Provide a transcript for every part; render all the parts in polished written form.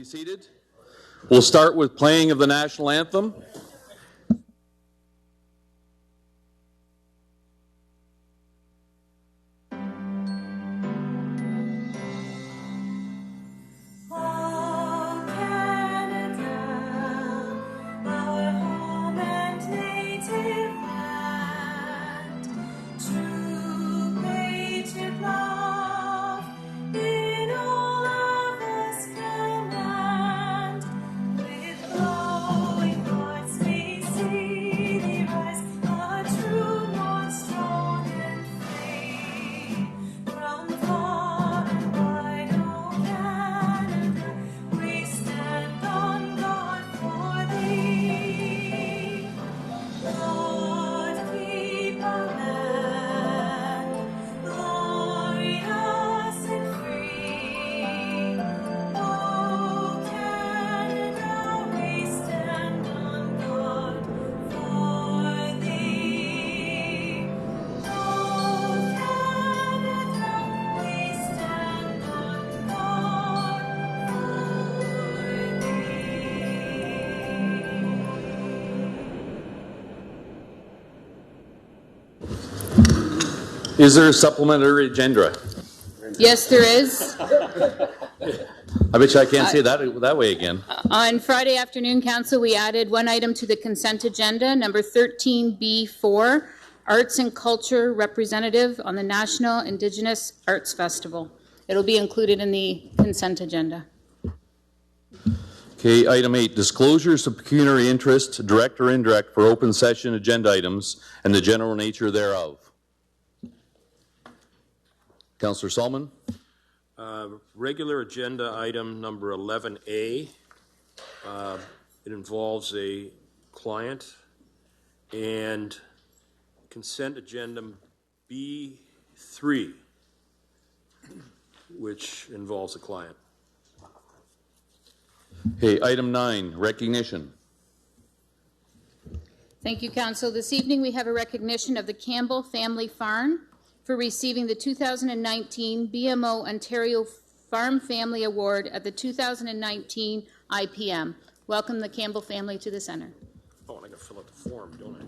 seated. We'll start with playing of the national anthem. Is there a supplementary agenda? Yes, there is. I bet you I can't say that way again. On Friday afternoon, Council, we added one item to the consent agenda, number 13B4, Arts and Culture Representative on the National Indigenous Arts Festival. It'll be included in the consent agenda. Okay, item 8, disclosures of pecuniary interest, direct or indirect, for open session agenda items and the general nature thereof. Councillor Solomon. Regular agenda item number 11A. It involves a client, and consent agenda B3, which involves a client. Okay, item 9, recognition. Thank you, Council. This evening we have a recognition of the Campbell Family Farm for receiving the 2019 BMO Ontario Farm Family Award at the 2019 IPM. Welcome the Campbell family to the Centre. Oh, and I got to fill out the form, don't I?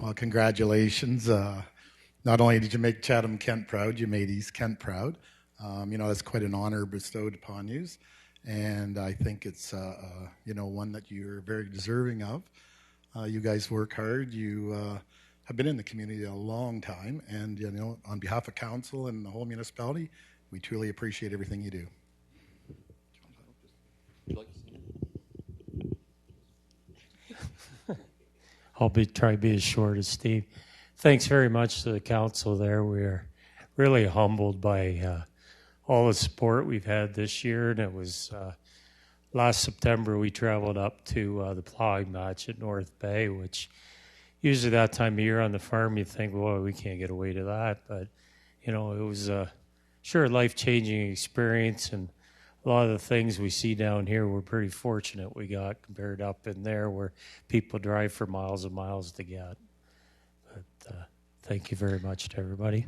Well, congratulations. Not only did you make Chatham-Kent proud, you made East Kent proud. That's quite an honor bestowed upon you. And I think it's, one that you're very deserving of. You guys work hard. You have been in the community a long time. And, on behalf of council and the whole municipality, we truly appreciate everything you do. I'll try to be as short as Steve. Thanks very much to the council there. We're really humbled by all the support we've had this year. And it was last September we traveled up to the plowing match at North Bay, which usually that time of year on the farm you think, well, we can't get away to that. But, it was a life-changing experience. And a lot of the things we see down here, we're pretty fortunate we got compared up in there where people drive for miles and miles to get. But thank you very much to everybody.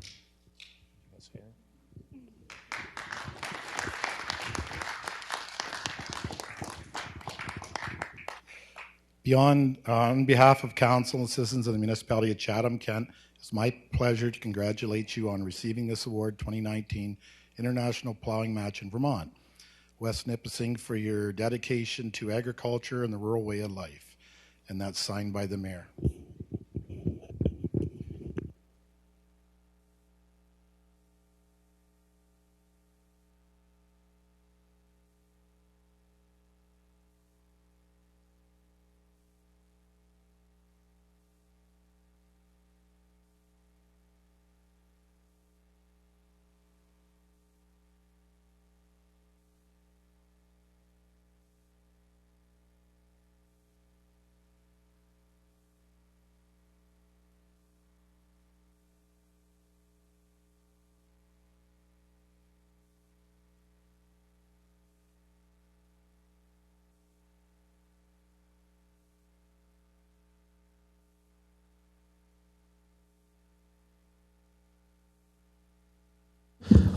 On behalf of council and citizens of the municipality of Chatham-Kent, it's my pleasure to congratulate you on receiving this award, 2019 International Plowing Match in Vermont. West Nipissing, for your dedication to agriculture and the rural way of life. And that's signed by the mayor.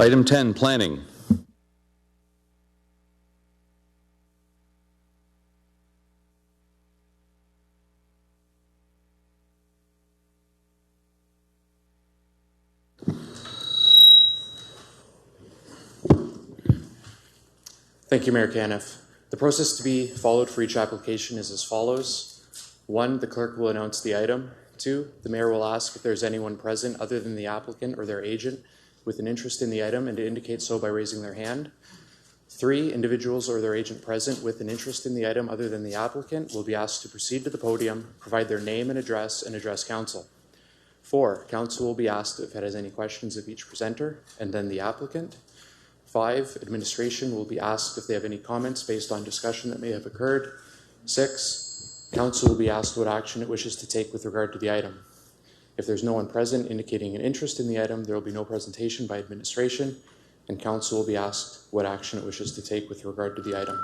Item 10, planning. Thank you, Mayor Caniff. The process to be followed for each application is as follows. 1, the clerk will announce the item. 2, the mayor will ask if there's anyone present other than the applicant or their agent with an interest in the item and to indicate so by raising their hand. 3, individuals or their agent present with an interest in the item other than the applicant will be asked to proceed to the podium, provide their name and address council. 4, council will be asked if it has any questions of each presenter and then the applicant. 5, administration will be asked if they have any comments based on discussion that may have occurred. 6, council will be asked what action it wishes to take with regard to the item. If there's no one present indicating an interest in the item, there will be no presentation by administration, and council will be asked what action it wishes to take with regard to the item.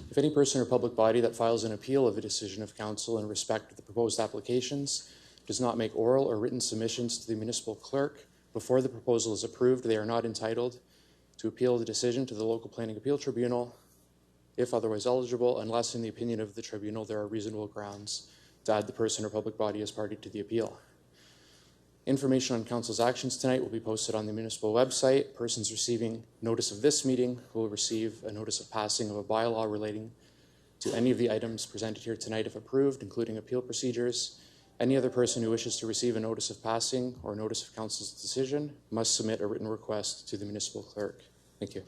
If any person or public body that files an appeal of a decision of council in respect of the proposed applications does not make oral or written submissions to the municipal clerk before the proposal is approved, they are not entitled to appeal the decision to the local planning appeal tribunal if otherwise eligible, unless in the opinion of the tribunal there are reasonable grounds to add the person or public body as party to the appeal. Information on council's actions tonight will be posted on the municipal website. Persons receiving notice of this meeting will receive a notice of passing of a bylaw relating to any of the items presented here tonight if approved, including appeal procedures. Any other person who wishes to receive a notice of passing or notice of council's decision must submit a written request to the municipal clerk. Thank you.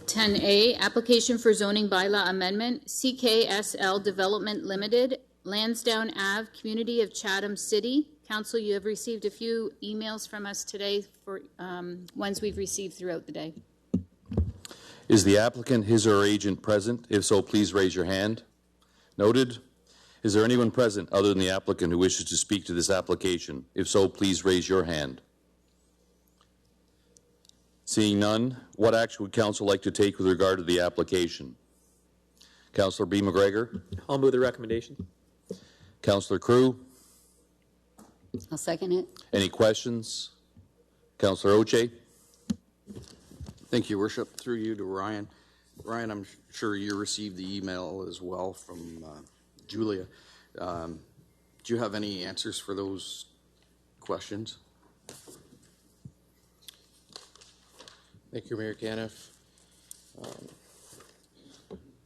10A, application for zoning bylaw amendment, CKSL Development Limited, Lansdowne Ave, Community of Chatham City. Council, you have received a few emails from us today for ones we've received throughout the day. Is the applicant, his or her agent present? If so, please raise your hand. Noted. Is there anyone present other than the applicant who wishes to speak to this application? If so, please raise your hand. Seeing none, what action would council like to take with regard to the application? Councillor B. McGregor. I'll move the recommendation. Councillor Crew. I'll second it. Any questions? Councillor Oche. Thank you, Worship. Through you to Ryan. Ryan, I'm sure you received the email as well from Julia. Do you have any answers for those questions? Thank you, Mayor Caniff.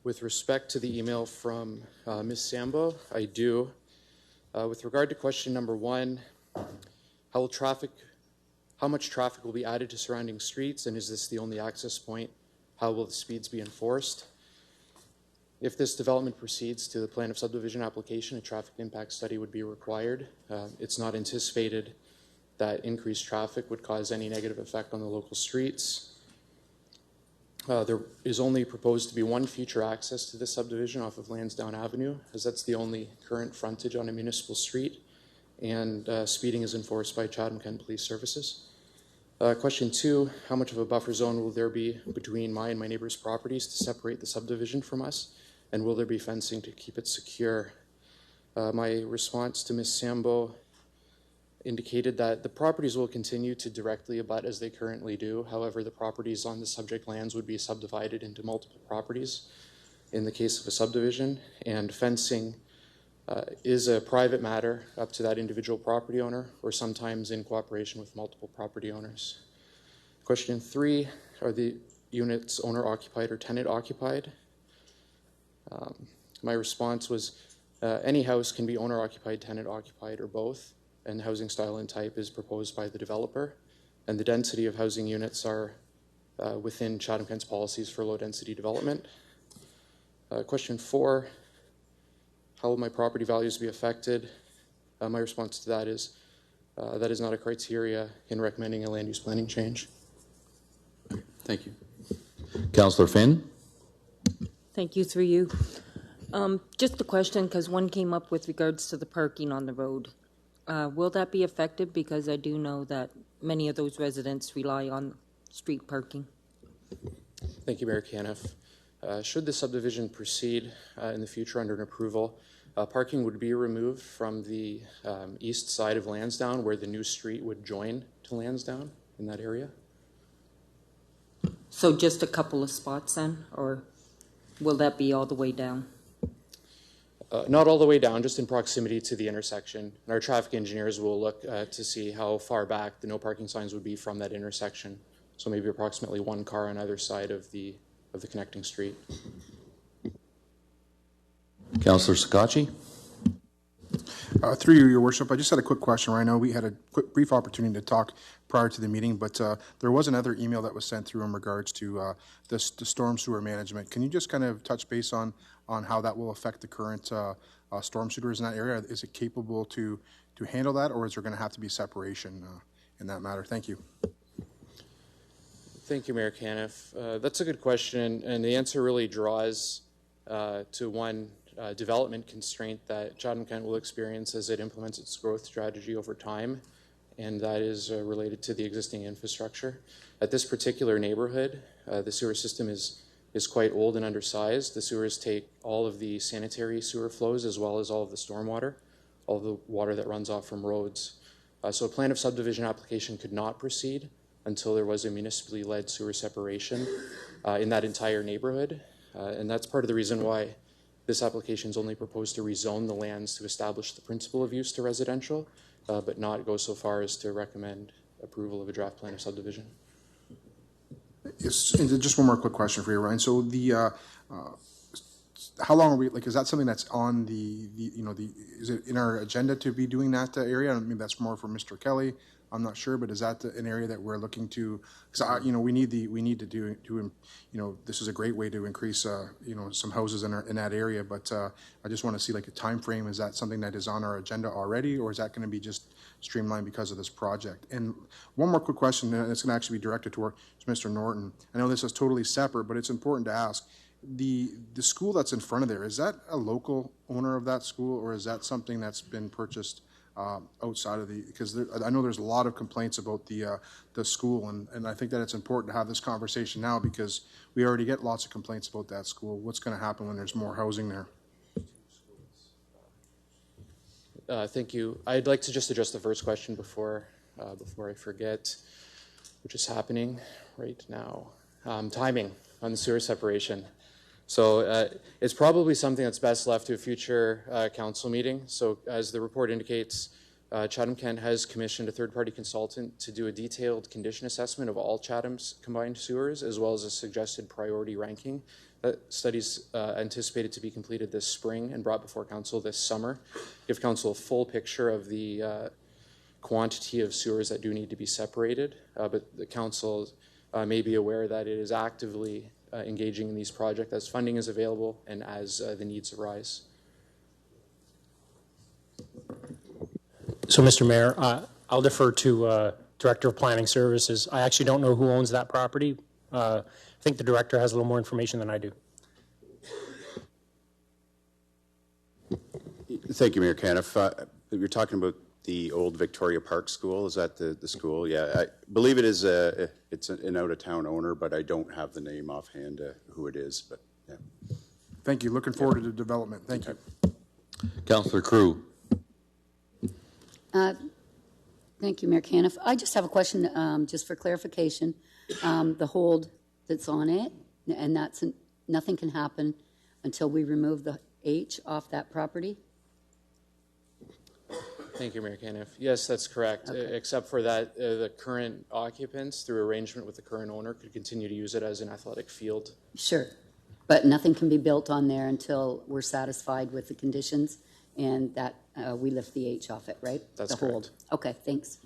With respect to the email from Ms. Sambo, I do. With regard to question number 1, how much traffic will be added to surrounding streets, and is this the only access point? How will the speeds be enforced? If this development proceeds to the plan of subdivision application, a traffic impact study would be required. It's not anticipated that increased traffic would cause any negative effect on the local streets. There is only proposed to be one future access to this subdivision off of Lansdowne Avenue, as that's the only current frontage on a municipal street, and speeding is enforced by Chatham-Kent Police Services. Question 2, how much of a buffer zone will there be between my and my neighbor's properties to separate the subdivision from us, and will there be fencing to keep it secure? My response to Ms. Sambo indicated that the properties will continue to directly abut as they currently do. However, the properties on the subject lands would be subdivided into multiple properties in the case of a subdivision, and fencing is a private matter up to that individual property owner, or sometimes in cooperation with multiple property owners. Question 3, are the units owner-occupied or tenant-occupied? My response was any house can be owner-occupied, tenant-occupied, or both, and housing style and type is proposed by the developer, and the density of housing units are within Chatham-Kent's policies for low-density development. Question 4, how will my property values be affected? My response to that is not a criteria in recommending a land use planning change. Thank you. Councillor Finn. Thank you, through you. Just a question, because one came up with regards to the parking on the road. Will that be affected? Because I do know that many of those residents rely on street parking. Thank you, Mayor Caniff. Should the subdivision proceed in the future under an approval, Parking would be removed from the east side of Lansdowne where the new street would join to Lansdowne in that area. So just a couple of spots then, or will that be all the way down? Not all the way down, just in proximity to the intersection. And our traffic engineers will look to see how far back the no parking signs would be from that intersection. So maybe approximately one car on either side of the connecting street. Councillor Sakachi. Through you, Your Worship, I just had a quick question. Right now, we had a brief opportunity to talk prior to the meeting, but there was another email that was sent through in regards to the storm sewer management. Can you just kind of touch base on how that will affect the current storm sewers in that area? Is it capable to handle that, or is there going to have to be separation in that matter? Thank you. Thank you, Mayor Caniff. That's a good question, and the answer really draws to one development constraint that Chatham-Kent will experience as it implements its growth strategy over time, and that is related to the existing infrastructure. At this particular neighborhood, the sewer system is quite old and undersized. The sewers take all of the sanitary sewer flows as well as all of the stormwater, all of the water that runs off from roads. So a plan of subdivision application could not proceed until there was a municipally led sewer separation in that entire neighborhood. And that's part of the reason why this application is only proposed to rezone the lands to establish the principle of use to residential, but not go so far as to recommend approval of a draft plan of subdivision. And just one more quick question for you, Ryan. So the how long are we, like, is that something that's on is it in our agenda to be doing that area? I mean, that's more for Mr. Kelly. I'm not sure, but is that an area that we're looking to? Because we need to do this is a great way to increase some houses in that area. But I just want to see like a time frame. Is that something that is on our agenda already, or is that going to be just streamlined because of this project? And one more quick question, and it's going to actually be directed towards Mr. Norton. I know this is totally separate, but it's important to ask. The school that's in front of there, is that a local owner of that school, or is that something that's been purchased outside of because I know there's a lot of complaints about the school, and I think that it's important to have this conversation now because we already get lots of complaints about that school. What's going to happen when there's more housing there? Thank you. I'd like to just address the first question before I forget, which is happening right now. Timing on the sewer separation. So it's probably something that's best left to a future council meeting. So as the report indicates, Chatham-Kent has commissioned a third-party consultant to do a detailed condition assessment of all Chatham's combined sewers, as well as a suggested priority ranking. That study's anticipated to be completed this spring and brought before council this summer. Give council a full picture of the quantity of sewers that do need to be separated, but the council may be aware that it is actively engaging in these projects as funding is available and as the needs arise. So, Mr. Mayor, I'll defer to Director of Planning Services. I actually don't know who owns that property. I think the director has a little more information than I do. Thank you, Mayor Caniff. You're talking about the old Victoria Park School. Is that the school? Yeah, I believe it is. It's an out-of-town owner, but I don't have the name offhand who it is. But yeah. Thank you. Looking forward to the development. Thank you. Councillor Crew. Thank you, Mayor Caniff. I just have a question, just for clarification. The hold that's on it, and nothing can happen until we remove the H off that property? Thank you, Mayor Caniff. Yes, that's correct. Okay. Except for that, the current occupants, through arrangement with the current owner, could continue to use it as an athletic field. Sure. But nothing can be built on there until we're satisfied with the conditions and that we lift the H off it, right? That's the correct. hold. Okay, thanks.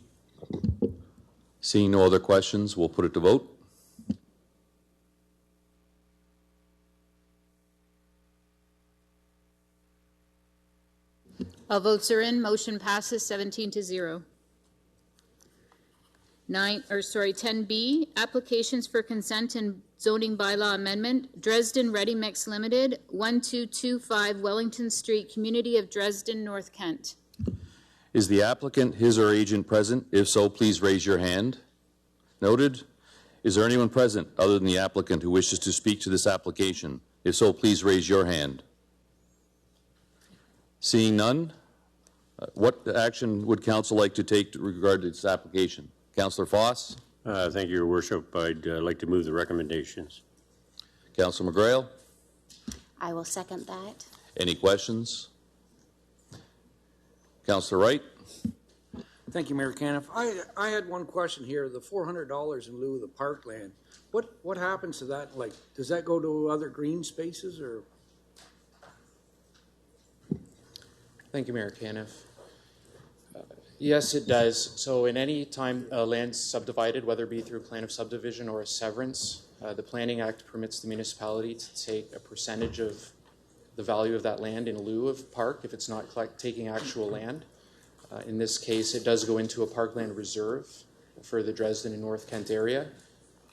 Seeing no other questions, we'll put it to vote. All votes are in. Motion passes 17-0. 10B, applications for consent and zoning bylaw amendment. Dresden Ready Mix Limited, 1225 Wellington Street, Community of Dresden, North Kent. Is the applicant, his or agent present? If so, please raise your hand. Noted. Is there anyone present other than the applicant who wishes to speak to this application? If so, please raise your hand. Seeing none, what action would council like to take regarding this application? Councillor Foss? Thank you, Your Worship. I'd like to move the recommendations. Councillor McGrail? I will second that. Any questions? Councillor Wright? Thank you, Mayor Caniff. I had one question here. The $400 in lieu of the parkland. What happens to that? Like, does that go to other green spaces or? Thank you, Mayor Caniff. Yes, it does. So in any time land's subdivided, whether it be through a plan of subdivision or a severance, the Planning Act permits the municipality to take a percentage of the value of that land in lieu of park if it's not taking actual land. In this case, it does go into a parkland reserve for the Dresden and North Kent area,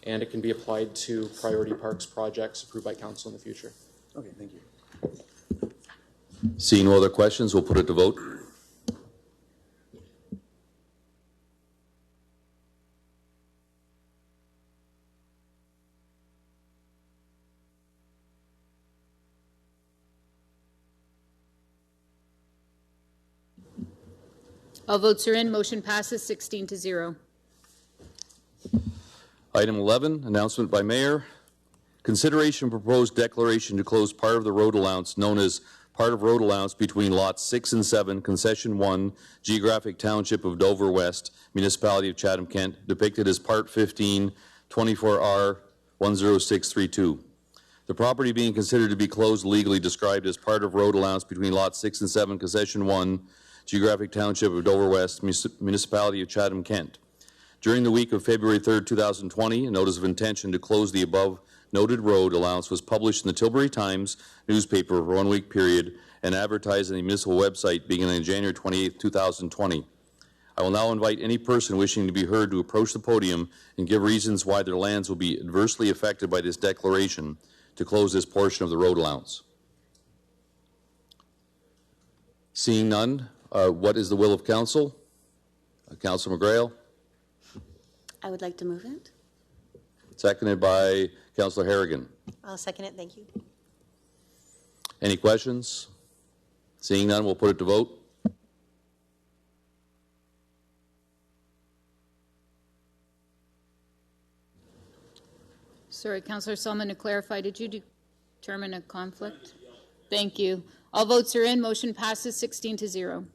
and it can be applied to priority parks projects approved by council in the future. Okay, thank you. Seeing no other questions, we'll put it to vote. All votes are in. Motion passes 16-0. Item 11, announcement by Mayor. Consideration of proposed declaration to close part of the road allowance known as part of road allowance between lots 6 and 7, concession 1, geographic township of Dover West, municipality of Chatham-Kent, depicted as part 15, 24R 10632. The property being considered to be closed legally described as part of road allowance between lots 6 and 7, concession 1, geographic township of Dover West, municipality of Chatham-Kent. During the week of February 3rd, 2020, a notice of intention to close the above noted road allowance was published in the Tilbury Times newspaper for a 1-week period and advertised on the municipal website beginning on January 28, 2020. I will now invite any person wishing to be heard to approach the podium and give reasons why their lands will be adversely affected by this declaration to close this portion of the road allowance. Seeing none, what is the will of council? Councillor McGrail? I would like to move it. Seconded by Councillor Harrigan. I'll second it. Thank you. Any questions? Seeing none, we'll put it to vote. Sorry, Councillor Solomon, to clarify, did you determine a conflict? Thank you. All votes are in. Motion passes 16-0.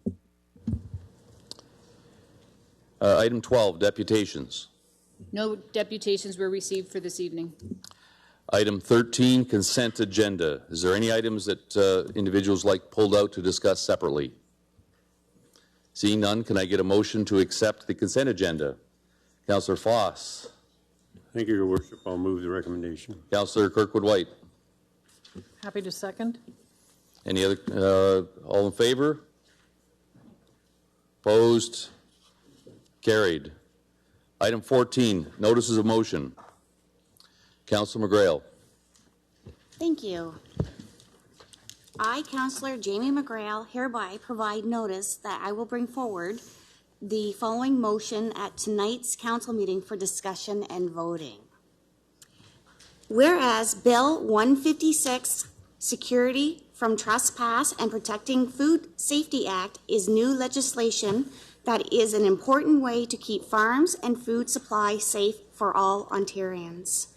Item 12, deputations. No deputations were received for this evening. Item 13, consent agenda. Is there any items that individuals like pulled out to discuss separately? Seeing none, can I get a motion to accept the consent agenda? Councillor Foss. Thank you, Your Worship. I'll move the recommendation. Councillor Kirkwood-White. Happy to second. Any other, all in favor? Opposed? Carried. Item 14, notices of motion. Councillor McGrail. Thank you. I, Councillor Jamie McGrail, hereby provide notice that I will bring forward the following motion at tonight's council meeting for discussion and voting. Whereas Bill 156, Security from Trespass and Protecting Food Safety Act, is new legislation that is an important way to keep farms and food supply safe for all Ontarians.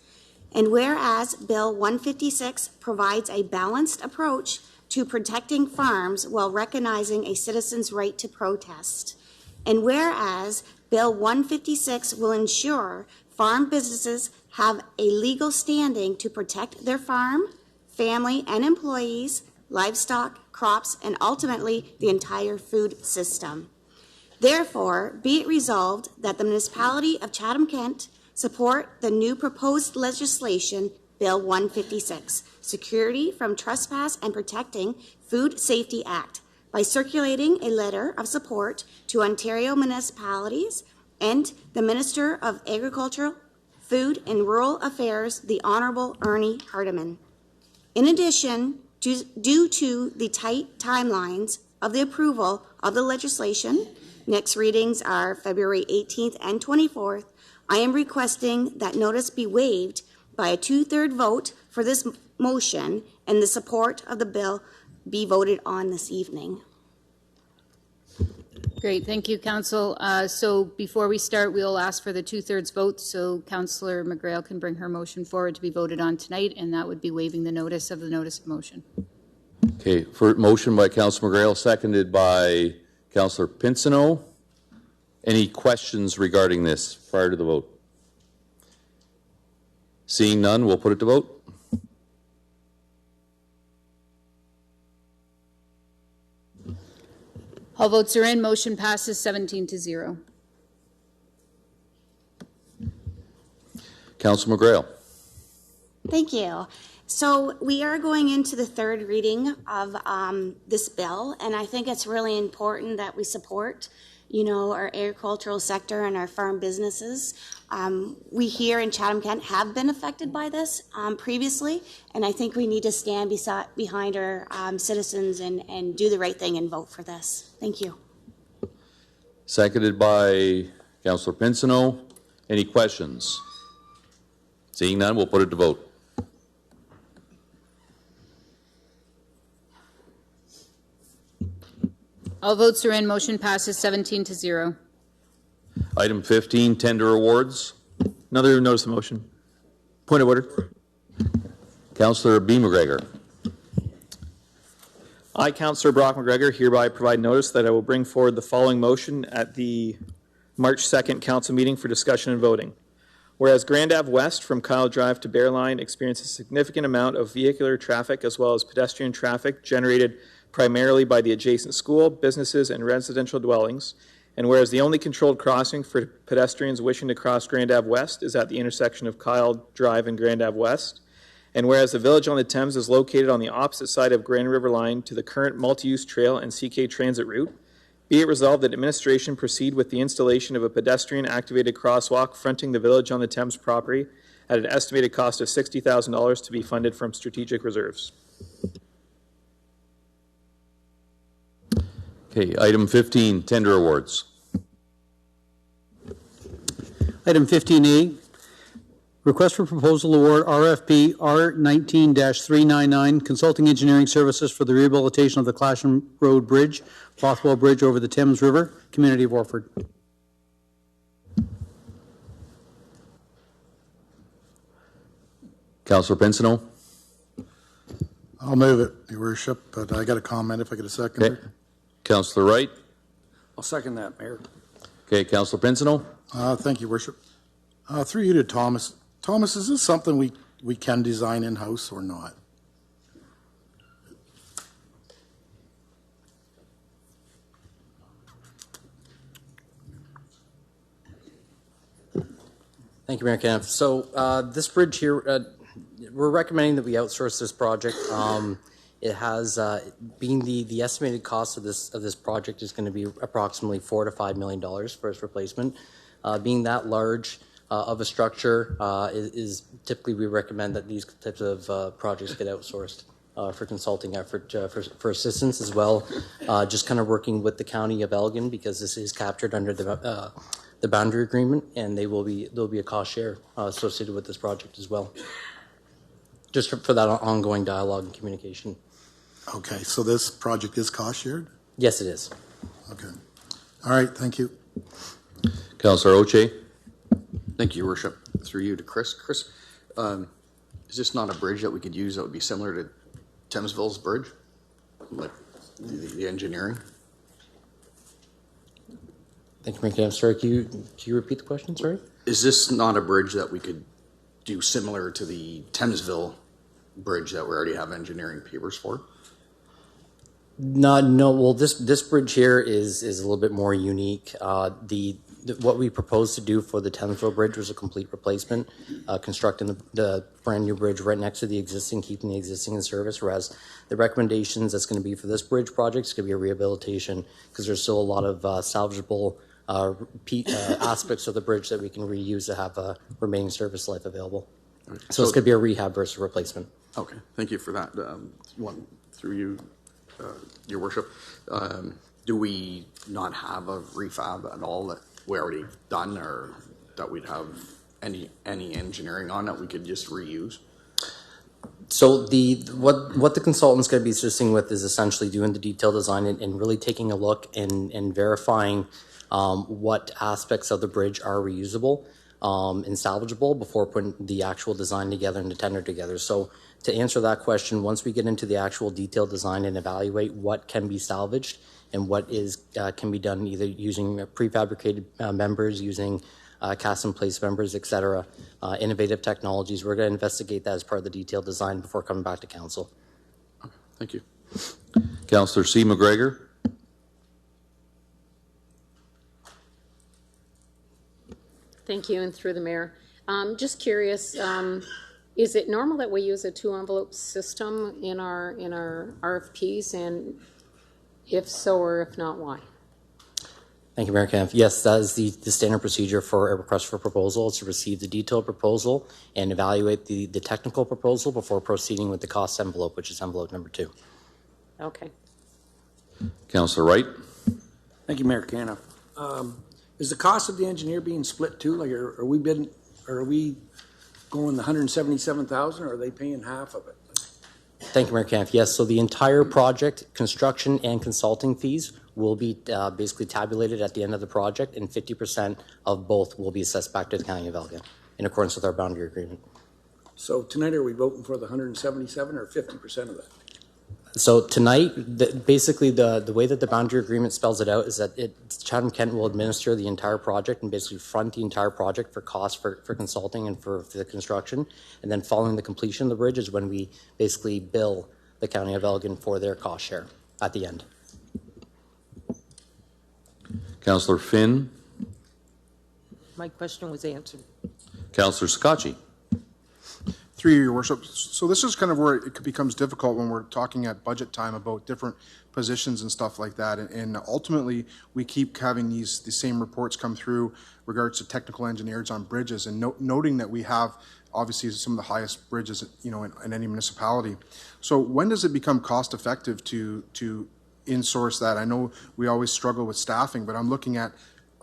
And whereas Bill 156 provides a balanced approach to protecting farms while recognizing a citizen's right to protest. And whereas Bill 156 will ensure farm businesses have a legal standing to protect their farm, family, and employees, livestock, crops, and ultimately the entire food system. Therefore, be it resolved that the municipality of Chatham-Kent support the new proposed legislation, Bill 156, Security from Trespass and Protecting Food Safety Act, by circulating a letter of support to Ontario municipalities and the Minister of Agriculture, Food and Rural Affairs, the Honourable Ernie Hardeman. In addition, due to the tight timelines of the approval of the legislation, next readings are February 18th and 24th, I am requesting that notice be waived by a 2/3 vote for this motion and the support of the bill be voted on this evening. Great, thank you, Council. So before we start, we'll ask for the 2/3 vote so Councillor McGrail can bring her motion forward to be voted on tonight, and that would be waiving the notice of motion. Okay, for motion by Councillor McGrail, seconded by Councillor Pinsino. Any questions regarding this prior to the vote? Seeing none, we'll put it to vote. All votes are in. Motion passes 17-0. Councillor McGrail. Thank you. So we are going into the third reading of this bill, and I think it's really important that we support, our agricultural sector and our farm businesses. We here in Chatham-Kent have been affected by this previously, and I think we need to stand behind our citizens and do the right thing and vote for this. Thank you. Seconded by Councillor Pinsino. Any questions? Seeing none, we'll put it to vote. All votes are in. Motion passes 17-0. Item 15, tender awards. Another notice of motion. Point of order. Councillor B. McGregor. I, Councillor Brock McGregor, hereby provide notice that I will bring forward the following motion at the March 2nd council meeting for discussion and voting. Whereas Grand Ave West from Kyle Drive to Bear Line experiences a significant amount of vehicular traffic as well as pedestrian traffic generated primarily by the adjacent school, businesses, and residential dwellings. And whereas the only controlled crossing for pedestrians wishing to cross Grand Ave West is at the intersection of Kyle Drive and Grand Ave West. And whereas the Village on the Thames is located on the opposite side of Grand River Line to the current multi-use trail and CK transit route, be it resolved that administration proceed with the installation of a pedestrian-activated crosswalk fronting the Village on the Thames property at an estimated cost of $60,000 to be funded from strategic reserves. Okay, item 15, tender awards. Item 15A, request for proposal award RFP R19-399 consulting engineering services for the rehabilitation of the Clasham Road Bridge, Bothwell Bridge over the Thames River, Community of Orford. Councillor Pinsino. I'll move it, Your Worship, but I got a comment if I get a second. Okay. Councillor Wright. I'll second that, Mayor. Okay, Councillor Pinsino. Thank you, Worship. Through you to Thomas. Thomas, is this something we can design in-house or not? Thank you, Mayor Kenneth. So this bridge here, we're recommending that we outsource this project. It has being the estimated cost of this project is going to be approximately $4 to $5 million for its replacement. Being that large of a structure is typically we recommend that these types of projects get outsourced for consulting effort for assistance as well. Just kind of working with the County of Elgin because this is captured under the boundary agreement, and there'll be a cost share associated with this project as well. Just for that ongoing dialogue and communication. Okay, so this project is cost shared? Yes, it is. Okay. All right, thank you. Councillor Oche. Thank you, Your Worship. Through you to Chris. Chris, is this not a bridge that we could use that would be similar to Thamesville's bridge? Like the engineering? Thank you, Mr. Kenneth. Sorry, can you repeat the question? Sorry? Is this not a bridge that we could do similar to the Thamesville bridge that we already have engineering papers for? No. Well, this bridge here is a little bit more unique. What we proposed to do for the Thamesville Bridge was a complete replacement, constructing the brand new bridge right next to the existing, keeping the existing in service, whereas the recommendations that's going to be for this bridge project is going to be a rehabilitation because there's still a lot of salvageable aspects of the bridge that we can reuse to have a remaining service life available. Okay. So it's going to be a rehab versus replacement. Okay, thank you for that. One through you, Your Worship. Do we not have a refab at all that we already done, or that we'd have any engineering on that we could just reuse? So what the consultant's going to be assisting with is essentially doing the detailed design and really taking a look and verifying what aspects of the bridge are reusable and salvageable before putting the actual design together and the tender together. So to answer that question, once we get into the actual detailed design and evaluate what can be salvaged and what can be done either using prefabricated members, using cast in place members, et cetera, innovative technologies, we're going to investigate that as part of the detailed design before coming back to council. Thank you. Councillor C. McGregor. Thank you, and through the mayor. Just curious, is it normal that we use a 2-envelope system in our RFPs, and if so or if not, why? Thank you, Mayor Kempf. Yes, that is the standard procedure for a request for proposal. It's to receive the detailed proposal and evaluate the technical proposal before proceeding with the cost envelope, which is envelope number 2. Okay. Councillor Wright. Thank you, Mayor Caniff. Is the cost of the engineer being split too? Like, are we going the 177,000, or are they paying half of it? Thank you, Mayor Kempf. Yes, so the entire project, construction and consulting fees will be basically tabulated at the end of the project, and 50% of both will be assessed back to the County of Elgin in accordance with our boundary agreement. So tonight, are we voting for the 177 or 50% of that? So tonight, basically the way that the boundary agreement spells it out is that Chatham-Kent will administer the entire project and basically front the entire project for costs for consulting and for the construction. And then following the completion of the bridge is when we basically bill the County of Elgin for their cost share at the end. Councillor Finn. My question was answered. Councillor Scotchy. Through you, Your Worship. So this is kind of where it becomes difficult when we're talking at budget time about different positions and stuff like that. And ultimately, we keep having the same reports come through regards to technical engineers on bridges, and noting that we have obviously some of the highest bridges, in any municipality. So when does it become cost effective to insource that? I know we always struggle with staffing, but I'm looking at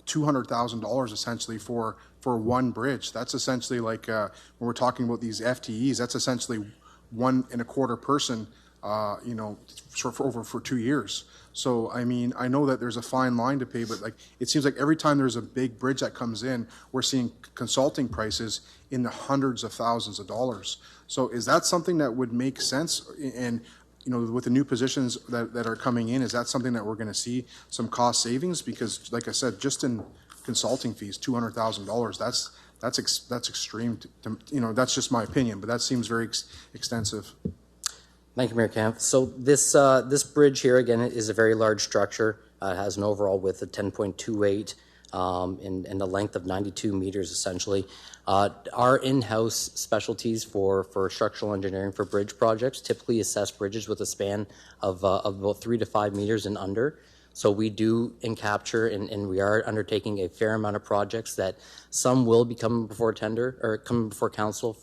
$200,000 essentially for one bridge. That's essentially like when we're talking about these FTEs, that's essentially 1 1/4 person, for 2 years. So, I mean, I know that there's a fine line to pay, but it seems like every time there's a big bridge that comes in, we're seeing consulting prices in the hundreds of thousands of dollars. So is that something that would make sense? And, with the new positions that are coming in, is that something that we're going to see some cost savings? Because, like I said, just in consulting fees, $200,000. That's extreme. That's just my opinion, but that seems very extensive. Thank you, Mayor Camp. So this bridge here again is a very large structure. It has an overall width of 10.28 and a length of 92 meters essentially. Our in-house specialties for structural engineering for bridge projects typically assess bridges with a span of about 3 to 5 meters and under. So we do capture and we are undertaking a fair amount of projects that some will be coming before tender or coming before council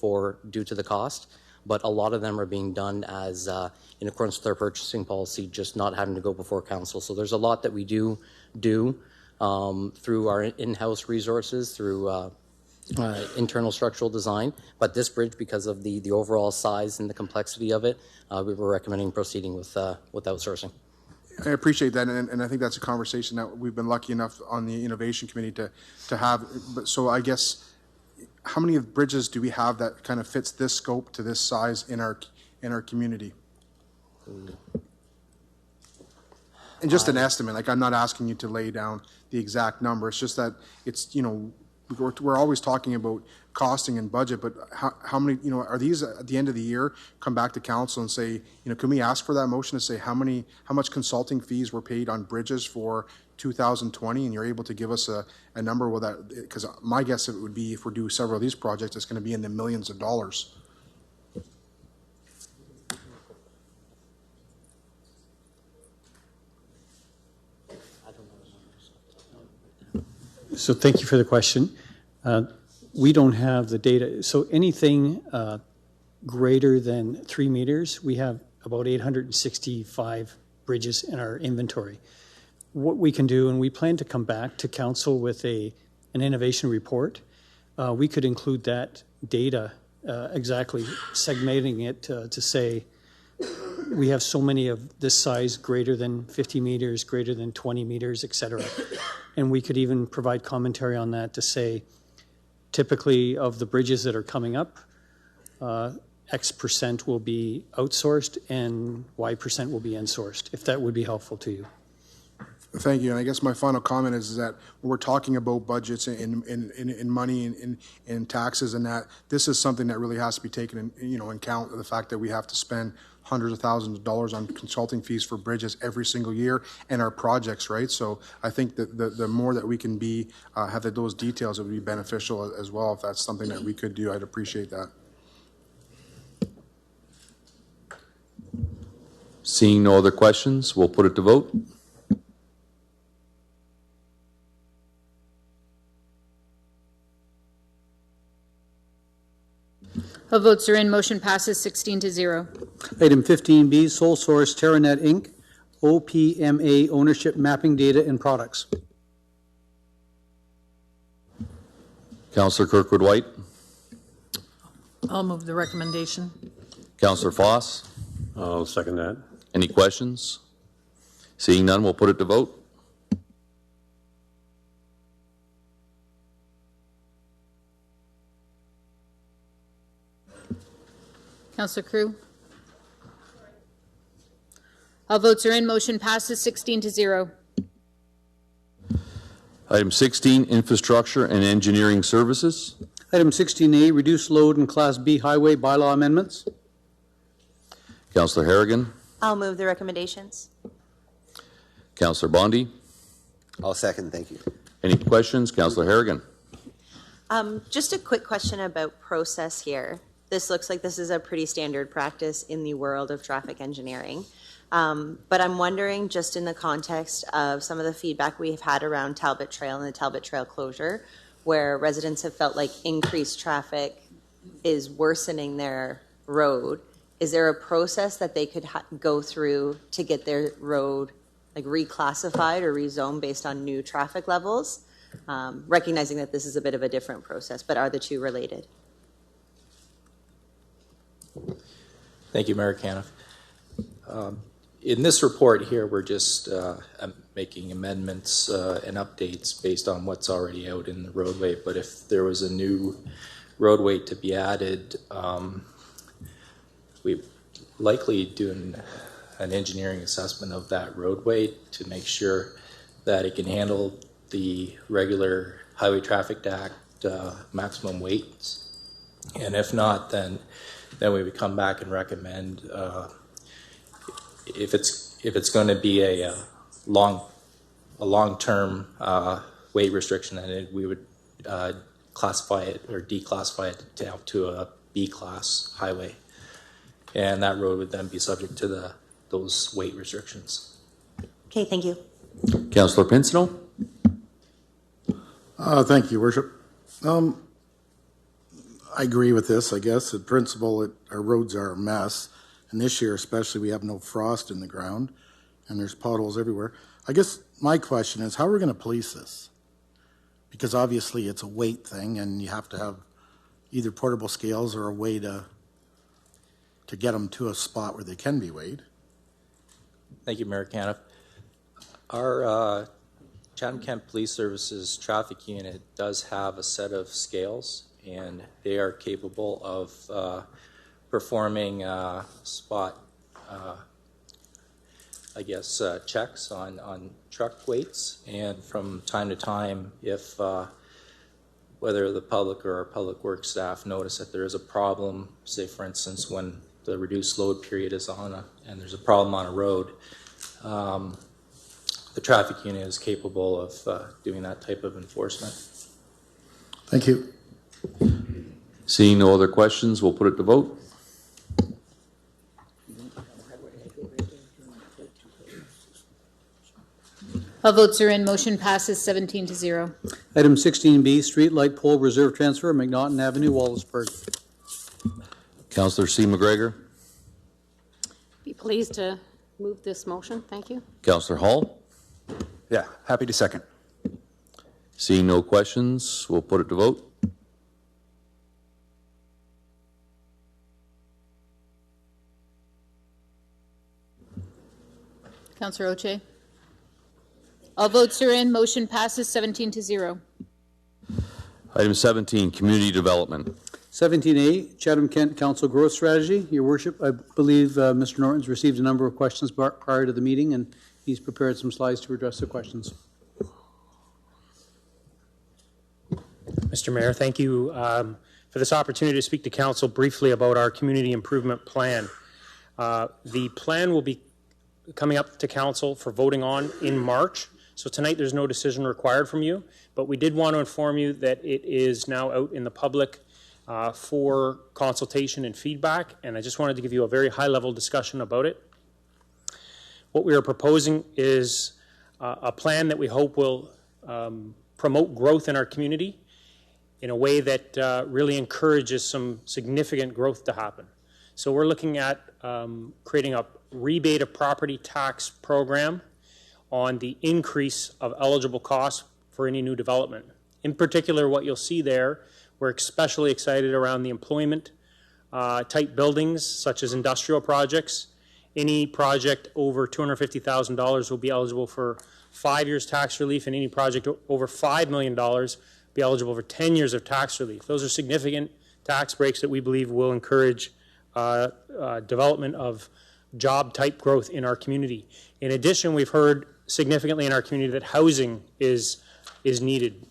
due to the cost, but a lot of them are being done as in accordance with our purchasing policy, just not having to go before council. So there's a lot that we do through our in-house resources, through internal structural design, but this bridge, because of the overall size and the complexity of it, we were recommending proceeding with outsourcing. I appreciate that, and I think that's a conversation that we've been lucky enough on the Innovation Committee to have. But so I guess, how many of bridges do we have that kind of fits this scope to this size in our community? And just an estimate. Like, I'm not asking you to lay down the exact number. It's just that it's we're always talking about costing and budget, but how many, are these at the end of the year come back to council and say, can we ask for that motion to say how much consulting fees were paid on bridges for 2020, and you're able to give us a number with that? Because my guess it would be, if we do several of these projects, it's going to be in the millions of dollars. So thank you for the question. We don't have the data. So anything greater than 3 meters, we have about 865 bridges in our inventory. What we can do, and we plan to come back to council with an innovation report, we could include that data exactly segmenting it to say we have so many of this size greater than 50 meters, greater than 20 meters, et cetera. And we could even provide commentary on that to say typically of the bridges that are coming up, X percent will be outsourced and Y percent will be insourced, if that would be helpful to you. Thank you. And I guess my final comment is that when we're talking about budgets and money and taxes and that, this is something that really has to be taken in, in count, the fact that we have to spend hundreds of thousands of dollars on consulting fees for bridges every single year and our projects, right? So I think that the more that we can be, have those details, it would be beneficial as well. If that's something that we could do, I'd appreciate that. Seeing no other questions, we'll put it to vote. All votes are in. Motion passes 16-0. Item 15B, sole source Terranet Inc., OPMA ownership mapping data and products. Councillor Kirkwood-White. I'll move the recommendation. Councillor Foss. I'll second that. Any questions? Seeing none, we'll put it to vote. Councillor Crew. All votes are in. Motion passes 16-0. Item 16, infrastructure and engineering services. Item 16A, reduced load and Class B highway bylaw amendments. Councillor Harrigan. I'll move the recommendations. Councillor Bondi. I'll second, thank you. Any questions? Councillor Harrigan. Just a quick question about process here. This looks like this is a pretty standard practice in the world of traffic engineering. But I'm wondering, just in the context of some of the feedback we've had around Talbot Trail and the Talbot Trail closure, where residents have felt like increased traffic is worsening their road, is there a process that they could go through to get their road like reclassified or rezoned based on new traffic levels? Recognizing that this is a bit of a different process, but are the two related? Thank you, Mayor Caniff. In this report here, we're just making amendments and updates based on what's already out in the roadway. But if there was a new roadway to be added, we likely do an engineering assessment of that roadway to make sure that it can handle the regular Highway Traffic Act maximum weights. And if not, then we would come back and recommend if it's going to be a long-term weight restriction, then we would classify it or declassify it down to a B class highway, and that road would then be subject to those weight restrictions. Okay, thank you. Councillor Pincinel. Thank you, Worship. I agree with this. I guess in principle, our roads are a mess, and this year especially, we have no frost in the ground, and there's potholes everywhere. I guess my question is, how are we going to police this? Because obviously it's a weight thing, and you have to have either portable scales or a way to get them to a spot where they can be weighed. Thank you, Mayor Caniff. Our Chatham-Kent Police Services traffic unit does have a set of scales, and they are capable of performing spot, checks on truck weights. And from time to time, if whether the public or our public works staff notice that there is a problem, say for instance when the reduced load period is on and there's a problem on a road, the traffic unit is capable of doing that type of enforcement. Thank you. Seeing no other questions, we'll put it to vote. All votes are in. Motion passes 17-0. Item 16B, street light pole reserve transfer, McNaughton Avenue, Wallaceburg. Councillor C. McGregor. Be pleased to move this motion. Thank you. Councillor Hall. Yeah, happy to second. Seeing no questions, we'll put it to vote. Councillor Oche. All votes are in. Motion passes 17-0. Item 17, community development. 17A, Chatham-Kent Council Growth Strategy. Your Worship, I believe Mr. Norton's received a number of questions prior to the meeting, and he's prepared some slides to address the questions. Mr. Mayor, thank you for this opportunity to speak to Council briefly about our community improvement plan. The plan will be coming up to Council for voting on in March. So tonight there's no decision required from you, but we did want to inform you that it is now out in the public for consultation and feedback, and I just wanted to give you a very high-level discussion about it. What we are proposing is a plan that we hope will promote growth in our community in a way that really encourages some significant growth to happen. So we're looking at creating a rebate of property tax program on the increase of eligible costs for any new development. In particular, what you'll see there, we're especially excited around the employment type buildings, such as industrial projects. Any project over $250,000 will be eligible for 5 years tax relief, and any project over $5 million will be eligible for 10 years of tax relief. Those are significant tax breaks that we believe will encourage development of job type growth in our community. In addition, we've heard significantly in our community that housing is needed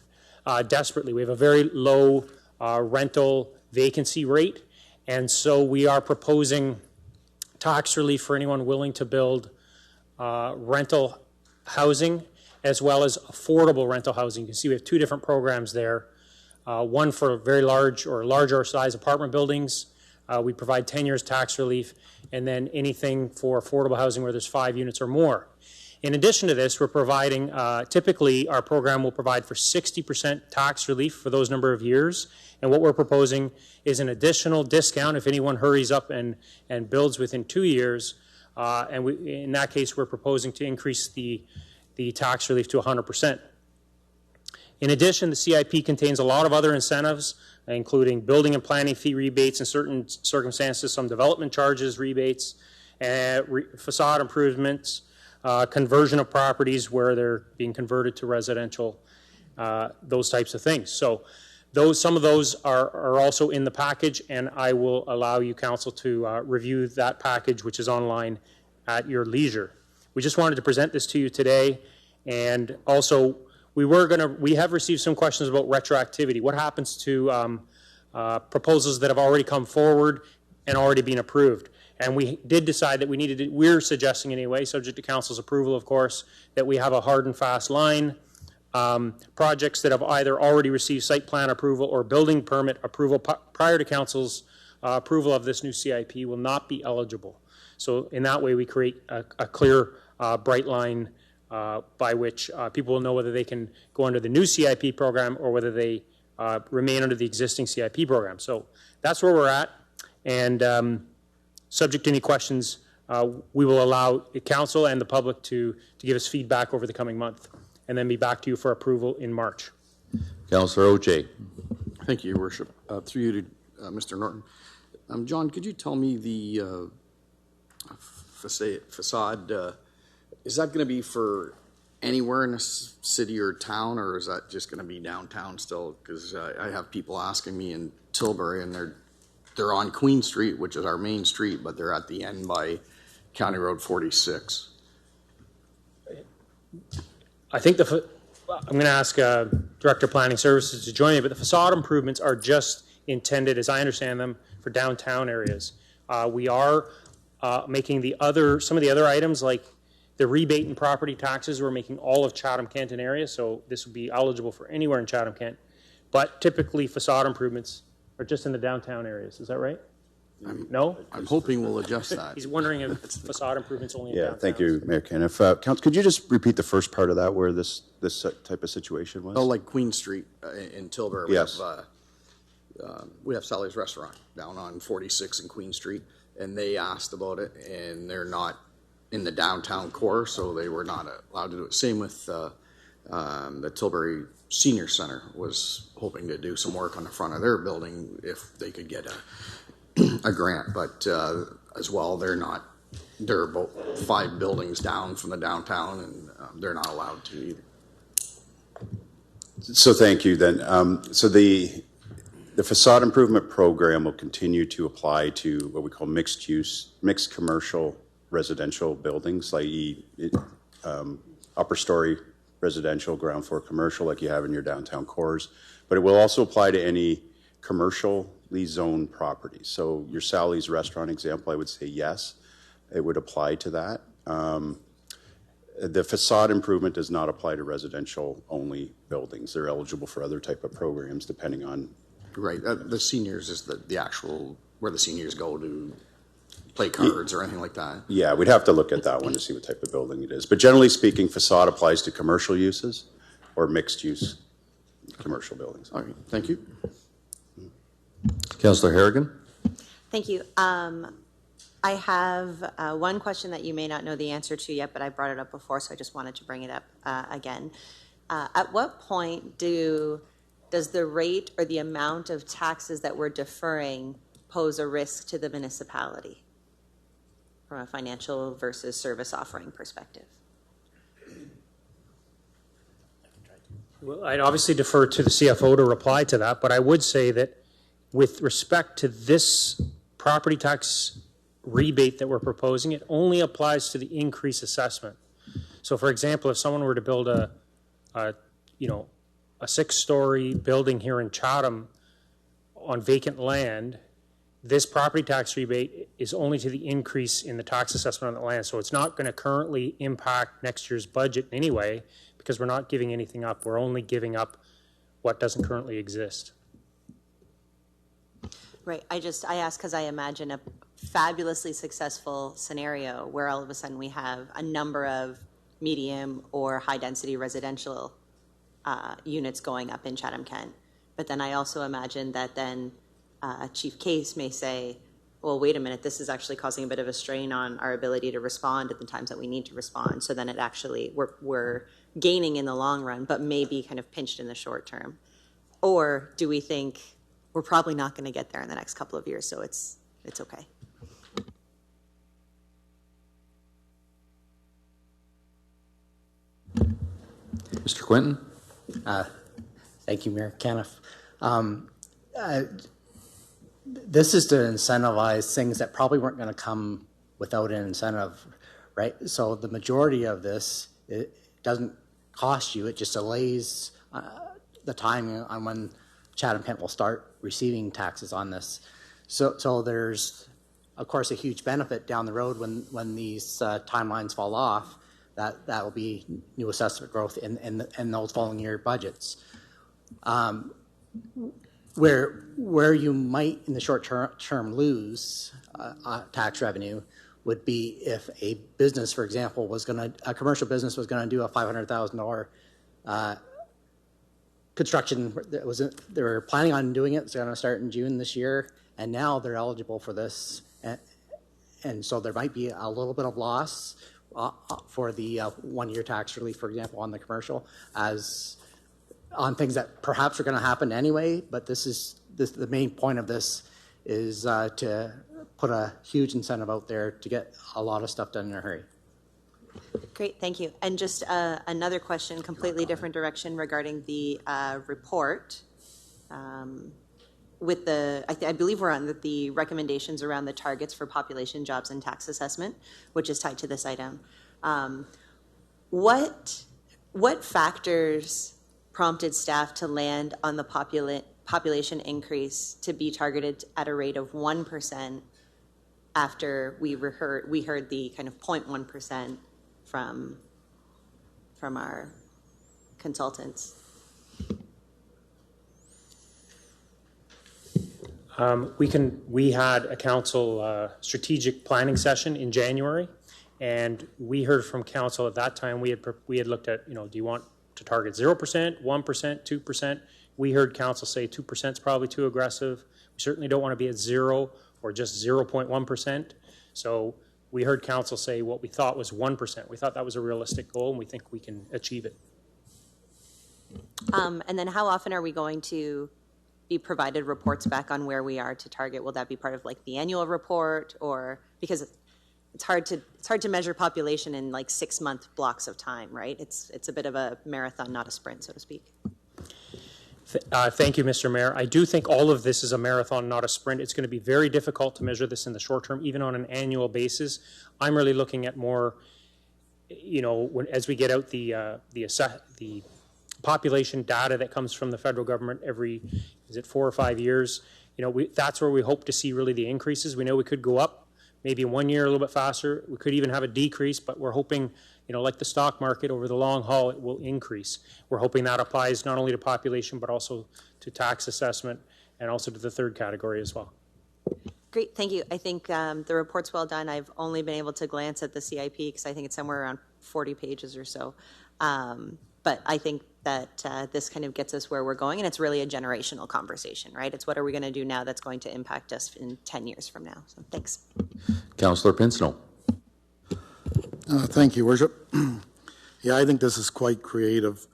desperately. We have a very low rental vacancy rate, and so we are proposing tax relief for anyone willing to build rental housing as well as affordable rental housing. You can see we have two different programs there. One for very large or larger size apartment buildings. We provide 10 years tax relief, and then anything for affordable housing where there's 5 units or more. In addition to this, we're providing, typically our program will provide for 60% tax relief for those number of years, and what we're proposing is an additional discount if anyone hurries up and builds within 2 years, and in that case we're proposing to increase the tax relief to 100%. In addition, the CIP contains a lot of other incentives, including building and planning fee rebates in certain circumstances, some development charges rebates, facade improvements, conversion of properties where they're being converted to residential, those types of things. So some of those are also in the package, and I will allow you, Council, to review that package, which is online at your leisure. We just wanted to present this to you today, and also we have received some questions about retroactivity. What happens to proposals that have already come forward and already been approved? And we did decide that we're suggesting anyway, subject to Council's approval, of course, that we have a hard and fast line. Projects that have either already received site plan approval or building permit approval prior to Council's approval of this new CIP will not be eligible. So in that way, we create a clear, bright line by which people will know whether they can go under the new CIP program or whether they remain under the existing CIP program. So that's where we're at. And subject to any questions, we will allow the Council and the public to give us feedback over the coming month, and then be back to you for approval in March. Councillor Oche. Thank you, Your Worship. Through you to Mr. Norton. John, could you tell me the facade, is that going to be for anywhere in a city or town, or is that just going to be downtown still? Because I have people asking me in Tilbury, and they're on Queen Street, which is our main street, but they're at the end by County Road 46. I think I'm going to ask Director of Planning Services to join me, but the facade improvements are just intended, as I understand them, for downtown areas. We are making some of the other items, like the rebate in property taxes, we're making all of Chatham-Kent an area, so this would be eligible for anywhere in Chatham-Kent. But typically, facade improvements are just in the downtown areas. Is that right? No? I'm hoping we'll adjust that. He's wondering if it's facade improvements only in downtown. Thank you, Mayor Caniff. Council, could you just repeat the first part of that, where this type of situation was? Oh, like Queen Street in Tilbury. Yes. We have Sally's Restaurant down on 46 and Queen Street, and they asked about it, and they're not in the downtown core, so they were not allowed to do it. Same with the Tilbury Senior Center was hoping to do some work on the front of their building if they could get a grant, but as well, they're not they're about 5 buildings down from the downtown, and they're not allowed to either. So thank you then. So the facade improvement program will continue to apply to what we call mixed use, mixed commercial residential buildings, i.e. Upper story residential, ground floor commercial like you have in your downtown cores. But it will also apply to any commercially zoned properties. So your Sally's restaurant example, I would say yes, it would apply to that. The facade improvement does not apply to residential only buildings. They're eligible for other type of programs depending on. Right. The seniors is the actual, where the seniors go to play cards or anything like that. Yeah, we'd have to look at that one to see what type of building it is. But generally speaking, facade applies to commercial uses or mixed use commercial buildings. All right, thank you. Councillor Harrigan. Thank you. I have one question that you may not know the answer to yet, but I brought it up before, so I just wanted to bring it up again. At what point does the rate or the amount of taxes that we're deferring pose a risk to the municipality from a financial versus service offering perspective? Well, I'd obviously defer to the CFO to reply to that, but I would say that with respect to this property tax rebate that we're proposing, it only applies to the increase assessment. So for example, if someone were to build a 6-story building here in Chatham on vacant land, this property tax rebate is only to the increase in the tax assessment on the land. So it's not going to currently impact next year's budget in any way because we're not giving anything up. We're only giving up what doesn't currently exist. Right. I ask because I imagine a fabulously successful scenario where all of a sudden we have a number of medium or high density residential units going up in Chatham-Kent. But then I also imagine that then Chief Case may say, well, wait a minute, this is actually causing a bit of a strain on our ability to respond at the times that we need to respond. So then it actually, we're gaining in the long run, but maybe kind of pinched in the short term. Or do we think we're probably not going to get there in the next couple of years, so it's okay? Mr. Quinton. Thank you, Mayor Caniff. This is to incentivize things that probably weren't going to come without an incentive, right? So the majority of this, it doesn't cost you, it just delays the timing on when Chatham-Kent will start receiving taxes on this. So there's, of course, a huge benefit down the road when these timelines fall off. That will be new assessment growth in those following year budgets. Where you might in the short term lose tax revenue would be if a business, for example, a commercial business was going to do a $500,000 construction. They were planning on doing it. It's going to start in June this year, and now they're eligible for this, and so there might be a little bit of loss for the 1 year tax relief, for example, on the commercial, as on things that perhaps are going to happen anyway. But the main point of this is to put a huge incentive out there to get a lot of stuff done in a hurry. Great, thank you. And just another question, completely different direction regarding the report. With I believe we're on the recommendations around the targets for population, jobs, and tax assessment, which is tied to this item. What factors prompted staff to land on the population increase to be targeted at a rate of 1% after we heard the kind of 0.1% from our consultants? We had a council strategic planning session in January, and we heard from council at that time. We had looked at, do you want to target 0%, 1%, 2%? We heard council say 2% is probably too aggressive. We certainly don't want to be at 0 or just 0.1%. So we heard council say what we thought was 1%. We thought that was a realistic goal, and we think we can achieve it. And then how often are we going to be provided reports back on where we are to target? Will that be part of like the annual report, or because it's hard to measure population in like 6-month blocks of time, right? It's a bit of a marathon, not a sprint, so to speak. Thank you, Mr. Mayor. I do think all of this is a marathon, not a sprint. It's going to be very difficult to measure this in the short term, even on an annual basis. I'm really looking at more, as we get out the population data that comes from the federal government every, 4 or 5 years? That's where we hope to see really the increases. We know we could go up maybe in 1 year a little bit faster. We could even have a decrease, but we're hoping, like the stock market, over the long haul, it will increase. We're hoping that applies not only to population, but also to tax assessment and also to the third category as well. Great, thank you. I think the report's well done. I've only been able to glance at the CIP because I think it's somewhere around 40 pages or so. But I think that this kind of gets us where we're going, and it's really a generational conversation, right? It's what are we going to do now that's going to impact us in 10 years from now. So thanks. Councillor Pinsno. Thank you, Worship. Yeah, I think this is quite creative.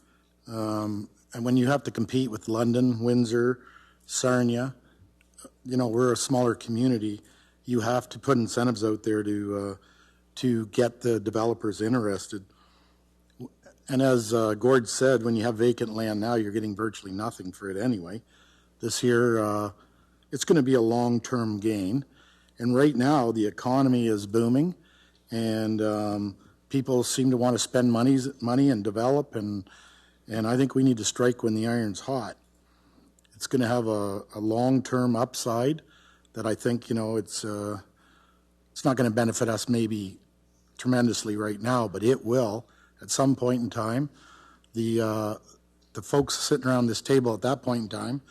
And when you have to compete with London, Windsor, Sarnia, we're a smaller community. You have to put incentives out there to get the developers interested. And as Gord said, when you have vacant land now, you're getting virtually nothing for it anyway. This year, it's going to be a long-term gain. And right now, the economy is booming, and people seem to want to spend money and develop, and I think we need to strike when the iron's hot. It's going to have a long-term upside that I think, it's not going to benefit us maybe tremendously right now, but it will. At some point in time, the folks sitting around this table at that point in time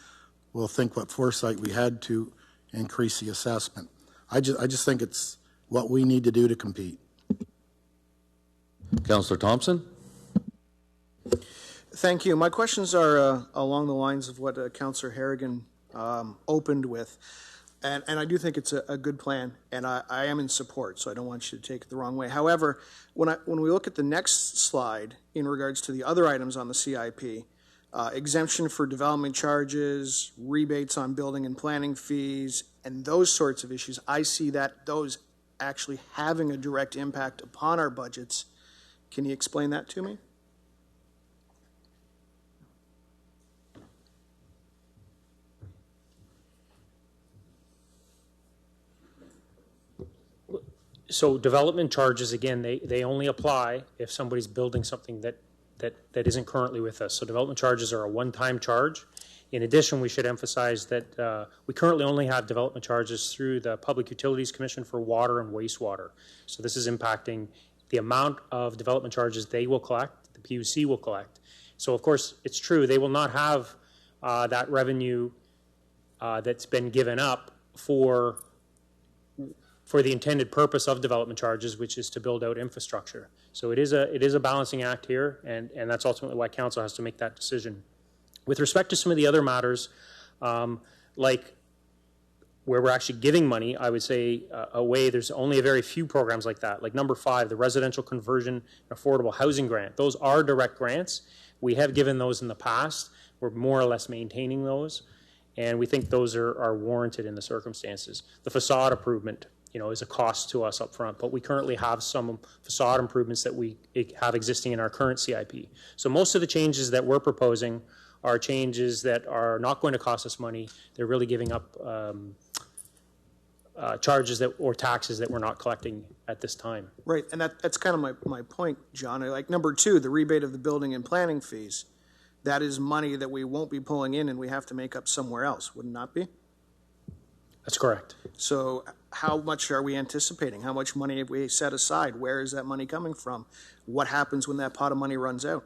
will think what foresight we had to increase the assessment. I just think it's what we need to do to compete. Councillor Thompson. Thank you. My questions are along the lines of what Councillor Harrigan opened with. And I do think it's a good plan, and I am in support, so I don't want you to take it the wrong way. However, when we look at the next slide in regards to the other items on the CIP, exemption for development charges, rebates on building and planning fees, and those sorts of issues, I see that those actually having a direct impact upon our budgets. Can you explain that to me? So development charges, again, they only apply if somebody's building something that isn't currently with us. So development charges are a one-time charge. In addition, we should emphasize that we currently only have development charges through the Public Utilities Commission for water and wastewater. So this is impacting the amount of development charges they will collect, the PUC will collect. So of course, it's true, they will not have that revenue that's been given up for the intended purpose of development charges, which is to build out infrastructure. So it is a balancing act here, and that's ultimately why council has to make that decision. With respect to some of the other matters, like where we're actually giving money, I would say away, there's only a very few programs like that. Like number 5, the Residential Conversion Affordable Housing Grant. Those are direct grants. We have given those in the past. We're more or less maintaining those, and we think those are warranted in the circumstances. The facade improvement, is a cost to us up front, but we currently have some facade improvements that we have existing in our current CIP. So most of the changes that we're proposing are changes that are not going to cost us money. They're really giving up charges or taxes that we're not collecting at this time. Right, and that's kind of my point, John. Like number 2, the rebate of the building and planning fees. That is money that we won't be pulling in and we have to make up somewhere else, would it not be? That's correct. So how much are we anticipating? How much money have we set aside? Where is that money coming from? What happens when that pot of money runs out?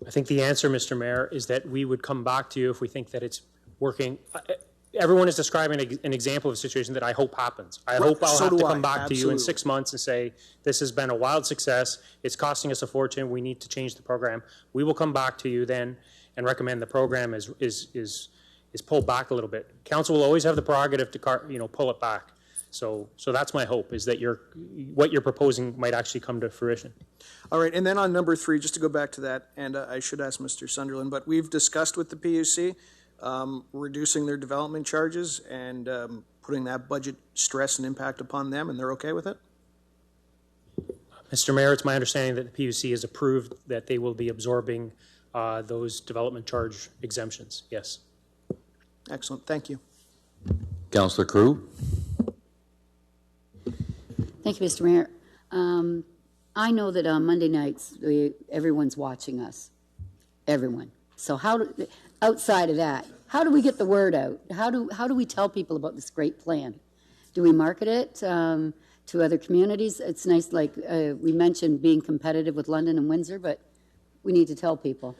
I think the answer, Mr. Mayor, is that we would come back to you if we think that it's working. Everyone is describing an example of a situation that I hope happens. I hope I'll have to come back to you in 6 months and say, this has been a wild success. It's costing us a fortune. We need to change the program. We will come back to you then and recommend the program is pulled back a little bit. Council will always have the prerogative to pull it back. So that's my hope, is that what you're proposing might actually come to fruition. All right, and then on number 3, just to go back to that, and I should ask Mr. Sunderland, but we've discussed with the PUC reducing their development charges and putting that budget stress and impact upon them, and they're okay with it? Mr. Mayor, it's my understanding that the PUC has approved that they will be absorbing those development charge exemptions. Yes. Excellent. Thank you. Councillor Crew. Thank you, Mr. Mayor. I know that on Monday nights, everyone's watching us. Everyone. So outside of that, how do we get the word out? How do we tell people about this great plan? Do we market it to other communities? It's nice, like we mentioned, being competitive with London and Windsor, but we need to tell people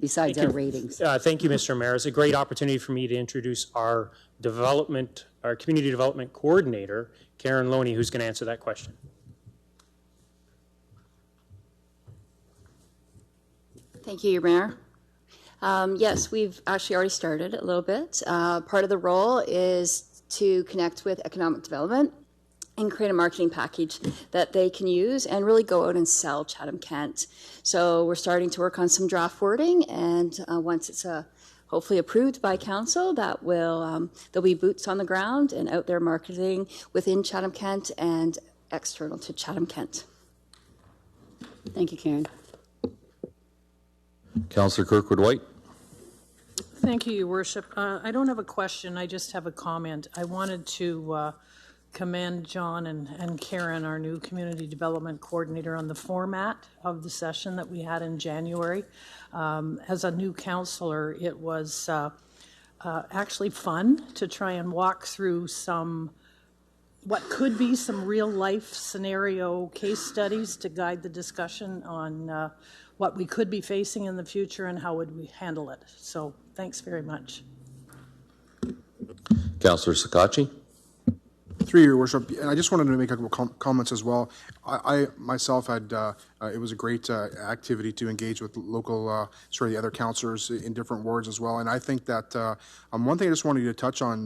besides our ratings. Thank you, Mr. Mayor. It's a great opportunity for me to introduce our community development coordinator, Karen Loney, who's going to answer that question. Thank you, Your Mayor. Yes, we've actually already started a little bit. Part of the role is to connect with economic development and create a marketing package that they can use and really go out and sell Chatham-Kent. So we're starting to work on some draft wording, and once it's hopefully approved by council, that will there'll be boots on the ground and out there marketing within Chatham-Kent and external to Chatham-Kent. Thank you, Karen. Councillor Kirkwood-White. Thank you, Your Worship. I don't have a question. I just have a comment. I wanted to commend John and Karen, our new community development coordinator, on the format of the session that we had in January. As a new councillor, it was actually fun to try and walk through what could be some real life scenario case studies to guide the discussion on what we could be facing in the future and how would we handle it. So thanks very much. Councillor Sakachi. Through your worship, and I just wanted to make a couple comments as well. I myself had, it was a great activity to engage with local, the other councillors in different wards as well. And I think that one thing I just wanted you to touch on,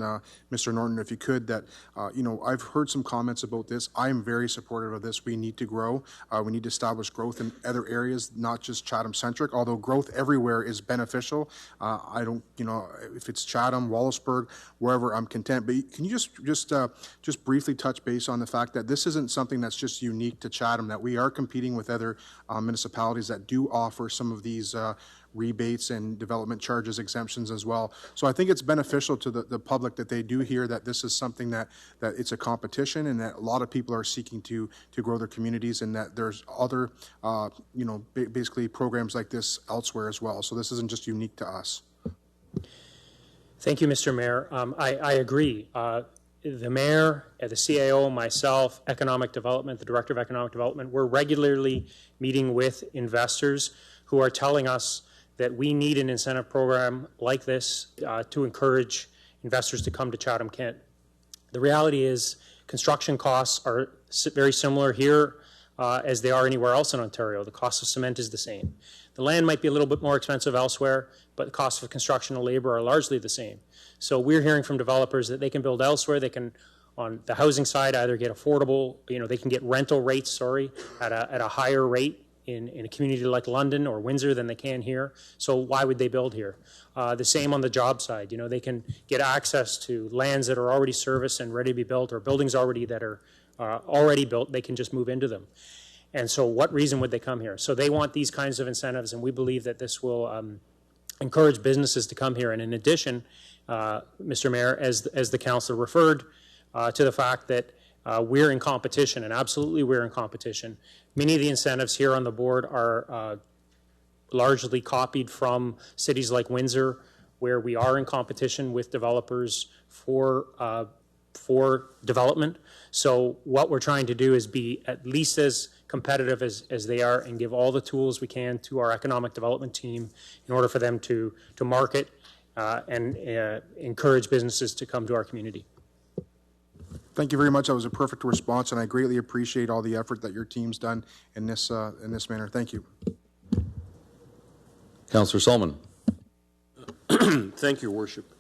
Mr. Norton, if you could, that, I've heard some comments about this. I'm very supportive of this. We need to grow. We need to establish growth in other areas, not just Chatham-centric, although growth everywhere is beneficial. I don't, if it's Chatham, Wallaceburg, wherever, I'm content. But can you just briefly touch base on the fact that this isn't something that's just unique to Chatham, that we are competing with other municipalities that do offer some of these rebates and development charges exemptions as well. So I think it's beneficial to the public that they do hear that this is something that it's a competition and that a lot of people are seeking to grow their communities, and that there's other, basically programs like this elsewhere as well. So this isn't just unique to us. Thank you, Mr. Mayor. I agree. The mayor, the CAO, myself, economic development, the director of economic development, we're regularly meeting with investors who are telling us that we need an incentive program like this to encourage investors to come to Chatham-Kent. The reality is construction costs are very similar here as they are anywhere else in Ontario. The cost of cement is the same. The land might be a little bit more expensive elsewhere, but the costs of construction and labor are largely the same. So we're hearing from developers that they can build elsewhere. They can, on the housing side, either get affordable, they can get rental rates, at a higher rate in a community like London or Windsor than they can here. So why would they build here? The same on the job side. They can get access to lands that are already serviced and ready to be built, or buildings already that are already built. They can just move into them. And so what reason would they come here? So they want these kinds of incentives, and we believe that this will encourage businesses to come here. And in addition, Mr. Mayor, as the councillor referred to the fact that we're in competition, and absolutely we're in competition. Many of the incentives here on the board are largely copied from cities like Windsor, where we are in competition with developers for development. So what we're trying to do is be at least as competitive as they are, and give all the tools we can to our economic development team in order for them to market and encourage businesses to come to our community. Thank you very much. That was a perfect response, and I greatly appreciate all the effort that your team's done in this manner. Thank you. Councillor Solomon. Thank you, Worship.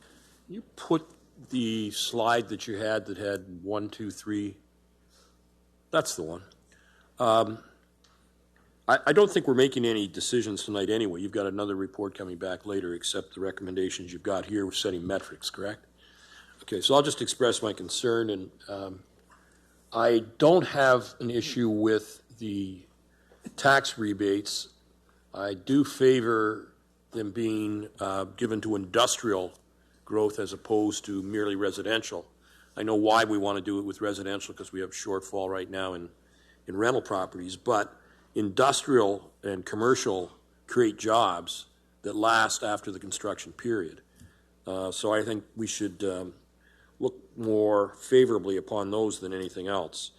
You put the slide that you had that had 1, 2, 3. That's the one. I don't think we're making any decisions tonight anyway. You've got another report coming back later, except the recommendations you've got here. We're setting metrics, correct? Okay, so I'll just express my concern, and I don't have an issue with the tax rebates. I do favor them being given to industrial growth as opposed to merely residential. I know why we want to do it with residential, because we have shortfall right now in rental properties, but industrial and commercial create jobs that last after the construction period. So I think we should look more favorably upon those than anything else.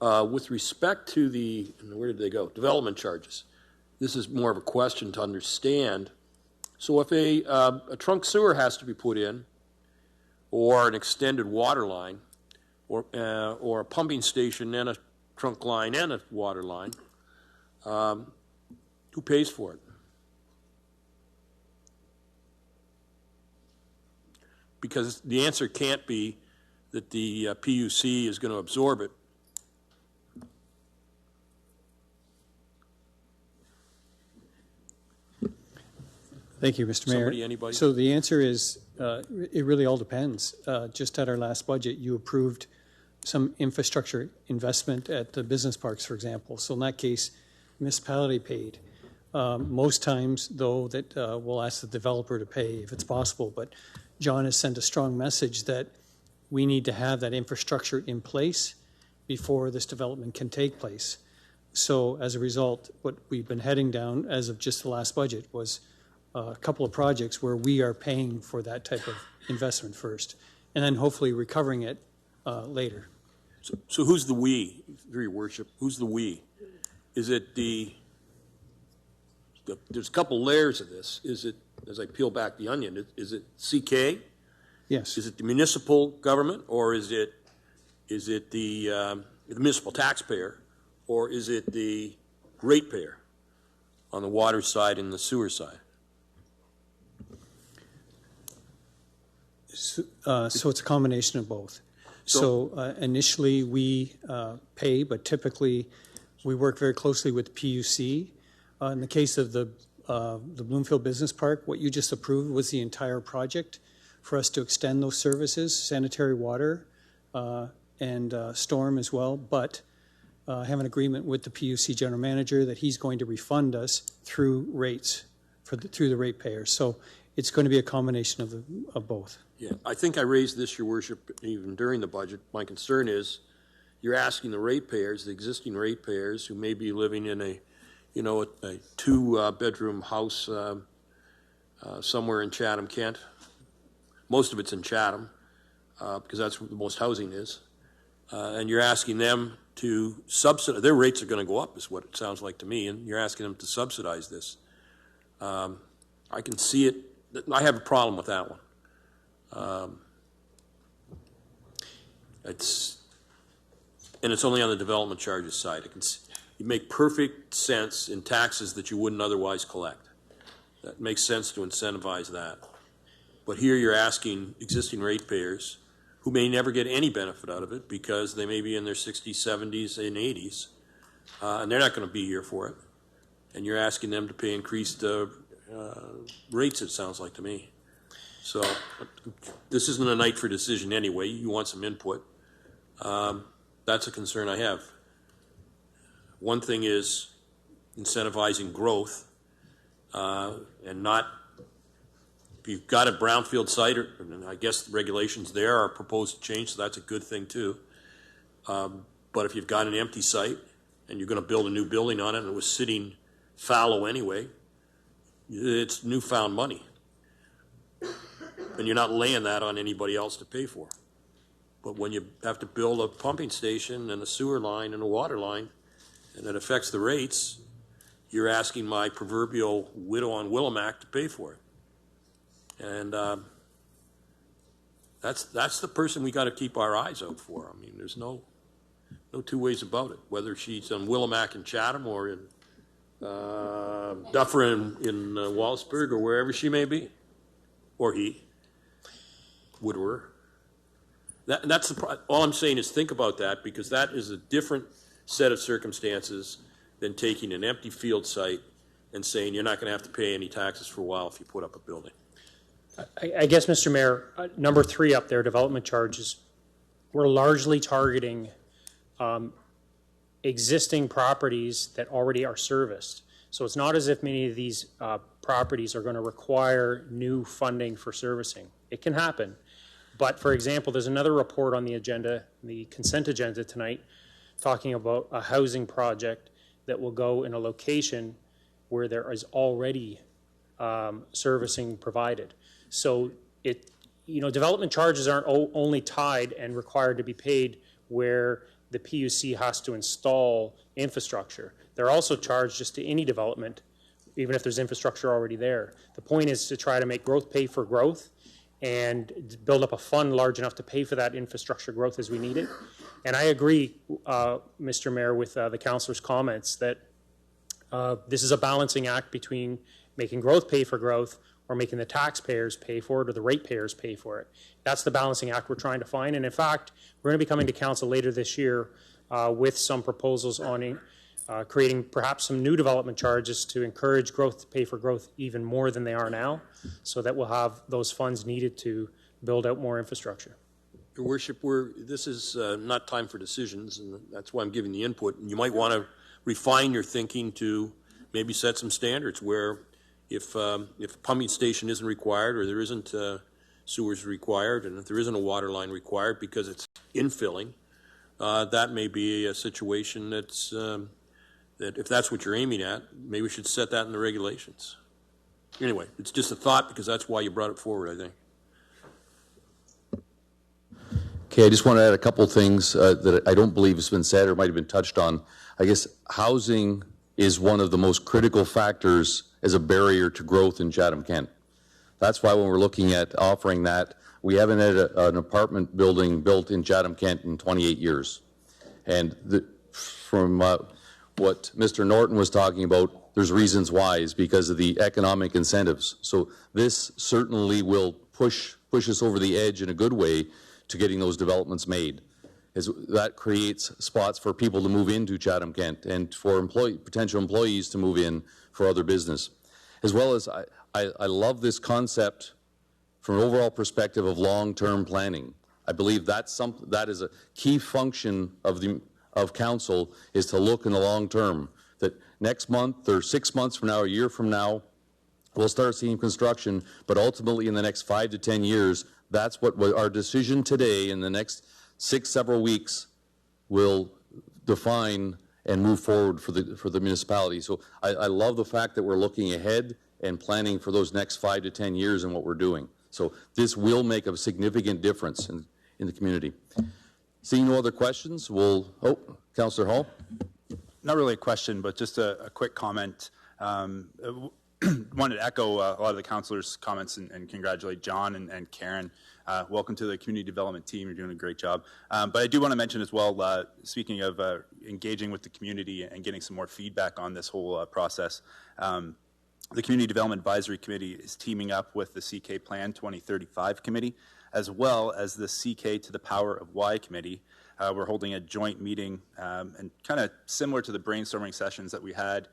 With respect to the, where did they go? Development charges. This is more of a question to understand. So if a trunk sewer has to be put in, or an extended water line, or a pumping station and a trunk line and a water line, who pays for it? Because the answer can't be that the PUC is going to absorb it. Thank you, Mr. Mayor. Somebody, anybody? So the answer is, it really all depends. Just at our last budget, you approved some infrastructure investment at the business parks, for example. So in that case, municipality paid. Most times, though, that we'll ask the developer to pay if it's possible. But John has sent a strong message that we need to have that infrastructure in place before this development can take place. So as a result, what we've been heading down as of just the last budget was a couple of projects where we are paying for that type of investment first, and then hopefully recovering it later. So who's the we, your worship? Who's the we? Is it there's a couple layers of this. Is it, as I peel back the onion, is it CK? Yes. Is it the municipal government, or is it the municipal taxpayer, or is it the ratepayer on the water side and the sewer side? So it's a combination of both. So initially we pay, but typically we work very closely with PUC. In the case of the Bloomfield Business Park, what you just approved was the entire project for us to extend those services, sanitary water and storm as well. But I have an agreement with the PUC general manager that he's going to refund us through rates through the ratepayers. So it's going to be a combination of both. Yeah, I think I raised this, your worship, even during the budget. My concern is you're asking the ratepayers, the existing ratepayers who may be living in a two-bedroom house somewhere in Chatham-Kent. Most of it's in Chatham because that's where the most housing is. And you're asking them to subsidize. Their rates are going to go up is what it sounds like to me, and you're asking them to subsidize this. I can see it. I have a problem with that one. It's only on the development charges side. You make perfect sense in taxes that you wouldn't otherwise collect. That makes sense to incentivize that. But here you're asking existing ratepayers who may never get any benefit out of it because they may be in their 60s, 70s, and 80s, and they're not going to be here for it. And you're asking them to pay increased rates, it sounds like to me. So this isn't a night for decision anyway. You want some input. That's a concern I have. One thing is incentivizing growth and not, if you've got a brownfield site, and I guess the regulations there are proposed to change, so that's a good thing too. But if you've got an empty site and you're going to build a new building on it and it was sitting fallow anyway, it's newfound money. And you're not laying that on anybody else to pay for. But when you have to build a pumping station and a sewer line and a water line, and it affects the rates, you're asking my proverbial widow on Willimac to pay for it. And that's the person we got to keep our eyes out for. I mean, there's no two ways about it, whether she's on Willimac in Chatham or in Duffer in Wallaceburg or wherever she may be, or he. Widower. All I'm saying is think about that, because that is a different set of circumstances than taking an empty field site and saying you're not going to have to pay any taxes for a while if you put up a building. I guess, Mr. Mayor, number 3 up there, development charges, we're largely targeting existing properties that already are serviced. So it's not as if many of these properties are going to require new funding for servicing. It can happen. But, for example, there's another report on the agenda, the consent agenda tonight, talking about a housing project that will go in a location where there is already servicing provided. So development charges aren't only tied and required to be paid where the PUC has to install infrastructure. They're also charged just to any development, even if there's infrastructure already there. The point is to try to make growth pay for growth and build up a fund large enough to pay for that infrastructure growth as we need it. And I agree, Mr. Mayor, with the councillor's comments that this is a balancing act between making growth pay for growth or making the taxpayers pay for it or the ratepayers pay for it. That's the balancing act we're trying to find. And in fact, we're going to be coming to council later this year with some proposals on creating perhaps some new development charges to encourage growth to pay for growth even more than they are now, so that we'll have those funds needed to build out more infrastructure. Your Worship, this is not time for decisions, and that's why I'm giving the input. And you might want to refine your thinking to maybe set some standards where if a pumping station isn't required or there isn't sewers required and if there isn't a water line required because it's infilling, that may be a situation that's that if that's what you're aiming at, maybe we should set that in the regulations. Anyway, it's just a thought because that's why you brought it forward, I think. Okay, I just want to add a couple things that I don't believe has been said or might have been touched on. I guess housing is one of the most critical factors as a barrier to growth in Chatham-Kent. That's why when we're looking at offering that, we haven't had an apartment building built in Chatham-Kent in 28 years. And from what Mr. Norton was talking about, there's reasons why, is because of the economic incentives. So this certainly will push us over the edge in a good way to getting those developments made. That creates spots for people to move into Chatham-Kent and for potential employees to move in for other business. As well as I love this concept from an overall perspective of long-term planning. I believe that is a key function of council, is to look in the long term, that next month or 6 months from now, a year from now, we'll start seeing construction, but ultimately in the next 5 to 10 years, that's what our decision today in the next several weeks will define and move forward for the municipality. So I love the fact that we're looking ahead and planning for those next 5 to 10 years and what we're doing. So this will make a significant difference in the community. Seeing no other questions, Councillor Hall. Not really a question, but just a quick comment. Wanted to echo a lot of the councillors' comments and congratulate John and Karen. Welcome to the community development team. You're doing a great job. But I do want to mention as well, speaking of engaging with the community and getting some more feedback on this whole process, the Community Development Advisory Committee is teaming up with the CK Plan 2035 Committee, as well as the CK to the Power of Y Committee. We're holding a joint meeting and kind of similar to the brainstorming sessions that we had,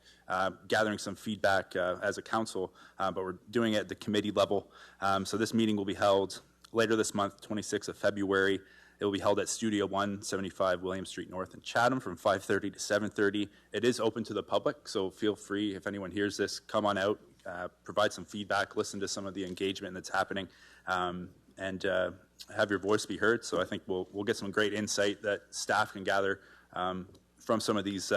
gathering some feedback as a council, but we're doing it at the committee level. So this meeting will be held later this month, 26th of February. It will be held at Studio 175 William Street North in Chatham from 5:30 to 7:30. It is open to the public, so feel free, if anyone hears this, come on out, provide some feedback, listen to some of the engagement that's happening, and have your voice be heard. So I think we'll get some great insight that staff can gather from some of these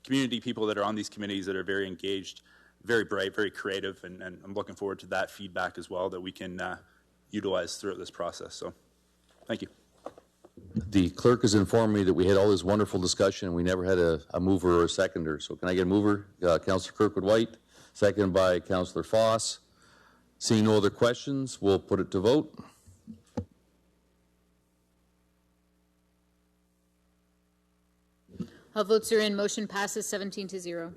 community people that are on these committees that are very engaged, very bright, very creative, and I'm looking forward to that feedback as well that we can utilize throughout this process. So thank you. The clerk has informed me that we had all this wonderful discussion and we never had a mover or a seconder. So can I get a mover? Councillor Kirkwood-White, seconded by Councillor Foss. Seeing no other questions, we'll put it to vote. All votes are in. Motion passes 17-0.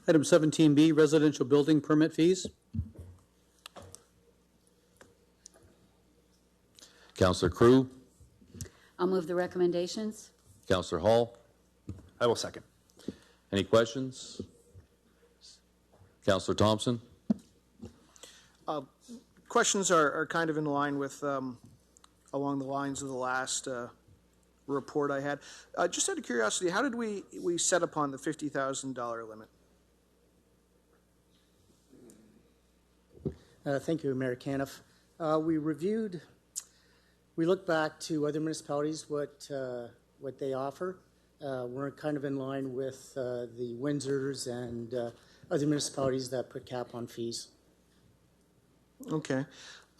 Item 17B, residential building permit fees. Councillor Crew. I'll move the recommendations. Councillor Hall. I will second. Any questions? Councillor Thompson? Questions are kind of in line with, along the lines of the last report I had. Just out of curiosity, how did we set upon the $50,000 limit? Thank you, Mayor Caniff. We looked back to other municipalities, what they offer. We're kind of in line with the Windsors and other municipalities that put cap on fees. Okay.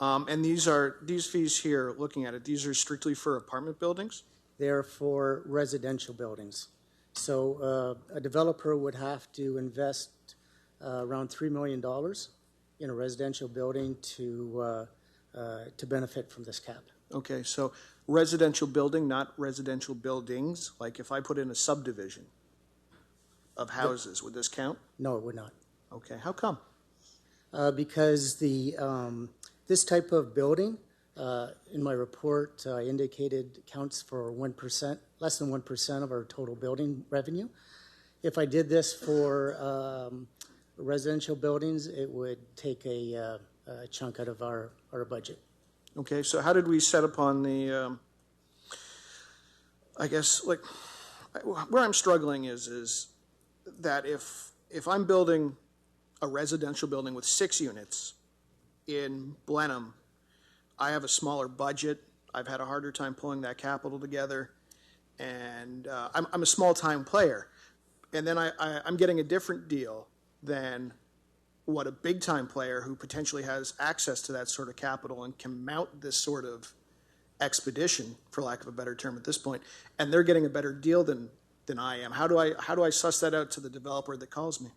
And these fees here, looking at it, these are strictly for apartment buildings? They're for residential buildings. So a developer would have to invest around $3 million in a residential building to benefit from this cap. Okay, so residential building, not residential buildings. Like if I put in a subdivision of houses, would this count? No, it would not. Okay, how come? Because this type of building, in my report, indicated counts for 1%, less than 1% of our total building revenue. If I did this for residential buildings, it would take a chunk out of our budget. Okay, so how did we set upon the, I guess, like, where I'm struggling is that if I'm building a residential building with 6 units in Blenheim, I have a smaller budget. I've had a harder time pulling that capital together, and I'm a small-time player. And then I'm getting a different deal than what a big-time player who potentially has access to that sort of capital and can mount this sort of expedition, for lack of a better term at this point, and they're getting a better deal than I am. How do I suss that out to the developer that calls me?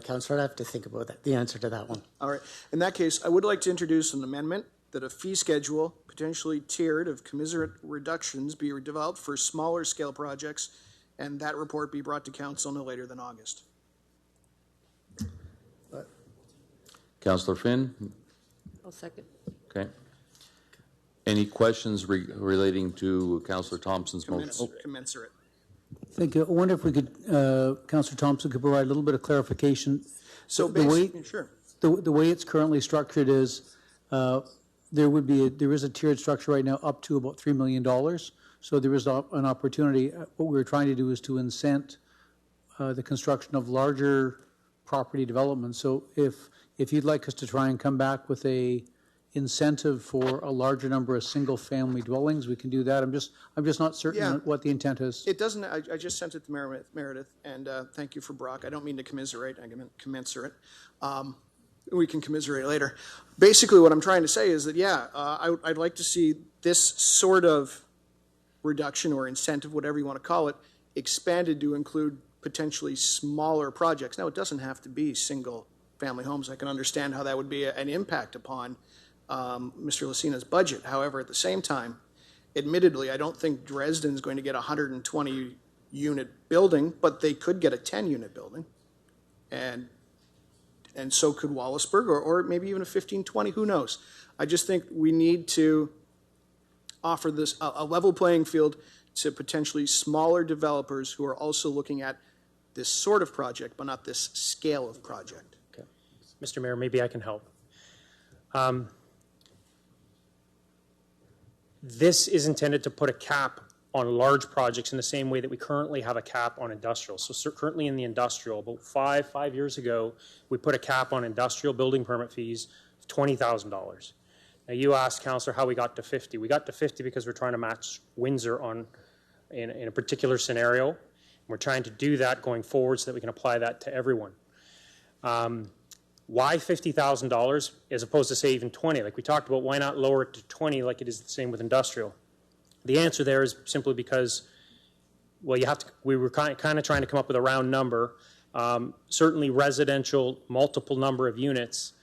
Councillor, I have to think about the answer to that one. All right. In that case, I would like to introduce an amendment that a fee schedule, potentially tiered, of commensurate reductions be developed for smaller scale projects, and that report be brought to council no later than August. Councillor Finn? I'll second. Okay. Any questions relating to Councillor Thompson's motion? Commensurate. Thank you. I wonder if we could, Councillor Thompson could provide a little bit of clarification. So the way, sure. The way it's currently structured is there is a tiered structure right now up to about $3 million. So there is an opportunity. What we were trying to do is to incent the construction of larger property developments. So if you'd like us to try and come back with a incentive for a larger number of single-family dwellings, we can do that. I'm just not certain what the intent is. It doesn't. I just sent it to Meredith, and thank you for Brock. I don't mean to commiserate. I meant commensurate. We can commiserate later. Basically, what I'm trying to say is that I'd like to see this sort of reduction or incentive, whatever you want to call it, expanded to include potentially smaller projects. Now, it doesn't have to be single-family homes. I can understand how that would be an impact upon Mr. Lucina's budget. However, at the same time, admittedly, I don't think Dresden's going to get a 120-unit building, but they could get a 10-unit building, and so could Wallaceburg, or maybe even a 15-20. Who knows? I just think we need to offer this a level playing field to potentially smaller developers who are also looking at this sort of project, but not this scale of project. Okay. Mr. Mayor, maybe I can help. This is intended to put a cap on large projects in the same way that we currently have a cap on industrial. So currently in the industrial, about five years ago, we put a cap on industrial building permit fees of $20,000. Now you asked, Councillor, how we got to 50. We got to 50 because we're trying to match Windsor in a particular scenario. And we're trying to do that going forward so that we can apply that to everyone. Why $50,000 as opposed to, say, even 20? Like we talked about, why not lower it to 20 like it is the same with industrial? The answer there is simply because, well, we were kind of trying to come up with a round number. Certainly residential, multiple number of units,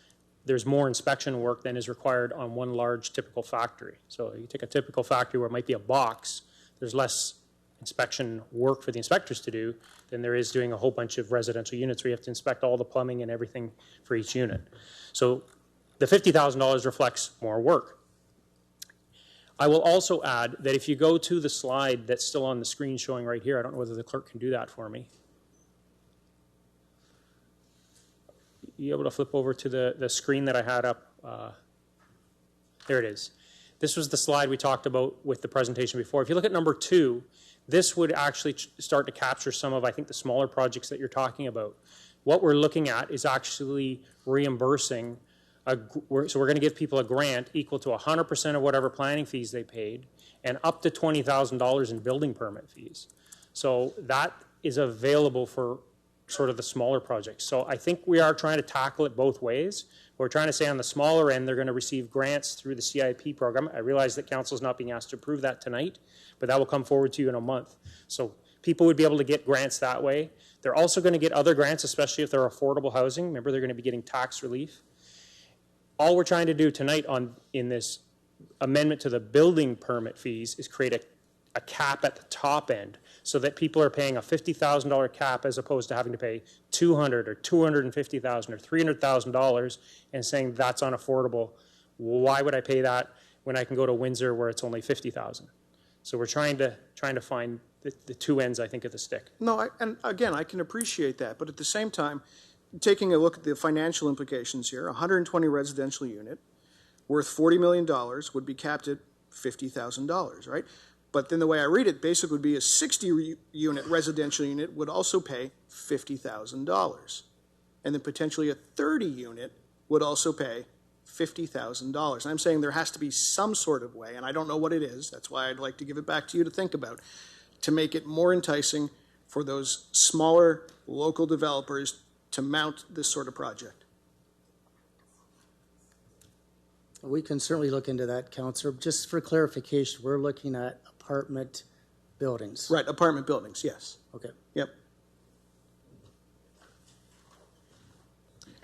there's more inspection work than is required on one large typical factory. So you take a typical factory where it might be a box, there's less inspection work for the inspectors to do than there is doing a whole bunch of residential units where you have to inspect all the plumbing and everything for each unit. So the $50,000 reflects more work. I will also add that if you go to the slide that's still on the screen showing right here, I don't know whether the clerk can do that for me. You able to flip over to the screen that I had up? There it is. This was the slide we talked about with the presentation before. If you look at number 2, this would actually start to capture some of, I think, the smaller projects that you're talking about. What we're looking at is actually reimbursing, so we're going to give people a grant equal to 100% of whatever planning fees they paid and up to $20,000 in building permit fees. So that is available for sort of the smaller projects. So I think we are trying to tackle it both ways. We're trying to say on the smaller end, they're going to receive grants through the CIP program. I realize that council is not being asked to approve that tonight, but that will come forward to you in a month. So people would be able to get grants that way. They're also going to get other grants, especially if they're affordable housing. Remember, they're going to be getting tax relief. All we're trying to do tonight in this amendment to the building permit fees is create a cap at the top end so that people are paying a $50,000 cap as opposed to having to pay $200,000 or $250,000 or $300,000 and saying that's unaffordable. Why would I pay that when I can go to Windsor where it's only $50,000? So we're trying to find the two ends, I think, of the stick. No, and again, I can appreciate that, but at the same time, taking a look at the financial implications here, 120 residential unit worth $40 million would be capped at $50,000, right? But then the way I read it, basically would be a 60-unit residential unit would also pay $50,000. And then potentially a 30-unit would also pay $50,000. And I'm saying there has to be some sort of way, and I don't know what it is, that's why I'd like to give it back to you to think about, to make it more enticing for those smaller local developers to mount this sort of project. We can certainly look into that, Councillor. Just for clarification, we're looking at apartment buildings. Right, apartment buildings, yes. Okay. Yep.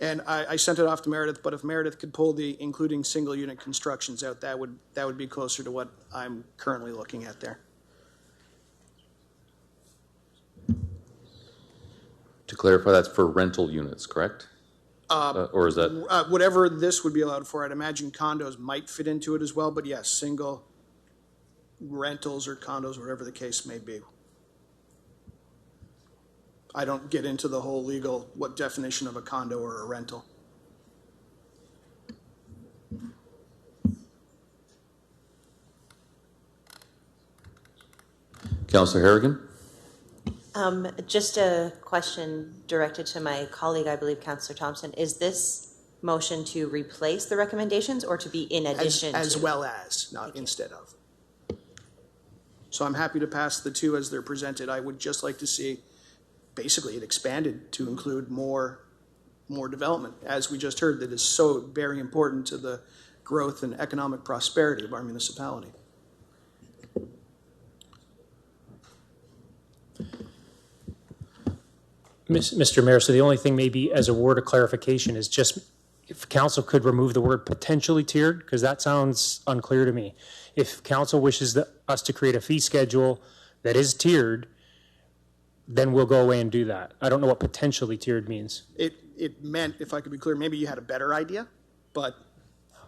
And I sent it off to Meredith, but if Meredith could pull the including single unit constructions out, that would be closer to what I'm currently looking at there. To clarify, that's for rental units, correct? Or is that? Whatever this would be allowed for, I'd imagine condos might fit into it as well, but yes, single rentals or condos, whatever the case may be. I don't get into the whole legal, what definition of a condo or a rental. Councillor Harrigan? Just a question directed to my colleague, I believe, Councillor Thompson. Is this motion to replace the recommendations or to be in addition as to? well as, not instead of. So I'm happy to pass the two as they're presented. I would just like to see basically it expanded to include more development, as we just heard, that is so very important to the growth and economic prosperity of our municipality. Mr. Mayor, so the only thing maybe as a word of clarification is just if council could remove the word potentially tiered, because that sounds unclear to me. If council wishes us to create a fee schedule that is tiered, then we'll go away and do that. I don't know what potentially tiered means. It meant, if I could be clear, maybe you had a better idea, but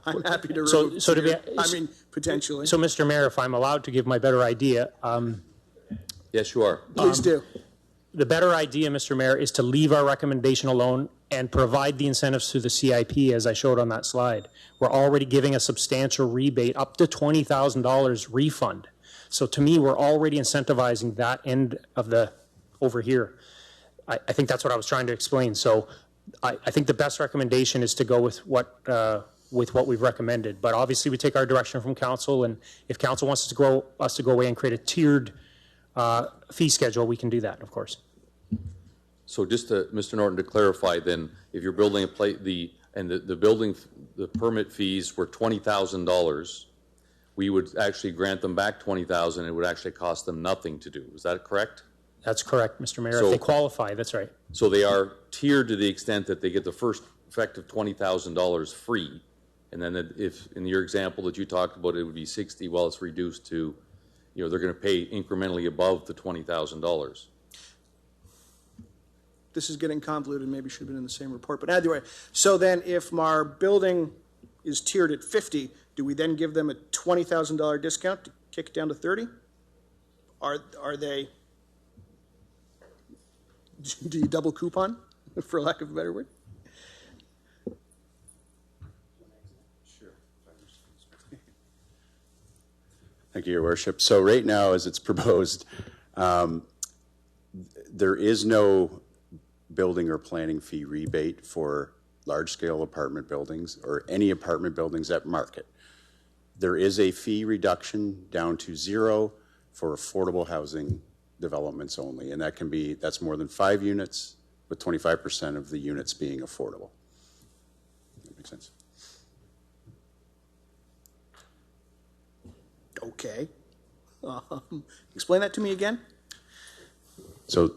I'm happy to remove potentially. So, Mr. Mayor, if I'm allowed to give my better idea. Yes, you are. Please do. The better idea, Mr. Mayor, is to leave our recommendation alone and provide the incentives through the CIP as I showed on that slide. We're already giving a substantial rebate, up to $20,000 refund. So to me, we're already incentivizing that end of the over here. I think that's what I was trying to explain. So I think the best recommendation is to go with what we've recommended. But obviously, we take our direction from council, and if council wants us to go away and create a tiered fee schedule, we can do that, of course. So just to, Mr. Norton, to clarify then, if you're building the permit fees were $20,000, we would actually grant them back $20,000. It would actually cost them nothing to do. Is that correct? That's correct, Mr. Mayor. So, if they qualify, that's right. So they are tiered to the extent that they get the first effective $20,000 free, and then if in your example that you talked about, it would be 60. Well, it's reduced to, they're going to pay incrementally above the $20,000. This is getting convoluted, maybe should have been in the same report, but either way. So then if our building is tiered at 50, Do we then give them a $20,000 discount to kick it down to 30? Are they, do you double coupon, for lack of a better word? Thank you, Your Worship. So right now, as it's proposed, there is no building or planning fee rebate for large-scale apartment buildings or any apartment buildings at market. There is a fee reduction down to 0 for affordable housing developments only, and that's more than 5 units, with 25% of the units being affordable. That makes sense. Okay. Explain that to me again. So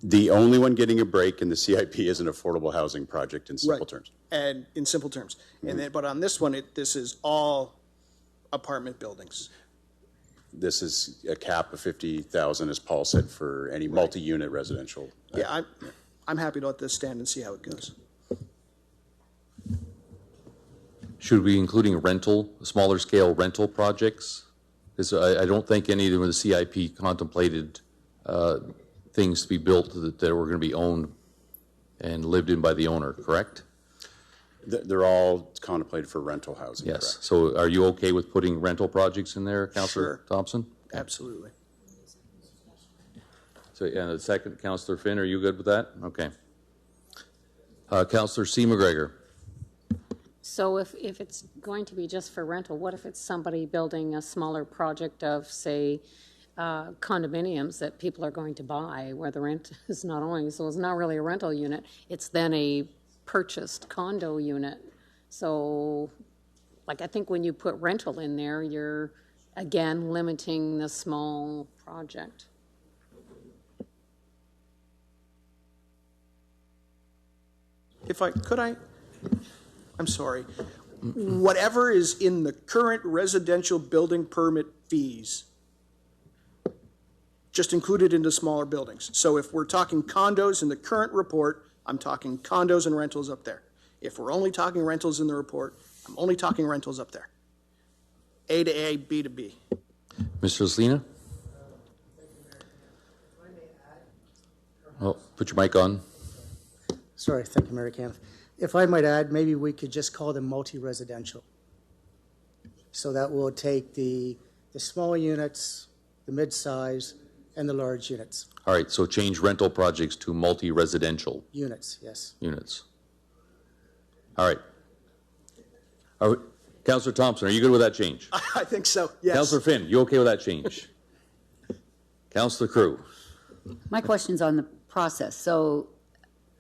the only one getting a break in the CIP is an affordable housing project in simple terms. And in simple terms. And then, but on this one, this is all apartment buildings. This is a cap of 50,000, as Paul said, for any multi-unit residential. Yeah, I'm happy to let this stand and see how it goes. Should we be including smaller scale rental projects? Because I don't think any of them in the CIP contemplated things to be built that were going to be owned and lived in by the owner, correct? They're all contemplated for rental housing. Yes. Correct. So are you okay with putting rental projects in there, Councillor Thompson? Okay. Absolutely. So, and the second, Councillor Finn, are you good with that? Okay. Councillor C. McGregor. So if it's going to be just for rental, what if it's somebody building a smaller project of, say, condominiums that people are going to buy where the rent is not owing? So it's not really a rental unit. It's then a purchased condo unit. So, like, I think when you put rental in there, you're, again, limiting the small project. I'm sorry. Whatever is in the current residential building permit fees, just included into smaller buildings. So if we're talking condos in the current report, I'm talking condos and rentals up there. If we're only talking rentals in the report, I'm only talking rentals up there. A to A, B to B. Mr. Slina? Oh, put your mic on. Sorry, thank you, Mary Canf. If I might add, maybe we could just call them multi-residential. So that will take the small units, the mid-size, and the large units. All right, so change rental projects to multi-residential Units, yes. units. All right. Councillor Thompson, are you good with that change? I think so, yes. Councillor Finn, you okay with that change? Councillor Crew. My question's on the process. So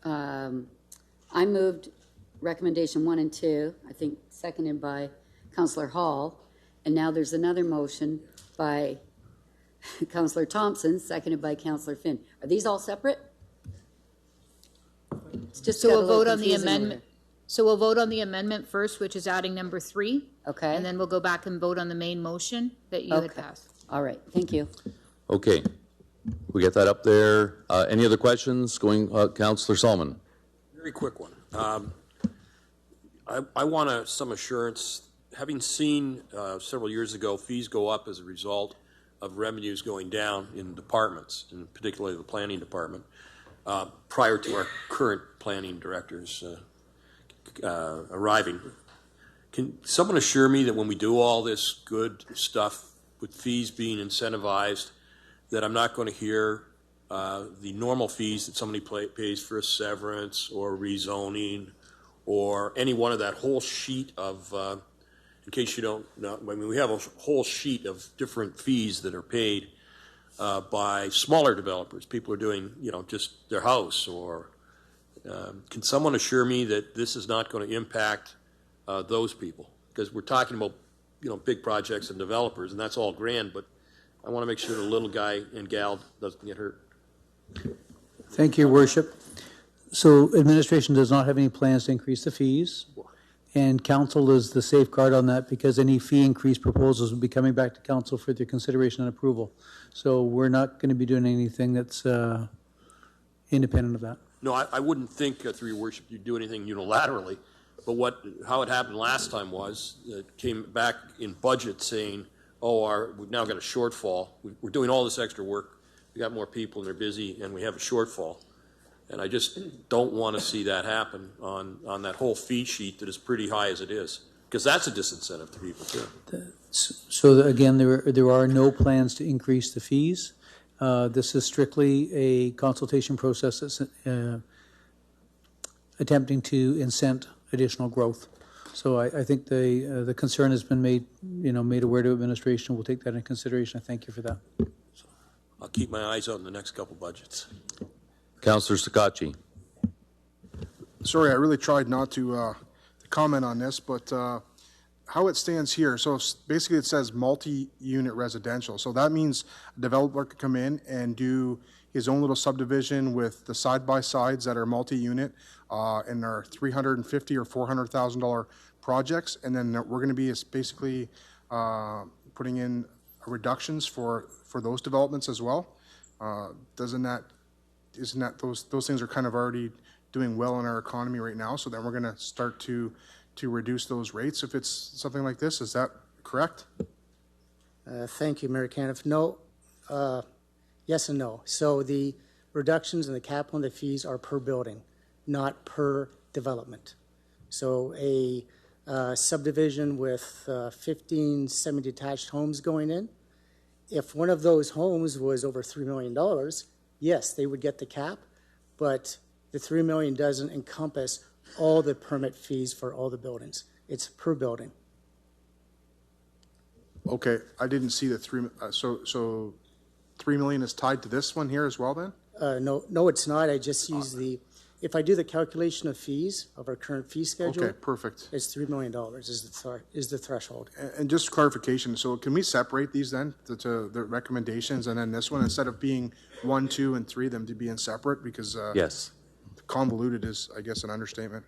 I moved recommendation 1 and 2, I think seconded by Councillor Hall, and now there's another motion by Councillor Thompson, seconded by Councillor Finn. Are these all separate? It's just So got a we'll little vote on the confusing over amendment. So we'll vote on the amendment first, which is adding number 3. Okay. And then we'll go back and vote on the main motion that you had Okay. passed. All right, thank you. Okay. We get that up there. Any other questions? Councillor Solomon. Very quick one. I want some assurance, having seen several years ago fees go up as a result of revenues going down in departments, and particularly the planning department, prior to our current planning directors arriving. Can someone assure me that when we do all this good stuff with fees being incentivized, that I'm not going to hear the normal fees that somebody pays for a severance or rezoning or any one of that whole sheet of, in case you don't know, I mean, we have a whole sheet of different fees that are paid by smaller developers. People are doing, just their house or, can someone assure me that this is not going to impact those people? Because we're talking about, big projects and developers, and that's all grand, but I want to make sure the little guy and gal doesn't get hurt. Thank you, Your Worship. So administration does not have any plans to increase the fees, and council is the safeguard on that because any fee increase proposals will be coming back to council for their consideration and approval. So we're not going to be doing anything that's independent of that. No, I wouldn't think, through your worship, you'd do anything unilaterally, But how it happened last time was, it came back in budget saying, oh, we've now got a shortfall. We're doing all this extra work. We got more people and they're busy and we have a shortfall. And I just don't want to see that happen on that whole fee sheet that is pretty high as it is, because that's a disincentive to people too. So again, there are no plans to increase the fees. This is strictly a consultation process that's attempting to incent additional growth. So I think the concern has been made aware to administration. We'll take that into consideration. I thank you for that. So I'll keep my eyes out in the next couple budgets. Councillor Sakatchi. Sorry, I really tried not to comment on this, but how it stands here, so basically it says multi-unit residential. So that means a developer could come in and do his own little subdivision with the side-by-sides that are multi-unit and are $350,000 or $400,000 projects, and then we're going to be basically putting in reductions for those developments as well. Isn't that those things are kind of already doing well in our economy right now? So then we're going to start to reduce those rates if it's something like this. Is that correct? Thank you, Mayor Caniff. No, yes and no. So the reductions in the cap on the fees are per building, not per development. So a subdivision with 15 semi-detached homes going in, if one of those homes was over $3 million, yes, they would get the cap, but the $3 million doesn't encompass all the permit fees for all the buildings. It's per building. Okay, I didn't see the so $3 million is tied to this one here as well then? No, it's not. I just use if I do the calculation of fees of our current fee schedule. Okay, perfect. It's $3 million is the threshold. And just clarification, so can we separate these then to the recommendations and then this one, instead of being 1, 2, and 3, them to be in separate? Because yes, convoluted is, I guess, an understatement.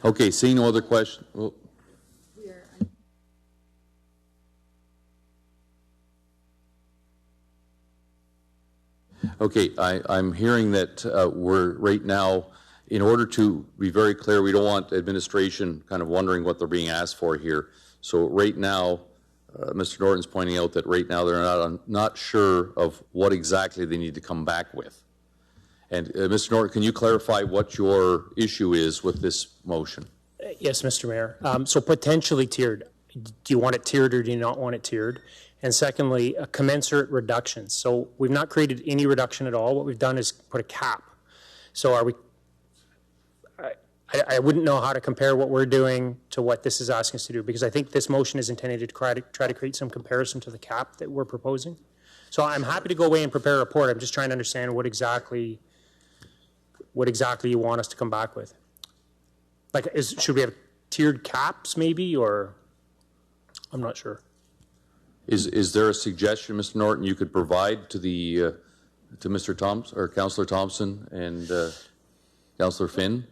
Okay, seeing no other question. Well, okay, I'm hearing that we're right now, in order to be very clear, we don't want administration kind of wondering what they're being asked for here. So right now, Mr. Norton's pointing out that right now they're not sure of what exactly they need to come back with. And Mr. Norton, can you clarify what your issue is with this motion? Yes, Mr. Mayor. So potentially tiered. Do you want it tiered or do you not want it tiered? And secondly, a commensurate reduction. So we've not created any reduction at all. What we've done is put a cap. So are we? I wouldn't know how to compare what we're doing to what this is asking us to do, because I think this motion is intended to try to create some comparison to the cap that we're proposing. So I'm happy to go away and prepare a report. I'm just trying to understand what exactly you want us to come back with. Like, should we have tiered caps maybe, or I'm not sure. Is there a suggestion, Mr. Norton, you could provide to the to Mr. Thompson or Councillor Thompson and Councillor Finn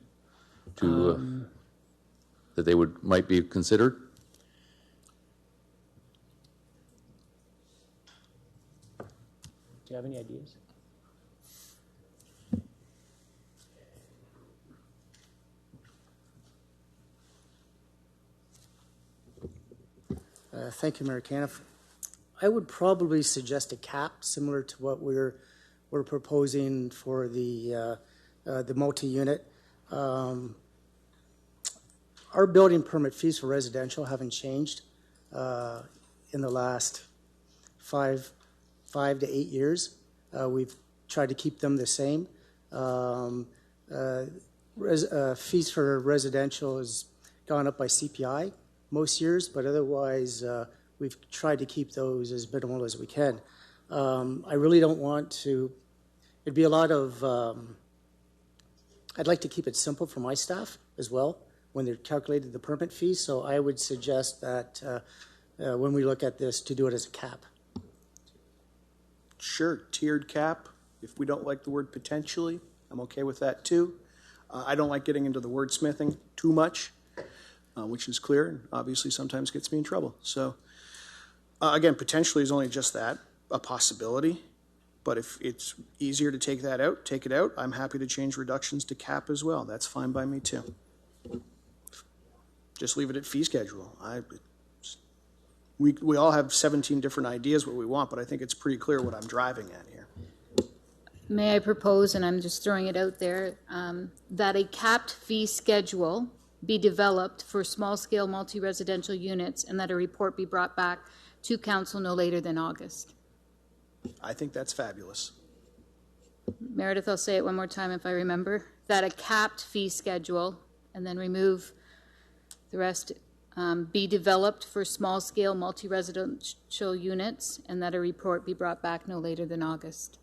to that they might be considered? Do you have any ideas? Thank you, Mayor Caniff. I would probably suggest a cap similar to what we're proposing for the multi-unit. Our building permit fees for residential haven't changed in the last five to 8 years. We've tried to keep them the same. Fees for residential has gone up by CPI most years, but otherwise we've tried to keep those as minimal as we can. I really don't want to, it'd be a lot of, I'd like to keep it simple for my staff as well when they're calculating the permit fee, so I would suggest that when we look at this, to do it as a cap. Sure, tiered cap. If we don't like the word potentially, I'm okay with that too. I don't like getting into the wordsmithing too much, which is clear and obviously sometimes gets me in trouble. So again, potentially is only just that, a possibility. But if it's easier to take that out, take it out. I'm happy to change reductions to cap as well. That's fine by me too. Just leave it at fee schedule. We all have 17 different ideas what we want, but I think it's pretty clear what I'm driving at here. May I propose, and I'm just throwing it out there, that a capped fee schedule be developed for small-scale multi-residential units and that a report be brought back to council no later than August. I think that's fabulous. Meredith, I'll say it one more time if I remember. That a capped fee schedule, and then remove the rest, be developed for small-scale multi-residential units and that a report be brought back no later than August.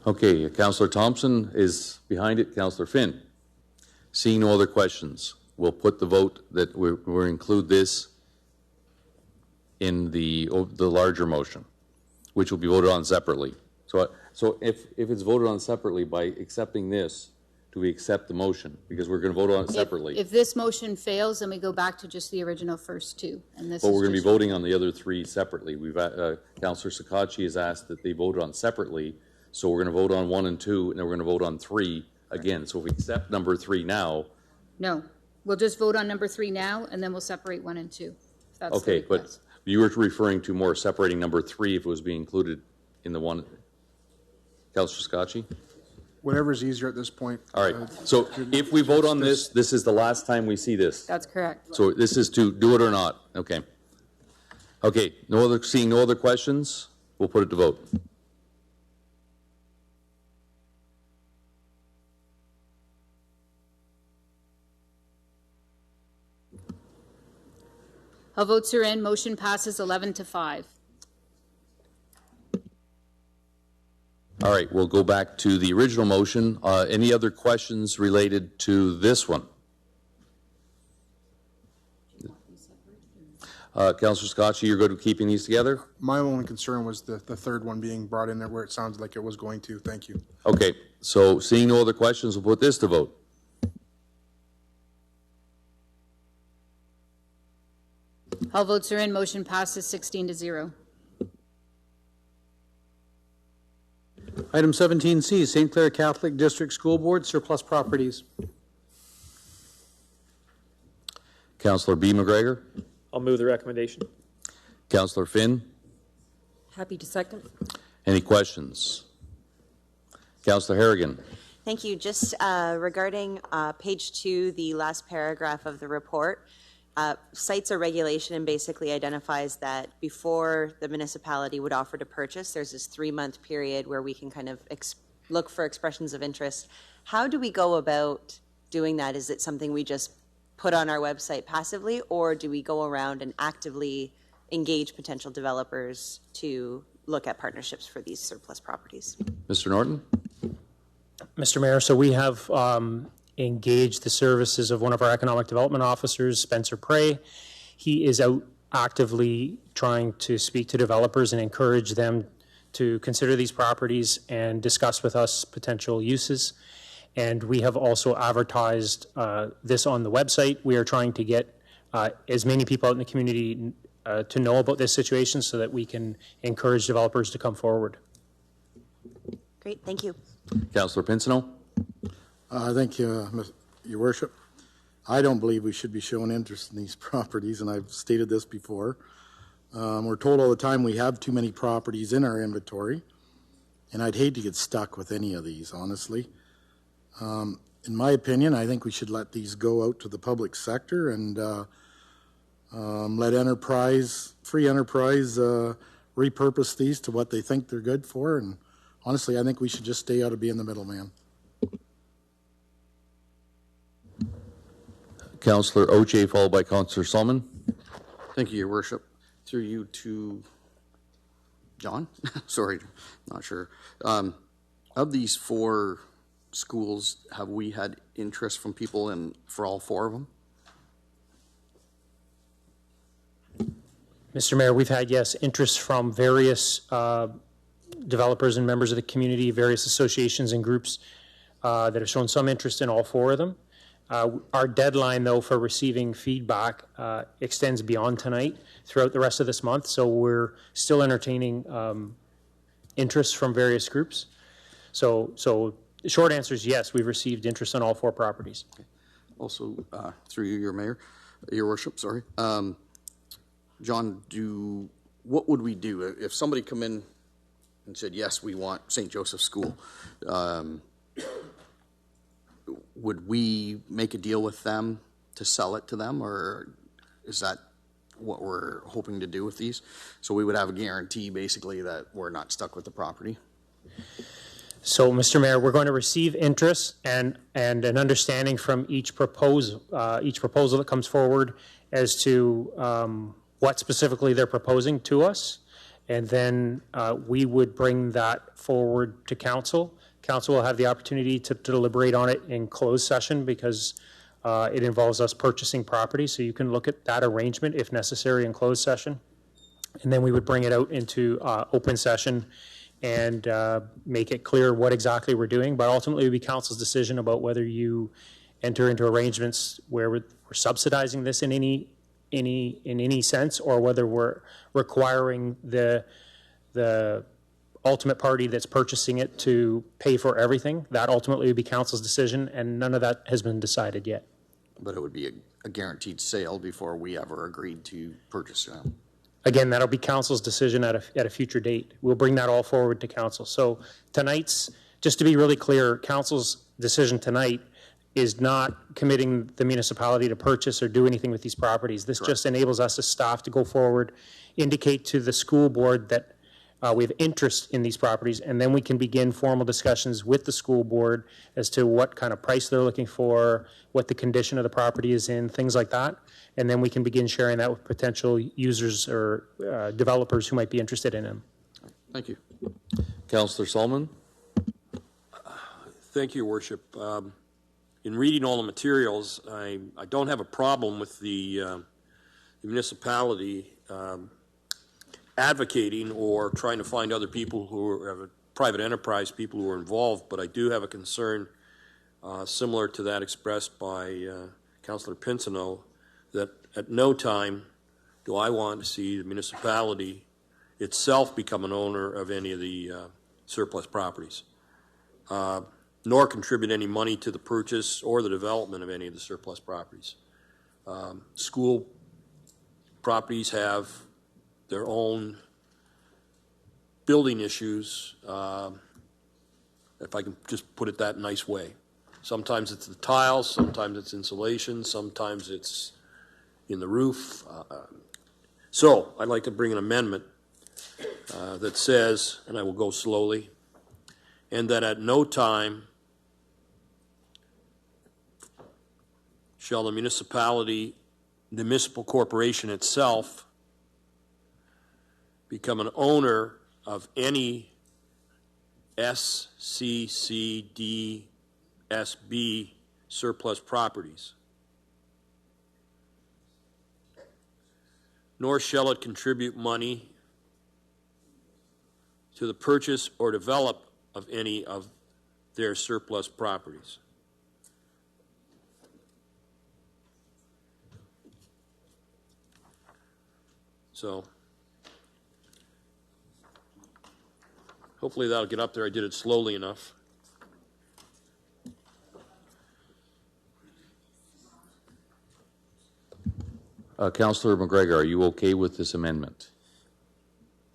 Okay, Councillor Thompson is behind it. Councillor Finn. Seeing no other questions, we'll put the vote that we'll include this in the larger motion, which will be voted on separately. So if it's voted on separately, by accepting this, do we accept the motion? Because we're going to vote on it separately. If this motion fails, then we go back to just the original first two. And this but we're going to be voting on the other three separately. Councillor Sakachi has asked that they vote on separately, so we're going to vote on 1 and 2, and then we're going to vote on 3 again. So if we accept number 3 now. No, we'll just vote on number 3 now, and then we'll separate 1 and 2. If that's okay, but you were referring to more separating number 3 if it was being included in the one. Councillor Sakachi? Whatever's easier at this point. All right. So if we vote on this, this is the last time we see this. That's correct. So this is to do it or not. Okay. Okay. Seeing no other questions, we'll put it to vote. All votes are in. Motion passes 11-5. All right, we'll go back to the original motion. Any other questions related to this one? Councillor Scotchy, you're good with keeping these together? My only concern was the third one being brought in there where it sounds like it was going to. Thank you. Okay, so seeing no other questions, we'll put this to vote. All votes are in. Motion passes 16-0. Item 17C, St. Clair Catholic District School Board surplus properties. Councillor B. McGregor. I'll move the recommendation. Councillor Finn. Happy to second. Any questions? Councillor Harrigan. Thank you. Just regarding page 2, the last paragraph of the report, cites a regulation and basically identifies that before the municipality would offer to purchase, there's this 3-month period where we can kind of look for expressions of interest. How do we go about doing that? Is it something we just put on our website passively, or do we go around and actively engage potential developers to look at partnerships for these surplus properties? Mr. Norton? Mr. Mayor, so we have engaged the services of one of our economic development officers, Spencer Prey. He is out actively trying to speak to developers and encourage them to consider these properties and discuss with us potential uses. And we have also advertised this on the website. We are trying to get as many people out in the community to know about this situation so that we can encourage developers to come forward. Great, thank you. Councillor Pinsino. Thank you, Your Worship. I don't believe we should be showing interest in these properties, and I've stated this before. We're told all the time we have too many properties in our inventory, and I'd hate to get stuck with any of these, honestly. In my opinion, I think we should let these go out to the public sector and let free enterprise repurpose these to what they think they're good for. And honestly, I think we should just stay out of being the middleman. Councillor Oche, followed by Councillor Solomon. Thank you, Your Worship. Through you to John? Sorry, not sure. Of these 4 schools, have we had interest from people for all 4 of them? Mr. Mayor, we've had, yes, interest from various developers and members of the community, various associations and groups that have shown some interest in all 4 of them. Our deadline, though, for receiving feedback extends beyond tonight throughout the rest of this month, so we're still entertaining interest from various groups. So the short answer is yes, we've received interest on all 4 properties. Okay. Also, through you, Your Worship, sorry. John, what would we do if somebody come in and said, yes, we want St. Joseph's School? Would we make a deal with them to sell it to them, or is that what we're hoping to do with these? So we would have a guarantee, basically, that we're not stuck with the property? So, Mr. Mayor, we're going to receive interest and an understanding from each proposal that comes forward as to what specifically they're proposing to us. And then we would bring that forward to council. Council will have the opportunity to deliberate on it in closed session because it involves us purchasing property. So you can look at that arrangement if necessary in closed session. And then we would bring it out into open session and make it clear what exactly we're doing. But ultimately, it would be council's decision about whether you enter into arrangements where we're subsidizing this in any sense, or whether we're requiring the ultimate party that's purchasing it to pay for everything. That ultimately would be council's decision, and none of that has been decided yet. But it would be a guaranteed sale before we ever agreed to purchase it. Again, that'll be council's decision at a future date. We'll bring that all forward to council. So tonight's, just to be really clear, council's decision tonight is not committing the municipality to purchase or do anything with these properties. This just enables us as staff to go forward, indicate to the school board that we have interest in these properties, and then we can begin formal discussions with the school board as to what kind of price they're looking for, what the condition of the property is in, things like that. And then we can begin sharing that with potential users or developers who might be interested in them. Thank you. Councillor Solomon. Thank you, Your Worship. In reading all the materials, I don't have a problem with the municipality advocating or trying to find other people who are private enterprise, people who are involved, but I do have a concern similar to that expressed by Councillor Pincinel, that at no time do I want to see the municipality itself become an owner of any of the surplus properties, nor contribute any money to the purchase or the development of any of the surplus properties. School properties have their own building issues, if I can just put it that nice way. Sometimes it's the tiles, sometimes it's insulation, sometimes it's in the roof. So I'd like to bring an amendment that says, and I will go slowly, and that at no time shall the municipal corporation itself become an owner of any SCCDSB surplus properties, nor shall it contribute money to the purchase or develop of any of their surplus properties. So hopefully that'll get up there. I did it slowly enough. Councillor McGregor, are you okay with this amendment?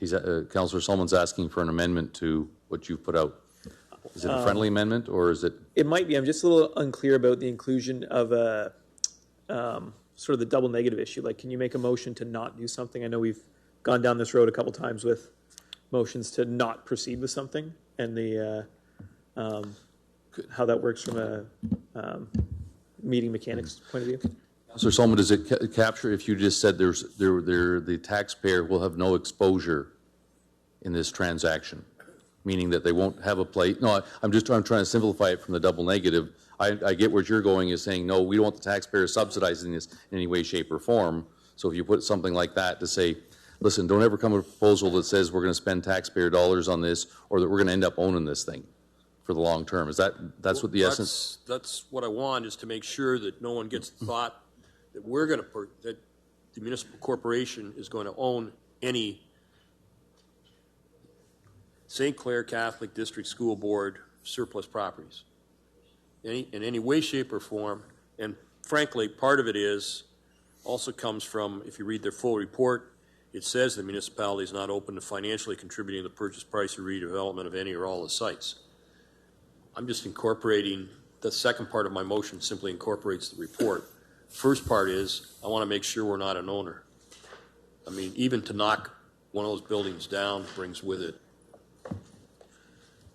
Councillor Solomon's asking for an amendment to what you've put out. Is it a friendly amendment, or is it? It might be. I'm just a little unclear about the inclusion of a sort of the double negative issue. Like, can you make a motion to not do something? I know we've gone down this road a couple times with motions to not proceed with something, and the how that works from a meeting mechanics point of view. Councillor Solomon, does it capture if you just said the taxpayer will have no exposure in this transaction, meaning that they won't have a plate? No, I'm trying to simplify it from the double negative. I get where you're going is saying, no, we don't want the taxpayer subsidizing this in any way, shape, or form. So if you put something like that to say, listen, don't ever come with a proposal that says we're going to spend taxpayer dollars on this, or that we're going to end up owning this thing for the long term. Is that's what the essence? That's what I want, is to make sure that no one gets the thought that we're going to that the municipal corporation is going to own any St. Clair Catholic District School Board surplus properties. In any way, shape, or form. And frankly, part of it also comes from, if you read their full report, it says the municipality is not open to financially contributing to the purchase price or redevelopment of any or all the sites. I'm just incorporating, the second part of my motion simply incorporates the report. First part is, I want to make sure we're not an owner. I mean, even to knock one of those buildings down brings with it.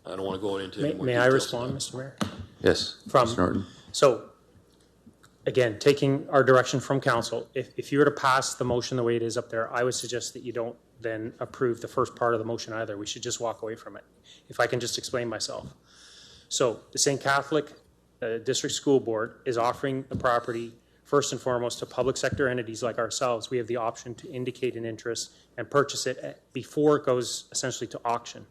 I don't want to go into any more May I respond, Mr. Mayor? Yes, Mr. Norton. So, again, taking our direction from council, if you were to pass the motion the way it is up there, I would suggest that you don't then approve the first part of the motion either. We should just walk away from it. If I can just explain myself. So, the St. Catholic District School Board is offering the property first and foremost to public sector entities like ourselves. We have the option to indicate an interest and purchase it before it goes essentially to auction.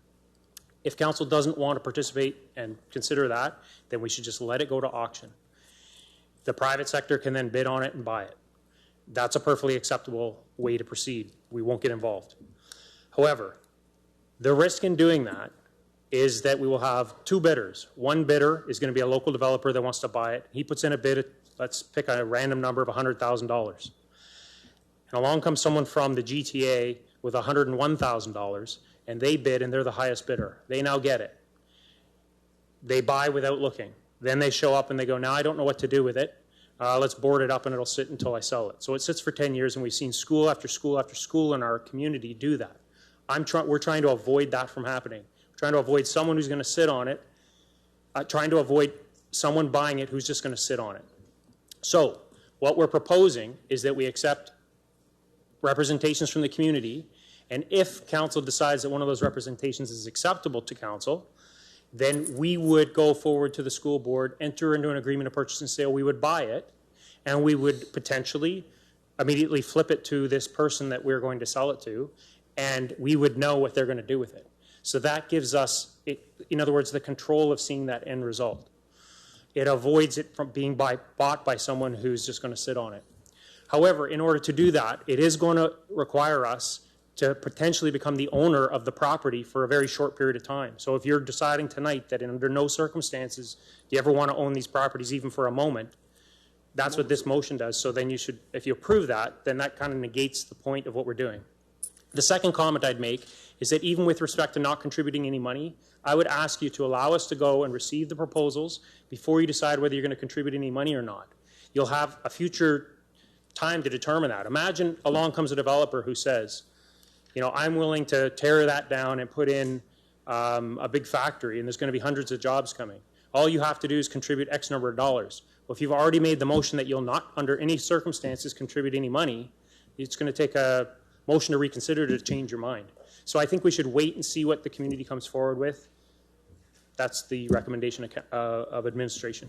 If council doesn't want to participate and consider that, then we should just let it go to auction. The private sector can then bid on it and buy it. That's a perfectly acceptable way to proceed. We won't get involved. However, the risk in doing that is that we will have two bidders. One bidder is going to be a local developer that wants to buy it. He puts in a bid, let's pick a random number of $100,000. And along comes someone from the GTA with $101,000, and they bid, and they're the highest bidder. They now get it. They buy without looking. Then they show up and they go, now I don't know what to do with it. Let's board it up and it'll sit until I sell it. So it sits for 10 years, and we've seen school after school after school in our community do that. We're trying to avoid that from happening. We're trying to avoid someone who's going to sit on it, trying to avoid someone buying it who's just going to sit on it. So what we're proposing is that we accept representations from the community, and if council decides that one of those representations is acceptable to council, then we would go forward to the school board, enter into an agreement of purchase and sale, we would buy it, and we would potentially immediately flip it to this person that we're going to sell it to, and we would know what they're going to do with it. So that gives us, in other words, the control of seeing that end result. It avoids it from being bought by someone who's just going to sit on it. However, in order to do that, it is going to require us to potentially become the owner of the property for a very short period of time. So if you're deciding tonight that under no circumstances do you ever want to own these properties even for a moment, that's what this motion does. So then you should, if you approve that, then that kind of negates the point of what we're doing. The second comment I'd make is that even with respect to not contributing any money, I would ask you to allow us to go and receive the proposals before you decide whether you're going to contribute any money or not. You'll have a future time to determine that. Imagine along comes a developer who says, you know, I'm willing to tear that down and put in a big factory, and there's going to be hundreds of jobs coming. All you have to do is contribute X number of dollars. Well, if you've already made the motion that you'll not, under any circumstances, contribute any money, it's going to take a motion to reconsider to change your mind. So I think we should wait and see what the community comes forward with. That's the recommendation of administration.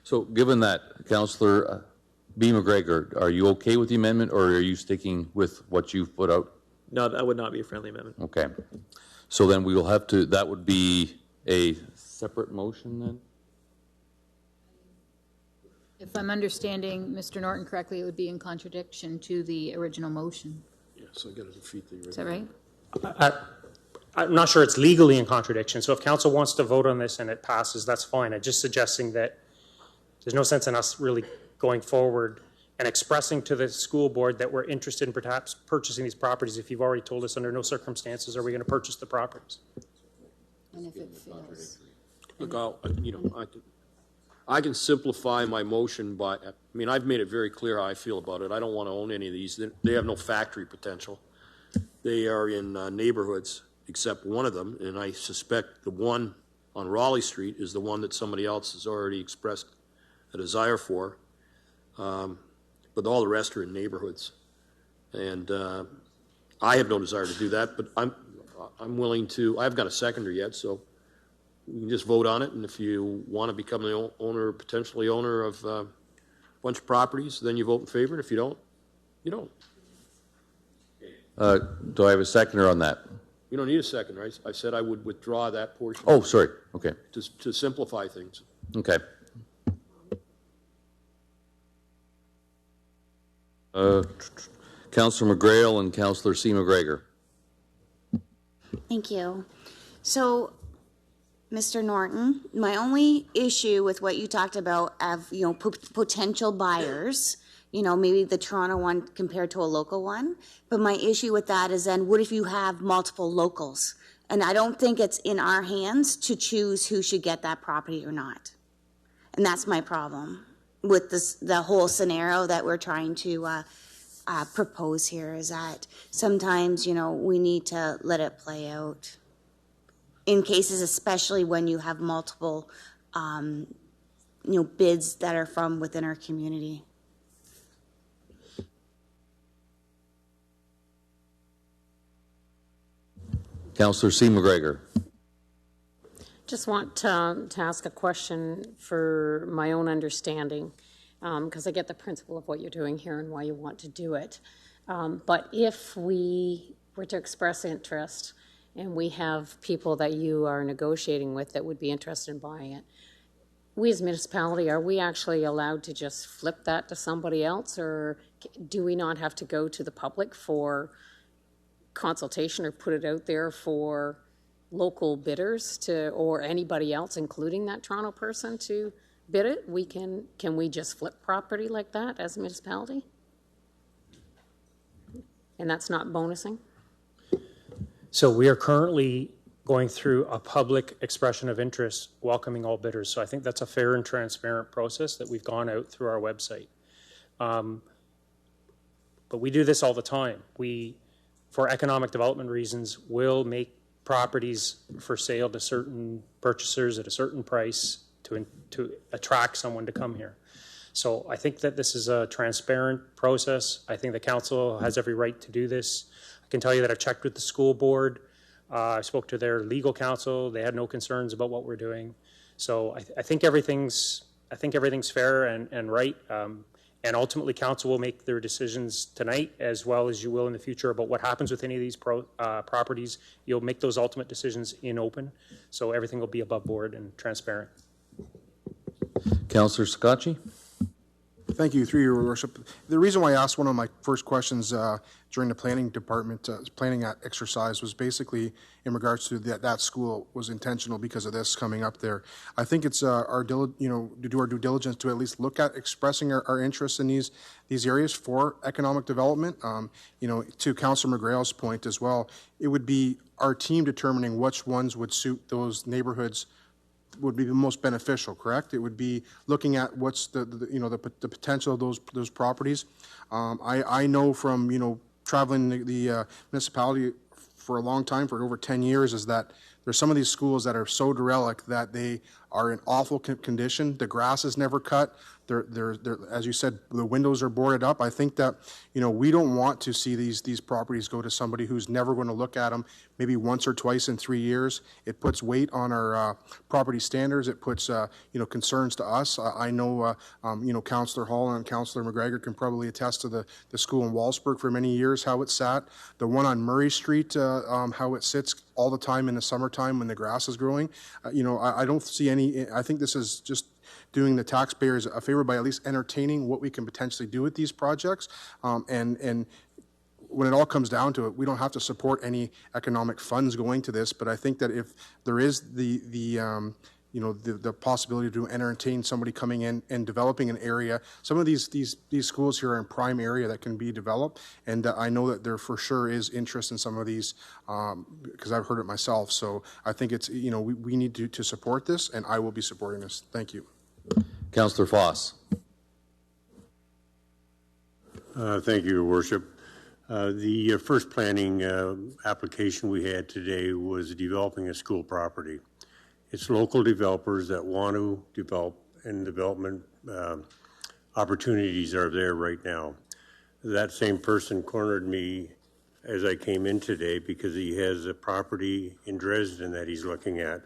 So given that, Councillor B. McGregor, are you okay with the amendment, or are you sticking with what you've put out? No, that would not be a friendly amendment. Okay. So then we will have to, that would be a separate motion then? If I'm understanding Mr. Norton correctly, it would be in contradiction to the original motion. Yeah, so I got to defeat the original. Is that right? I'm not sure it's legally in contradiction. So if council wants to vote on this and it passes, that's fine. I'm just suggesting that there's no sense in us really going forward and expressing to the school board that we're interested in perhaps purchasing these properties if you've already told us under no circumstances are we going to purchase the properties. And if it fails. Look, I can simplify my motion by, I mean, I've made it very clear how I feel about it. I don't want to own any of these. They have no factory potential. They are in neighborhoods, except one of them, and I suspect the one on Raleigh Street is the one that somebody else has already expressed a desire for. But all the rest are in neighborhoods. And I have no desire to do that, but I'm willing to, I haven't got a seconder yet, so you can just vote on it, and if you want to become the owner, potentially owner of a bunch of properties, then you vote in favor, and if you don't, you don't. Do I have a seconder on that? You don't need a second, right? I said I would withdraw that portion. Oh, sorry. Okay. To simplify things. Okay. Councillor McGrail and Councillor C. McGregor. Thank you. So, Mr. Norton, my only issue with what you talked about of, potential buyers, maybe the Toronto one compared to a local one, but my issue with that is then what if you have multiple locals? And I don't think it's in our hands to choose who should get that property or not. And that's my problem with the whole scenario that we're trying to propose here, is that sometimes, we need to let it play out in cases, especially when you have multiple, bids that are from within our community. Councillor C. McGregor. Just want to ask a question for my own understanding, because I get the principle of what you're doing here and why you want to do it. But if we were to express interest and we have people that you are negotiating with that would be interested in buying it, we as a municipality, are we actually allowed to just flip that to somebody else, or do we not have to go to the public for consultation or put it out there for local bidders or anybody else, including that Toronto person, to bid it? Can we just flip property like that as a municipality? And that's not bonusing? So we are currently going through a public expression of interest, welcoming all bidders. So I think that's a fair and transparent process that we've gone out through our website. But we do this all the time. We, for economic development reasons, will make properties for sale to certain purchasers at a certain price to attract someone to come here. So I think that this is a transparent process. I think the council has every right to do this. I can tell you that I've checked with the school board. I spoke to their legal counsel. They had no concerns about what we're doing. So I think everything's fair and right. And ultimately, council will make their decisions tonight, as well as you will in the future, about what happens with any of these properties. You'll make those ultimate decisions in open, so everything will be above board and transparent. Councillor Scacchi. Thank you, through your worship. The reason why I asked one of my first questions during the planning department planning exercise was basically in regards to that school was intentional because of this coming up there. I think it's to do our due diligence to at least look at expressing our interest in these areas for economic development. To Councillor McGrail's point as well, it would be our team determining which ones would suit those neighborhoods would be the most beneficial, correct? It would be looking at what's the potential of those properties. I know from traveling the municipality for a long time, for over 10 years, is that there's some of these schools that are so derelict that they are in awful condition. The grass is never cut. They're, as you said, the windows are boarded up. I think that, we don't want to see these properties go to somebody who's never going to look at them maybe once or twice in 3 years. It puts weight on our property standards. It puts, concerns to us. I know, Councillor Hall and Councillor McGregor can probably attest to the school in Walsburg for many years, how it sat. The one on Murray Street, how it sits all the time in the summertime when the grass is growing. I don't see any, I think this is just doing the taxpayers a favor by at least entertaining what we can potentially do with these projects. And when it all comes down to it, we don't have to support any economic funds going to this, but I think that if there is the possibility to entertain somebody coming in and developing an area, some of these schools here are in prime area that can be developed, and I know that there for sure is interest in some of these because I've heard it myself. So I think it's we need to support this, and I will be supporting this. Thank you. Councillor Foss. Thank you, Your Worship. The first planning application we had today was developing a school property. It's local developers that want to develop, and development opportunities are there right now. That same person cornered me as I came in today because he has a property in Dresden that he's looking at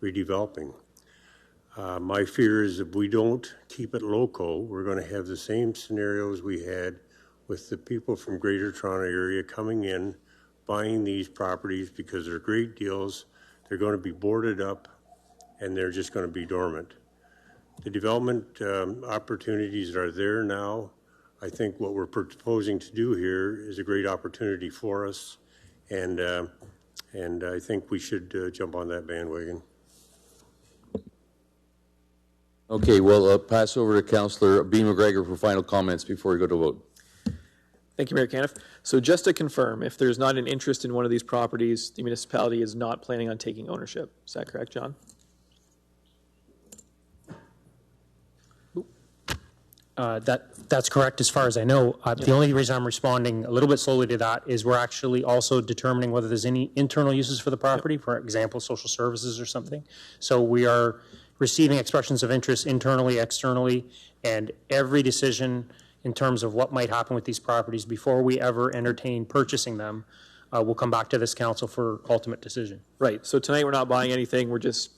redeveloping. My fear is if we don't keep it local, we're going to have the same scenarios we had with the people from Greater Toronto area coming in, buying these properties because they're great deals. They're going to be boarded up, and they're just going to be dormant. The development opportunities are there now. I think what we're proposing to do here is a great opportunity for us, and and I think we should jump on that bandwagon. Okay, well, pass over to Councillor Bean McGregor for final comments before we go to vote. Thank you, Mayor Caniff. So just to confirm, if there's not an interest in one of these properties, the municipality is not planning on taking ownership. Is that correct, John? That's correct as far as I know. The only reason I'm responding a little bit slowly to that is we're actually also determining whether there's any internal uses for the property, for example, social services or something. So we are receiving expressions of interest internally, externally, and every decision in terms of what might happen with these properties before we ever entertain purchasing them will come back to this council for ultimate decision. Right. So tonight we're not buying anything. We're just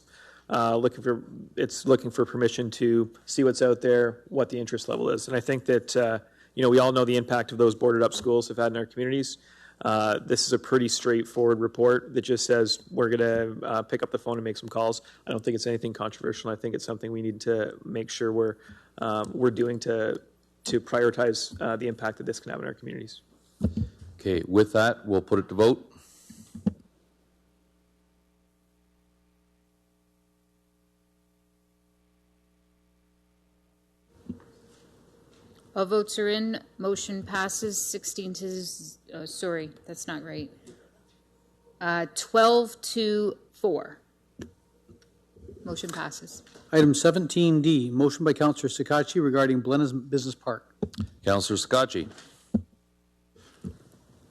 looking for permission to see what's out there, what the interest level is. And I think that we all know the impact of those boarded up schools have had in our communities. This is a pretty straightforward report that just says we're going to pick up the phone and make some calls. I don't think it's anything controversial. I think it's something we need to make sure we're doing to prioritize the impact that this can have in our communities. Okay, with that, we'll put it to vote. All votes are in. Motion passes 16 to, sorry, that's not right. 12 to 4. Motion passes. Item 17D, motion by Councillor Sakachi regarding Blenheim Business Park. Councillor Sakachi.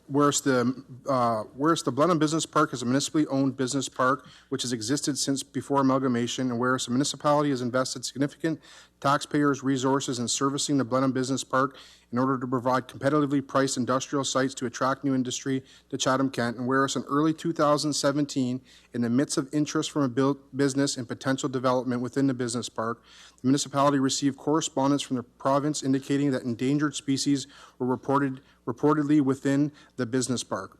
Whereas the Blenheim Business Park is a municipally owned business park which has existed since before amalgamation, and whereas the municipality has invested significant taxpayers' resources in servicing the Blenheim Business Park in order to provide competitively priced industrial sites to attract new industry to Chatham-Kent, and whereas in early 2017, in the midst of interest from a business and potential development within the business park, the municipality received correspondence from the province indicating that endangered species were reportedly within the business park.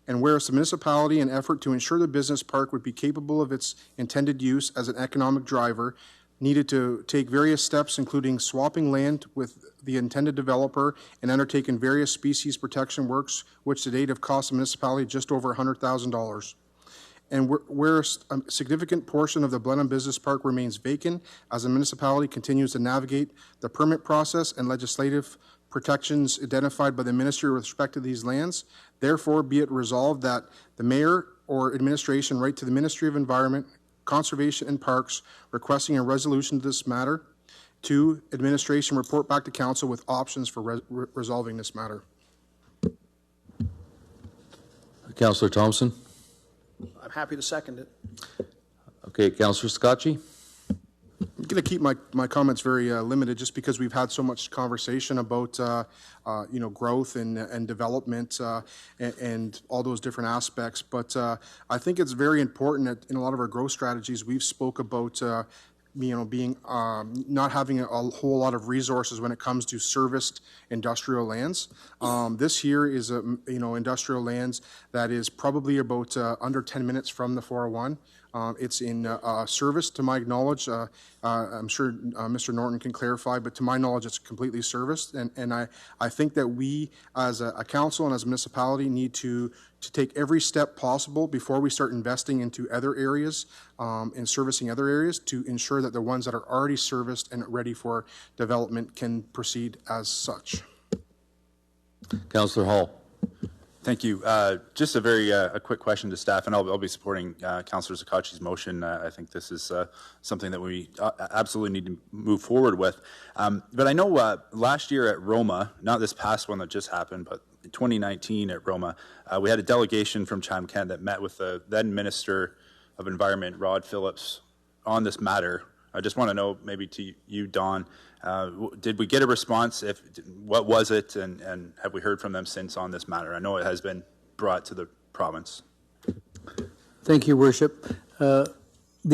And whereas the municipality, in an effort to ensure the business park would be capable of its intended use as an economic driver, needed to take various steps, including swapping land with the intended developer and undertaking various species protection works, which to date have cost the municipality just over $100,000. And where a significant portion of the Blenheim Business Park remains vacant as the municipality continues to navigate the permit process and legislative protections identified by the ministry with respect to these lands, therefore be it resolved that the mayor or administration write to the Ministry of Environment, Conservation and Parks requesting a resolution to this matter. 2, administration report back to council with options for resolving this matter. Councillor Thompson. I'm happy to second it. Okay, Councillor Sakachi. I'm going to keep my comments very limited just because we've had so much conversation about growth and development and all those different aspects. But I think it's very important that in a lot of our growth strategies we've spoke about being not having a whole lot of resources when it comes to serviced industrial lands. This here is industrial lands that is probably about under 10 minutes from the 401. It's in service, to my knowledge. I'm sure Mr. Norton can clarify, but to my knowledge, it's completely serviced. And I think that we, as a council and as a municipality, need to take every step possible before we start investing into other areas and servicing other areas to ensure that the ones that are already serviced and ready for development can proceed as such. Councillor Hall. Thank you. Just a very quick question to staff, and I'll be supporting Councillor Sakachi's motion. I think this is something that we absolutely need to move forward with. But I know last year at Roma, not this past one that just happened, but in 2019 at Roma, we had a delegation from Chatham-Kent that met with the then Minister of Environment, Rod Phillips, on this matter. I just want to know, maybe to you, Don, did we get a response? What was it, and have we heard from them since on this matter? I know it has been brought to the province. Thank you, Worship. The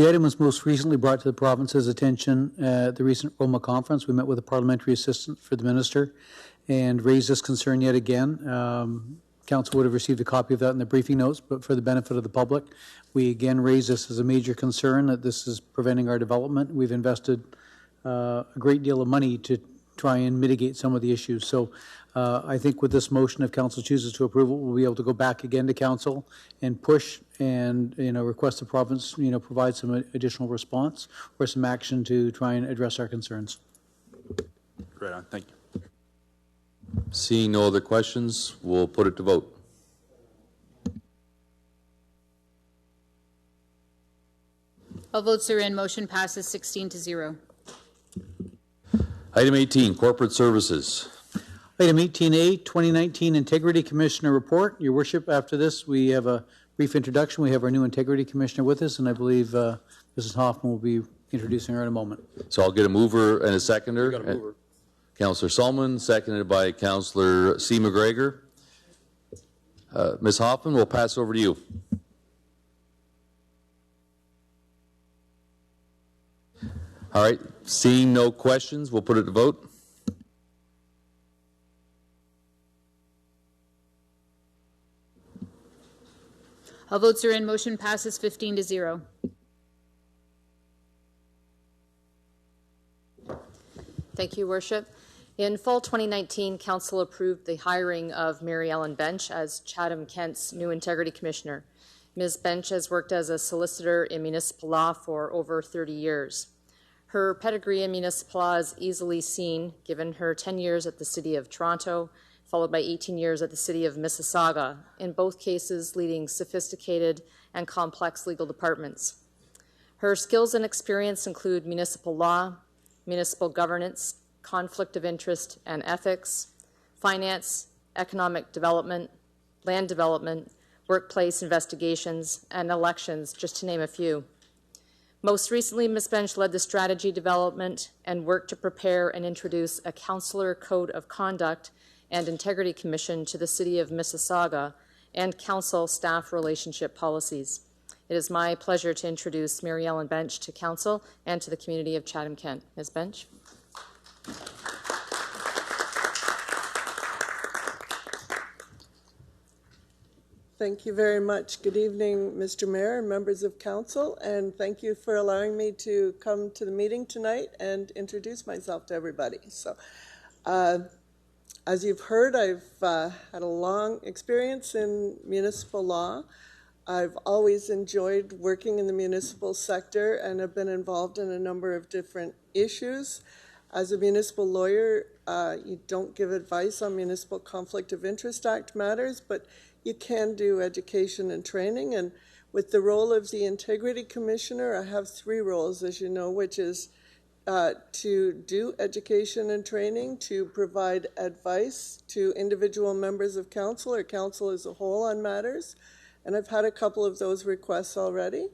item was most recently brought to the province's attention at the recent Roma conference. We met with a parliamentary assistant for the minister and raised this concern yet again. Council would have received a copy of that in the briefing notes, but for the benefit of the public, we again raise this as a major concern that this is preventing our development. We've invested a great deal of money to try and mitigate some of the issues. So I think with this motion, if council chooses to approve it, we'll be able to go back again to council and push and, request the province, provide some additional response or some action to try and address our concerns. Right on. Thank you. Seeing no other questions, we'll put it to vote. All votes are in. Motion passes 16-0. Item 18, Corporate Services. Item 18A, 2019 Integrity Commissioner Report. Your Worship, after this, we have a brief introduction. We have our new Integrity Commissioner with us, and I believe Mrs. Hoffman will be introducing her in a moment. So I'll get a mover and a seconder. Councillor Solomon, seconded by Councillor C. McGregor. Ms. Hoffman, we'll pass over to you. All right, seeing no questions, we'll put it to vote. All votes are in. Motion passes 15-0. Thank you, Worship. In fall 2019, Council approved the hiring of Mary Ellen Bench as Chatham-Kent's new Integrity Commissioner. Ms. Bench has worked as a solicitor in municipal law for over 30 years. Her pedigree in municipal law is easily seen, given her 10 years at the City of Toronto, followed by 18 years at the City of Mississauga, in both cases leading sophisticated and complex legal departments. Her skills and experience include municipal law, municipal governance, conflict of interest and ethics, finance, economic development, land development, workplace investigations, and elections, just to name a few. Most recently, Ms. Bench led the strategy development and worked to prepare and introduce a Councillor Code of Conduct and Integrity Commission to the City of Mississauga and Council staff relationship policies. It is my pleasure to introduce Mary Ellen Bench to Council and to the community of Chatham-Kent. Ms. Bench. Thank you very much. Good evening, Mr. Mayor and members of council, and thank you for allowing me to come to the meeting tonight and introduce myself to everybody. So, as you've heard, I've had a long experience in municipal law. I've always enjoyed working in the municipal sector and have been involved in a number of different issues. As a municipal lawyer, you don't give advice on Municipal Conflict of Interest Act matters, but you can do education and training. And with the role of the Integrity Commissioner, I have three roles, as you know, which is to do education and training, to provide advice to individual members of council or council as a whole on matters. And I've had a couple of those requests already.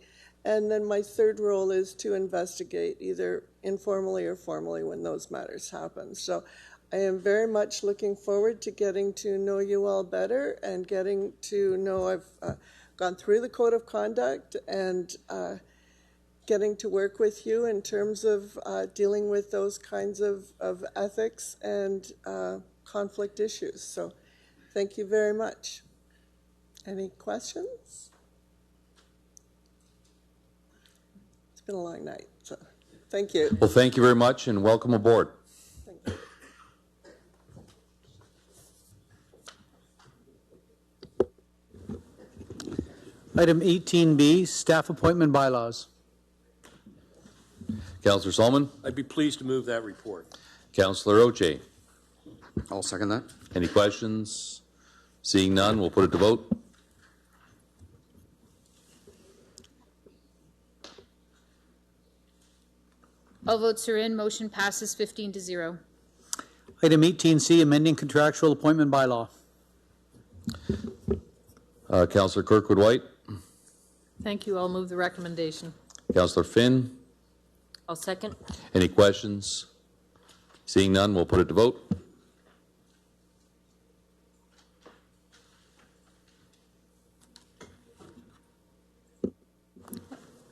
And then my third role is to investigate, either informally or formally, when those matters happen. So I am very much looking forward to getting to know you all better and getting to know I've gone through the Code of Conduct and getting to work with you in terms of dealing with those kinds of ethics and conflict issues. So thank you very much. Any questions? It's been a long night, so thank you. Well, thank you very much and welcome aboard. Item 18B, staff appointment bylaws. Councillor Solomon. I'd be pleased to move that report. Councillor Oche. I'll second that. Any questions? Seeing none, we'll put it to vote. All votes are in. Motion passes 15-0. Item 18C, amending contractual appointment bylaw. Councillor Kirkwood-White. Thank you. I'll move the recommendation. Councillor Finn. I'll second. Any questions? Seeing none, we'll put it to vote.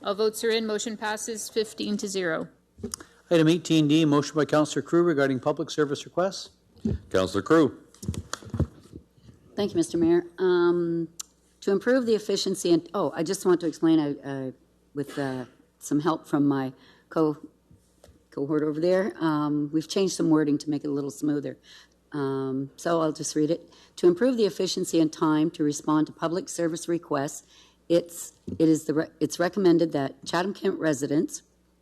All votes are in. Motion passes 15-0. Item 18D, motion by Councillor Crew regarding public service requests. Councillor Crew. Thank you, Mr. Mayor. To improve the efficiency and, I just want to explain with some help from my cohort over there. We've changed some wording to make it a little smoother. So I'll just read it. To improve the efficiency and time to respond to public service requests, it's recommended that Chatham-Kent residents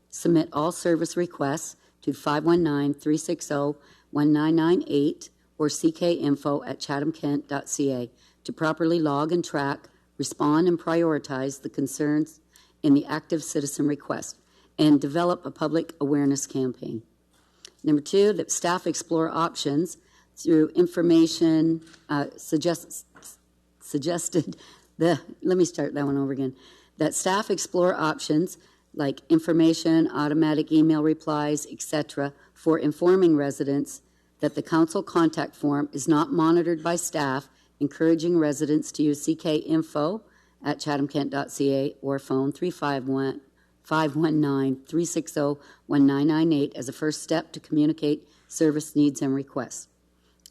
submit all service requests to 519-360-1998 or ckinfo@chathamkent.ca to properly log and track, respond, and prioritize the concerns in the active citizen request and develop a public awareness campaign. Number 2, that staff explore options through information let me start that one over again. That staff explore options like information, automatic email replies, etc., for informing residents that the council contact form is not monitored by staff, encouraging residents to use ckinfo@chathamkent.ca or phone 519-360-1998 as a first step to communicate service needs and requests.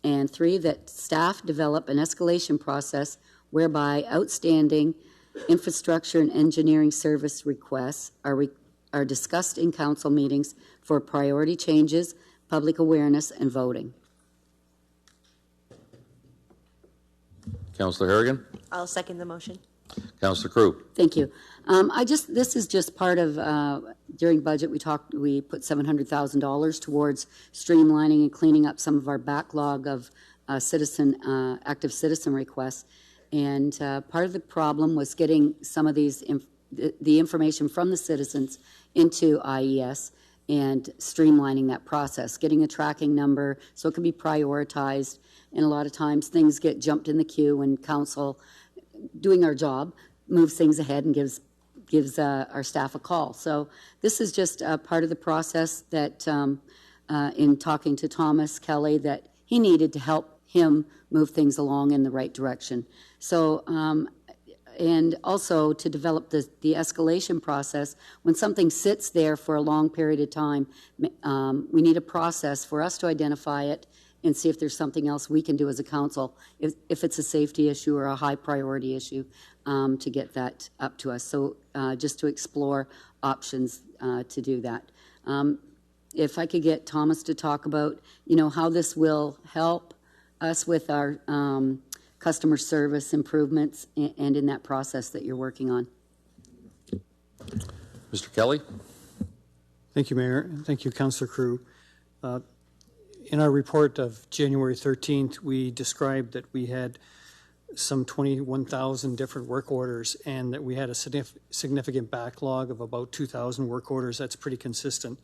And 3, that staff develop an escalation process whereby outstanding infrastructure and engineering service requests are discussed in council meetings for priority changes, public awareness, and voting. Councillor Harrigan? I'll second the motion. Councillor Crew? Thank you. This is just part of, during budget, we put $700,000 towards streamlining and cleaning up some of our backlog of active citizen requests. And part of the problem was getting some of these, the information from the citizens into IES and streamlining that process, getting a tracking number so it can be prioritized. And a lot of times things get jumped in the queue and council, doing our job, moves things ahead and gives our staff a call. So this is just a part of the process that in talking to Thomas Kelly that he needed to help him move things along in the right direction. So, and also to develop the escalation process. When something sits there for a long period of time, we need a process for us to identify it and see if there's something else we can do as a council, if it's a safety issue or a high priority issue, to get that up to us. So just to explore options to do that. If I could get Thomas to talk about, how this will help us with our customer service improvements and in that process that you're working on. Mr. Kelly? Thank you, Mayor. Thank you, Councillor Crew. In our report of January 13th, we described that we had some 21,000 different work orders and that we had a significant backlog of about 2,000 work orders. That's pretty consistent.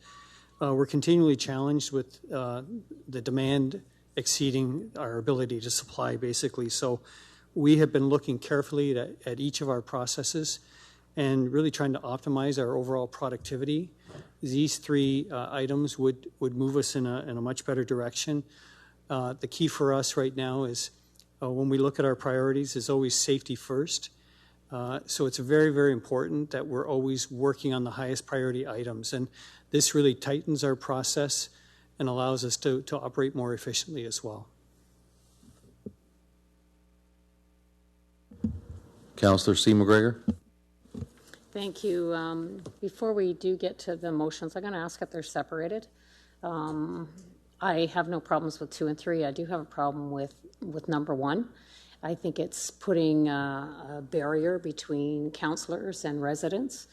We're continually challenged with the demand exceeding our ability to supply, basically. So we have been looking carefully at each of our processes and really trying to optimize our overall productivity. These 3 items would move us in a much better direction. The key for us right now is when we look at our priorities is always safety first. So it's very, very important that we're always working on the highest priority items. And this really tightens our process and allows us to operate more efficiently as well. Councillor C. McGregor? Thank you. Before we do get to the motions, I'm going to ask if they're separated. I have no problems with 2 and 3. I do have a problem with number 1. I think it's putting a barrier between councillors and residents.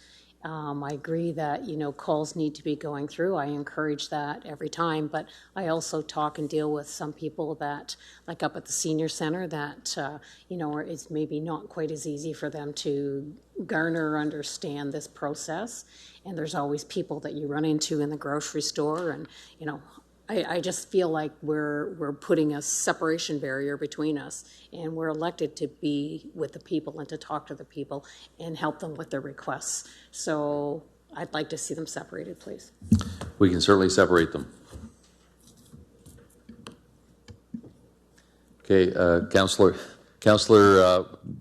I agree that, calls need to be going through. I encourage that every time, but I also talk and deal with some people that, like up at the senior center, that, it's maybe not quite as easy for them to garner or understand this process. And there's always people that you run into in the grocery store and, I just feel like we're putting a separation barrier between us, and we're elected to be with the people and to talk to the people and help them with their requests. So I'd like to see them separated, please. We can certainly separate them. Okay, Councillor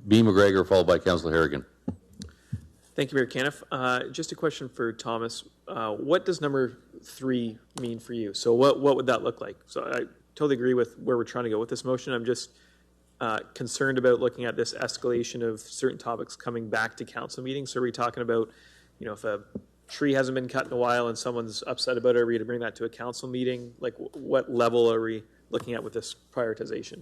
B. McGregor, followed by Councillor Harrigan. Thank you, Mayor Caniff. Just a question for Thomas. What does number 3 mean for you? So what would that look like? So I totally agree with where we're trying to go with this motion. I'm just concerned about looking at this escalation of certain topics coming back to council meetings. So are we talking about, if a tree hasn't been cut in a while and someone's upset about it, are we going to bring that to a council meeting? Like, what level are we looking at with this prioritization?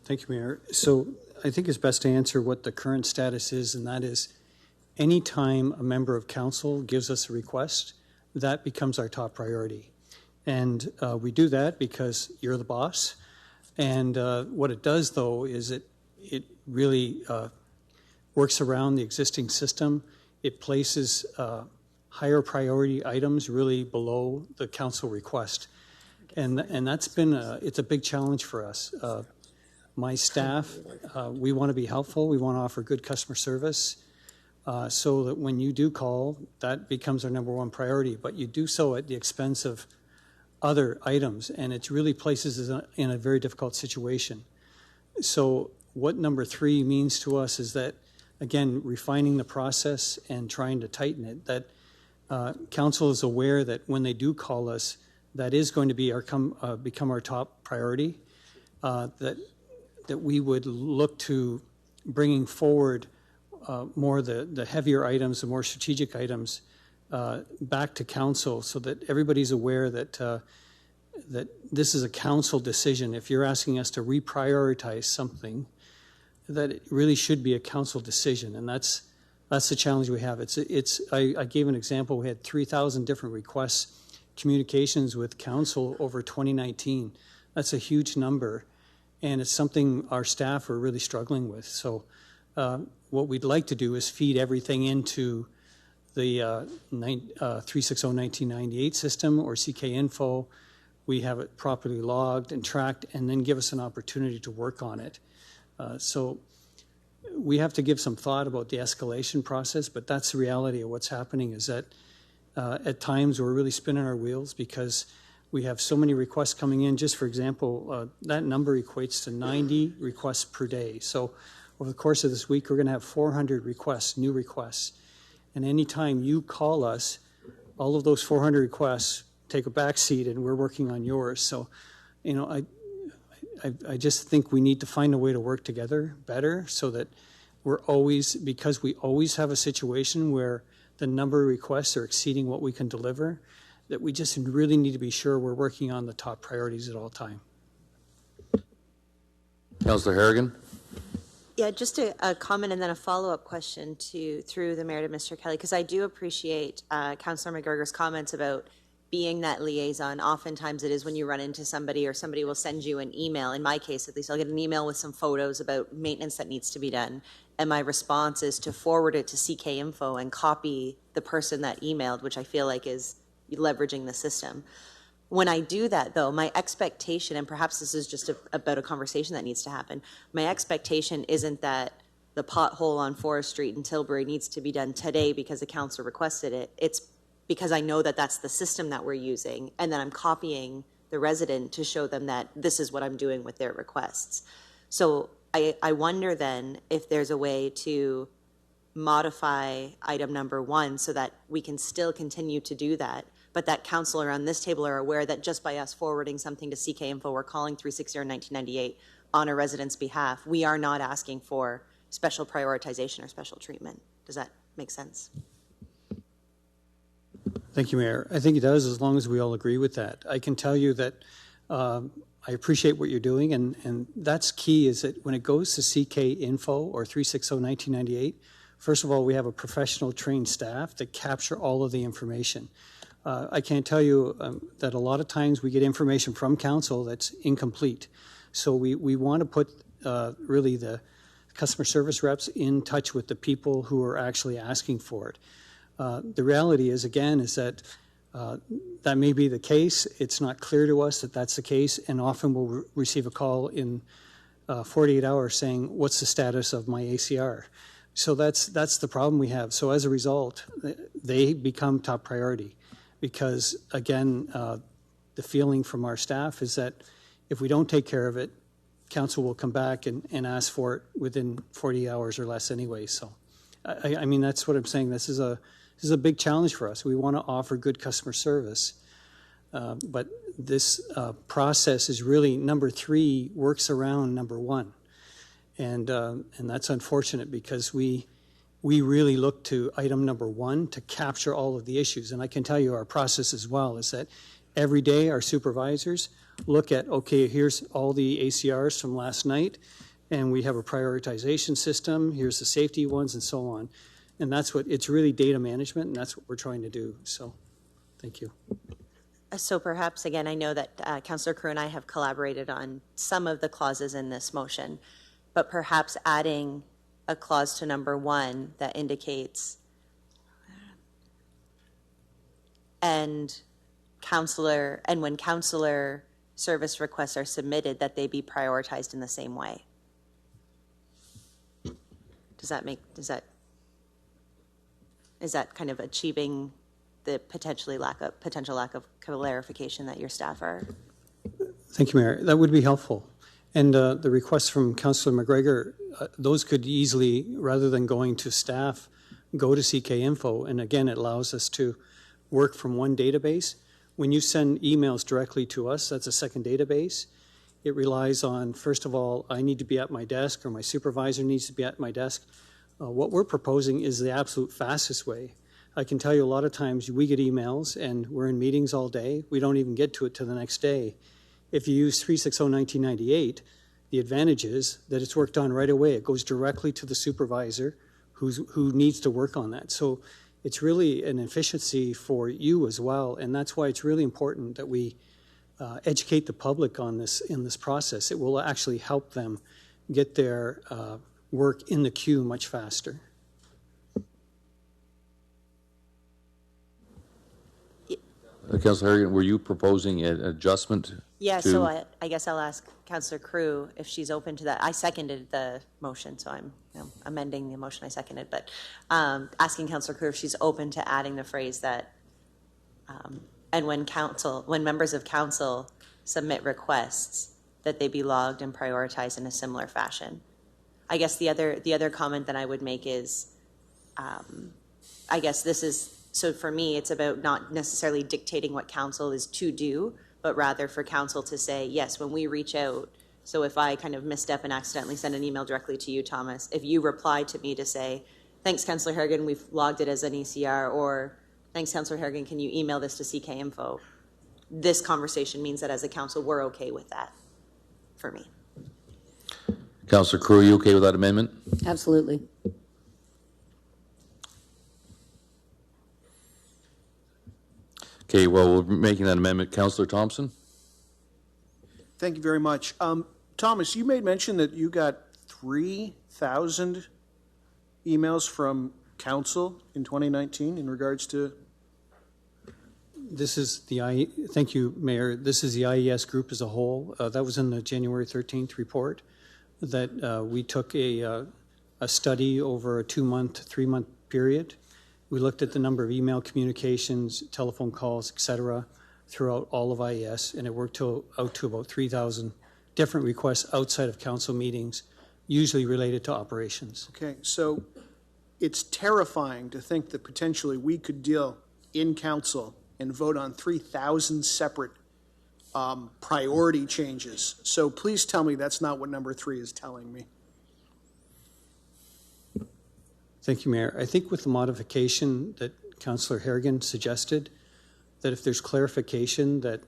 Thank you, Mayor. So I think it's best to answer what the current status is, and that is anytime a member of council gives us a request, that becomes our top priority. And we do that because you're the boss. And what it does, though, is it really works around the existing system. It places higher priority items really below the council request. And that's been, it's a big challenge for us. My staff, we want to be helpful. We want to offer good customer service so that when you do call, that becomes our number one priority. But you do so at the expense of other items, and it really places us in a very difficult situation. So what number 3 means to us is that, again, refining the process and trying to tighten it, that council is aware that when they do call us, that is going to be become our top priority, that we would look to bringing forward more the heavier items, the more strategic items back to council so that everybody's aware that that this is a council decision. If you're asking us to reprioritize something, that it really should be a council decision, and that's the challenge we have. I gave an example. We had 3,000 different requests, communications with council over 2019. That's a huge number, and it's something our staff are really struggling with. So what we'd like to do is feed everything into the 360-1998 system or CK Info. We have it properly logged and tracked, and then give us an opportunity to work on it. So we have to give some thought about the escalation process, but that's the reality of what's happening, is that at times we're really spinning our wheels because we have so many requests coming in. Just for example, that number equates to 90 requests per day. So over the course of this week, we're going to have 400 requests, new requests. And anytime you call us, all of those 400 requests take a back seat, and we're working on yours. So, you know, I just think we need to find a way to work together better so that because we always have a situation where the number of requests are exceeding what we can deliver, that we just really need to be sure we're working on the top priorities at all time. Councillor Harrigan. Yeah, just a comment and then a follow-up question through the Mayor to Mr. Kelly, because I do appreciate Councillor McGregor's comments about being that liaison. Oftentimes it is when you run into somebody or somebody will send you an email. In my case, at least, I'll get an email with some photos about maintenance that needs to be done. And my response is to forward it to CK Info and copy the person that emailed, which I feel like is leveraging the system. When I do that, though, my expectation, and perhaps this is just about a conversation that needs to happen, my expectation isn't that the pothole on Forest Street in Tilbury needs to be done today because the council requested it. It's because I know that that's the system that we're using, and then I'm copying the resident to show them that this is what I'm doing with their requests. So I wonder then if there's a way to modify item number 1 so that we can still continue to do that, but that council around this table are aware that just by us forwarding something to CK Info or calling 360 or 1998 on a resident's behalf, we are not asking for special prioritization or special treatment. Does that make sense? Thank you, Mayor. I think it does, as long as we all agree with that. I can tell you that I appreciate what you're doing, and that's key, is that when it goes to CK Info or 360-1998, first of all, we have a professional trained staff that capture all of the information. I can't tell you that a lot of times we get information from council that's incomplete. So we want to put really the customer service reps in touch with the people who are actually asking for it. The reality is, again, is that that may be the case. It's not clear to us that that's the case, and often we'll receive a call in 48 hours saying, what's the status of my ACR? So that's the problem we have. So as a result, they become top priority because, again, the feeling from our staff is that if we don't take care of it, council will come back and ask for it within 40 hours or less anyway. So, I mean, that's what I'm saying. This is a big challenge for us. We want to offer good customer service, but this process is really, number 3 works around number 1, and that's unfortunate because we we really look to item number 1 to capture all of the issues. And I can tell you our process as well is that every day our supervisors look at, okay, here's all the ACRs from last night, and we have a prioritization system, here's the safety ones, and so on. And that's what, it's really data management, and that's what we're trying to do. So, thank you. So perhaps, again, I know that Councillor Crew and I have collaborated on some of the clauses in this motion, but perhaps adding a clause to number 1 that indicates and when councillor service requests are submitted, that they be prioritized in the same way. Is that kind of achieving the potential lack of clarification that your staff are? Thank you, Mayor. That would be helpful. And the requests from Councillor McGregor, those could easily, rather than going to staff, go to CK Info. And again, it allows us to work from one database. When you send emails directly to us, that's a second database. It relies on, first of all, I need to be at my desk or my supervisor needs to be at my desk. What we're proposing is the absolute fastest way. I can tell you a lot of times we get emails and we're in meetings all day. We don't even get to it till the next day. If you use 360-1998, the advantage is that it's worked on right away. It goes directly to the supervisor who needs to work on that. So it's really an efficiency for you as well, and that's why it's really important that we educate the public on this in this process. It will actually help them get their work in the queue much faster. Councillor Harrigan, were you proposing an adjustment? Yeah, so I guess I'll ask Councillor Crew if she's open to that. I seconded the motion, so I'm amending the motion I seconded, but asking Councillor Crew if she's open to adding the phrase that, and when members of council submit requests, that they be logged and prioritized in a similar fashion. I guess the other comment that I would make is, I guess this is, so for me, it's about not necessarily dictating what council is to do, but rather for council to say, yes, when we reach out, so if I kind of misstep and accidentally send an email directly to you, Thomas, if you reply to me to say, thanks, Councillor Harrigan, we've logged it as an ECR, or thanks, Councillor Harrigan, can you email this to CK Info? This conversation means that as a council, we're okay with that, for me. Councillor Crew, are you okay with that amendment? Absolutely. Okay, well, we're making that amendment. Councillor Thompson? Thank you very much. Thomas, you made mention that you got 3,000 emails from council in 2019 in regards to... This is the thank you, Mayor. This is the IES group as a whole. That was in the January 13th report that we took a study over a 2-month, 3-month period. We looked at the number of email communications, telephone calls, et cetera, throughout all of IES, and it worked out to about 3,000 different requests outside of council meetings, usually related to operations. Okay, so it's terrifying to think that potentially we could deal in council and vote on 3,000 separate priority changes. So please tell me that's not what number 3 is telling me. Thank you, Mayor. I think with the modification that Councillor Harrigan suggested, that if there's clarification that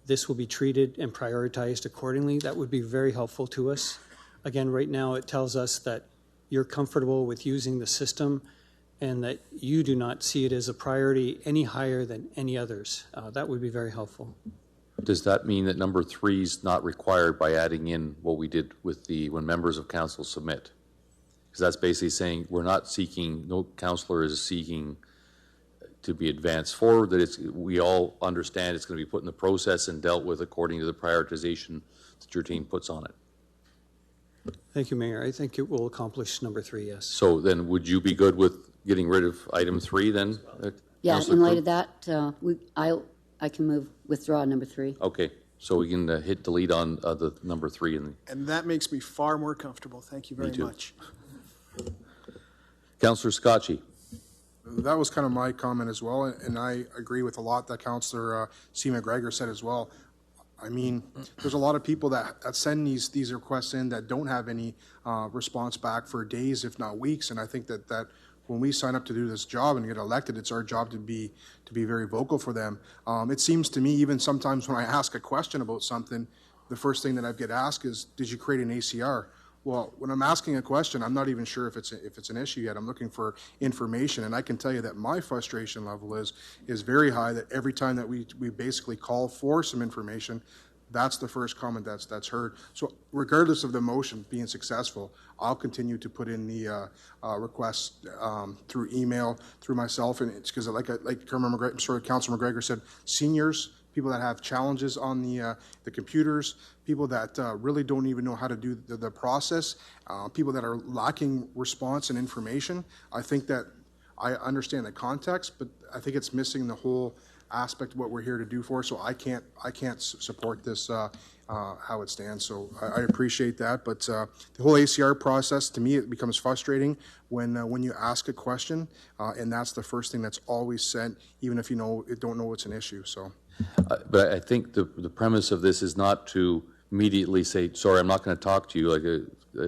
this will be treated and prioritized accordingly, that would be very helpful to us. Again, right now it tells us that you're comfortable with using the system and that you do not see it as a priority any higher than any others. That would be very helpful. Does that mean that number 3 is not required by adding in what we did with when members of council submit? Because that's basically saying we're not seeking, no councillor is seeking to be advanced forward, that we all understand it's going to be put in the process and dealt with according to the prioritization that your team puts on it. Thank you, Mayor. I think it will accomplish number 3, yes. So then would you be good with getting rid of item 3 then? Yeah, in light of that, I can withdraw number 3. Okay, so we can hit delete on the number 3. And that makes me far more comfortable. Thank you very much. Councillor Scotchy. That was kind of my comment as well, and I agree with a lot that Councillor C. McGregor said as well. I mean, there's a lot of people that send these requests in that don't have any response back for days, if not weeks. And I think that when we sign up to do this job and get elected, it's our job to be very vocal for them. It seems to me, even sometimes when I ask a question about something, the first thing that I get asked is, "Did you create an ACR?" Well, when I'm asking a question, I'm not even sure if it's an issue yet. I'm looking for information, and I can tell you that my frustration level is very high. That every time that we basically call for some information, that's the first comment that's heard. So regardless of the motion being successful, I'll continue to put in the requests through email, through myself, and it's because like Councilor McGregor said, seniors, people that have challenges on the computers, people that really don't even know how to do the process, people that are lacking response and information. I think that I understand the context, but I think it's missing the whole aspect of what we're here to do for. So I can't support this how it stands. So I appreciate that, but the whole ACR process, to me, it becomes frustrating when you ask a question, and that's the first thing that's always sent, even if you don't know it's an issue. So. But I think the premise of this is not to immediately say, sorry, I'm not going to talk to you, like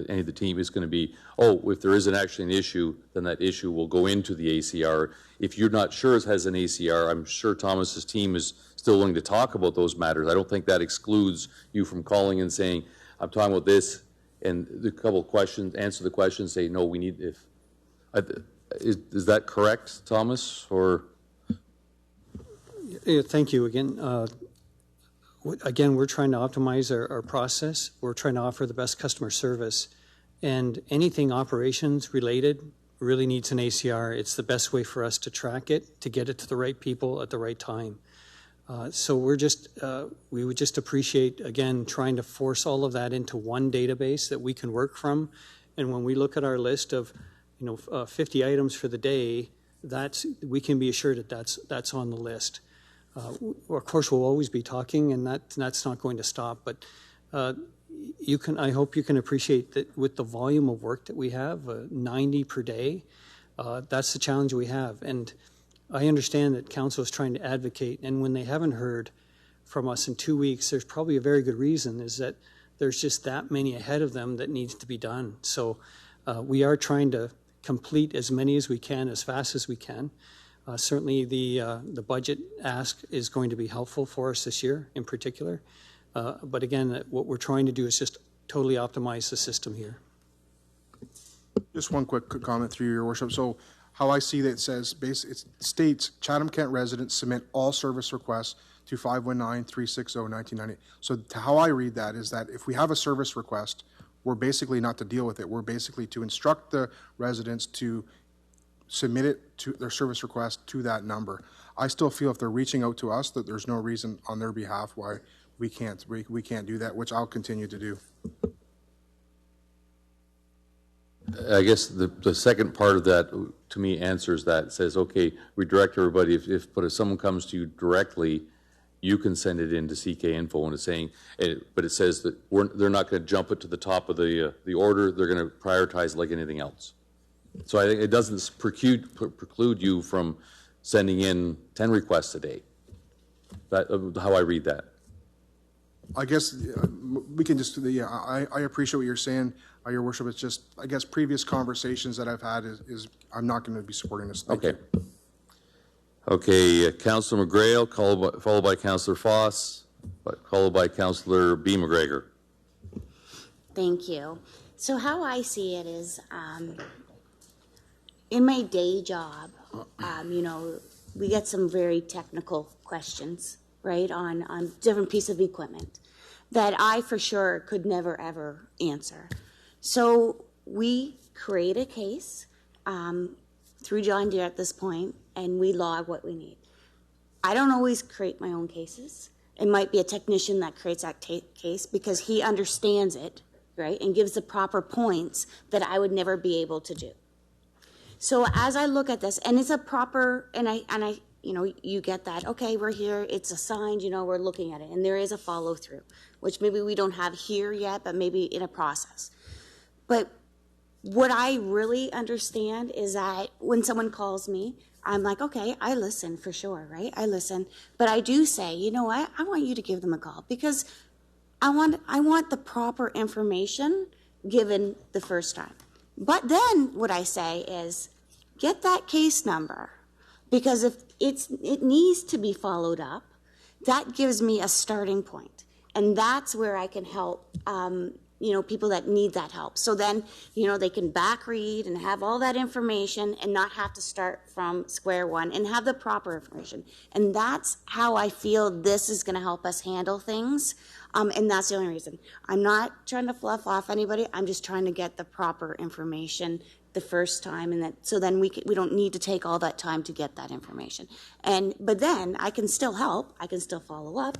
any of the team. Is going to be, oh, if there isn't actually an issue, then that issue will go into the ACR. If you're not sure it has an ACR, I'm sure Thomas's team is still willing to talk about those matters. I don't think that excludes you from calling and saying, I'm talking about this, and the couple of questions, answer the question, say, no, we need, is that correct, Thomas, or? Yeah, thank you again. Again, we're trying to optimize our process. We're trying to offer the best customer service. And anything operations related really needs an ACR. It's the best way for us to track it, to get it to the right people at the right time. So we would just appreciate, again, trying to force all of that into one database that we can work from. And when we look at our list of 50 items for the day, we can be assured that that's on the list. Of course, we'll always be talking, and that's not going to stop. But I hope you can appreciate that with the volume of work that we have, 90 per day, that's the challenge we have. And I understand that council is trying to advocate, and when they haven't heard from us in 2 weeks, there's probably a very good reason, is that there's just that many ahead of them that needs to be done. So we are trying to complete as many as we can, as fast as we can. Certainly the budget ask is going to be helpful for us this year in particular. But again, what we're trying to do is just totally optimize the system here. Just one quick comment through your worship. So how I see that it says, it states Chatham-Kent residents submit all service requests to 519-360-1998. So how I read that is that if we have a service request, we're basically not to deal with it. We're basically to instruct the residents to submit it to their service request to that number. I still feel if they're reaching out to us that there's no reason on their behalf why we can't do that, which I'll continue to do. I guess the second part of that, to me, answers that. It says, okay, we direct everybody. But if someone comes to you directly, you can send it into CK Info, and it's saying, but it says that they're not going to jump it to the top of the order. They're going to prioritize like anything else. So I think it doesn't preclude you from sending in 10 requests a day. That's how I read that. I guess we can just, I appreciate what you're saying, Your Worship. It's just, I guess, previous conversations that I've had is I'm not going to be supporting this. Thank you. Okay, Councillor McGrail, followed by Councillor Foss, followed by Councillor B. McGregor. Thank you. So how I see it is, in my day job, we get some very technical questions, right, on different pieces of equipment that I for sure could never ever answer. So we create a case through John Deere at this point, and we log what we need. I don't always create my own cases. It might be a technician that creates that case because he understands it, right, and gives the proper points that I would never be able to do. So as I look at this, and it's a proper, and I, you get that, okay, we're here, it's assigned, we're looking at it, and there is a follow through, which maybe we don't have here yet, but maybe in a process. But what I really understand is that when someone calls me, I'm like, okay, I listen for sure, right? I listen. But I do say, you know what? I want you to give them a call because I want the proper information given the first time. But then what I say is, get that case number, because if it needs to be followed up, that gives me a starting point. And that's where I can help, people that need that help. So then, they can back read and have all that information and not have to start from square one and have the proper information. And that's how I feel this is going to help us handle things. And that's the only reason. I'm not trying to fluff off anybody. I'm just trying to get the proper information the first time, and so then we don't need to take all that time to get that information. But then I can still help. I can still follow up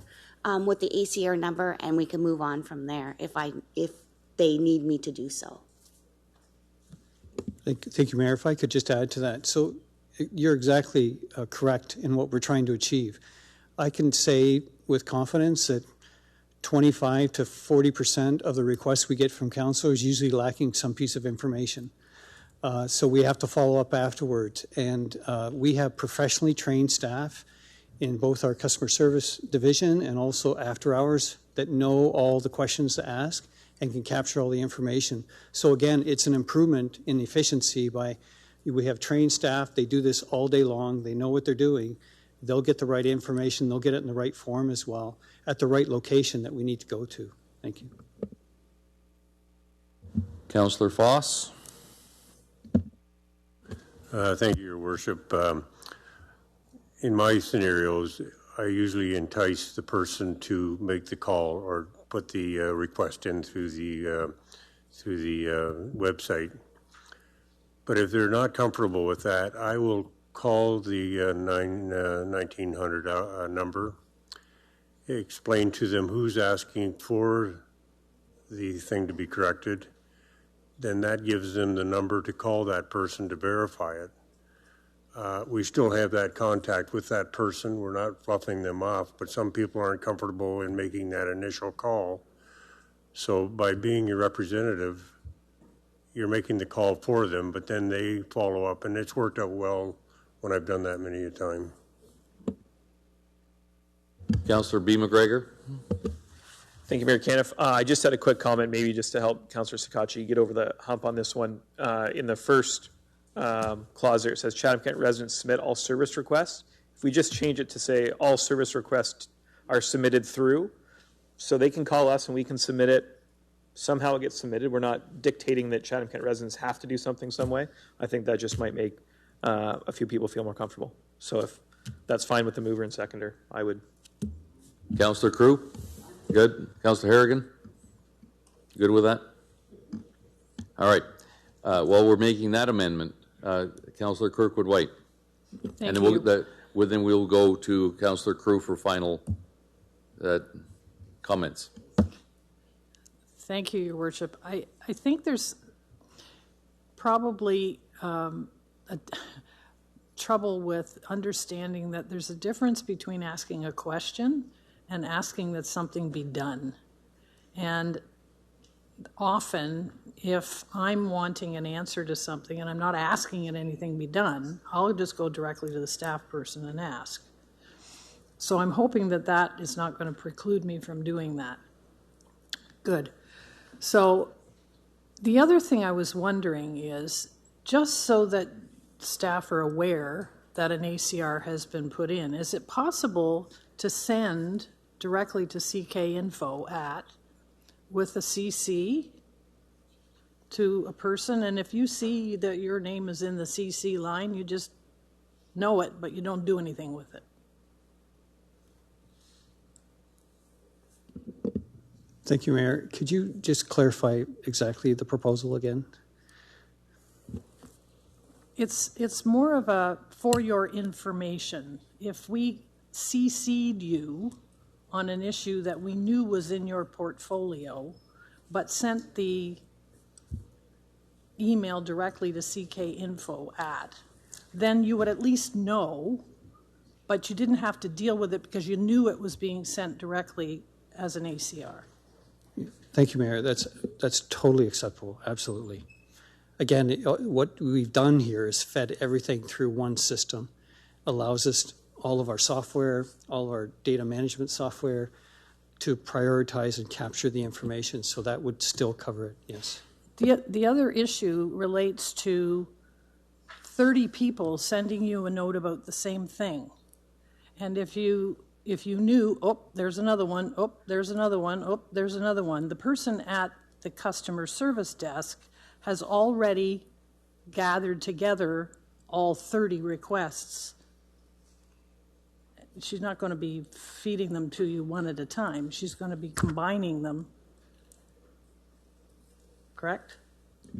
with the ACR number, and we can move on from there if they need me to do so. Thank you, Mayor. If I could just add to that. So you're exactly correct in what we're trying to achieve. I can say with confidence that 25 to 40% of the requests we get from council is usually lacking some piece of information. So we have to follow up afterwards. And we have professionally trained staff in both our customer service division and also after hours that know all the questions to ask and can capture all the information. So again, it's an improvement in efficiency by, we have trained staff, they do this all day long, they know what they're doing, they'll get the right information, they'll get it in the right form as well, at the right location that we need to go to. Thank you. Councillor Foss. Thank you, Your Worship. In my scenarios, I usually entice the person to make the call or put the request in through the website. But if they're not comfortable with that, I will call the 1900 number, explain to them who's asking for the thing to be corrected. Then that gives them the number to call that person to verify it. We still have that contact with that person. We're not fluffing them off, but some people aren't comfortable in making that initial call. So by being your representative, you're making the call for them, but then they follow up, and it's worked out well when I've done that many a time. Councillor B. McGregor. Thank you, Mayor Caniff. I just had a quick comment, maybe just to help Councillor Sakachi get over the hump on this one. In the first clause there, it says Chatham-Kent residents submit all service requests. If we just change it to say all service requests are submitted through, so they can call us and we can submit it, somehow it gets submitted. We're not dictating that Chatham-Kent residents have to do something some way. I think that just might make a few people feel more comfortable. So if that's fine with the mover and seconder, I would. Councillor Crew? Good. Councillor Harrigan? Good with that? All right. While we're making that amendment, Councillor Kirkwood-White. And then we'll go to Councillor Crew for final comments. Thank you, Your Worship. I think there's probably trouble with understanding that there's a difference between asking a question and asking that something be done. And often, if I'm wanting an answer to something and I'm not asking that anything be done, I'll just go directly to the staff person and ask. So I'm hoping that that is not going to preclude me from doing that. Good. So the other thing I was wondering is, just so that staff are aware that an ACR has been put in, is it possible to send directly to CKInfo with a CC to a person, and if you see that your name is in the CC line, you just know it, but you don't do anything with it? Thank you, Mayor. Could you just clarify exactly the proposal again? It's more of a for your information. If we CC'd you on an issue that we knew was in your portfolio, but sent the email directly to CKInfo then you would at least know, but you didn't have to deal with it because you knew it was being sent directly as an ACR. Thank you, Mayor. That's totally acceptable. Absolutely. Again, what we've done here is fed everything through one system, allows us all of our software, all of our data management software to prioritize and capture the information. So that would still cover it, yes. The other issue relates to 30 people sending you a note about the same thing. And if you knew, oh, there's another one, oh, there's another one, oh, there's another one, the person at the customer service desk has already gathered together all 30 requests. She's not going to be feeding them to you one at a time. She's going to be combining them. Correct?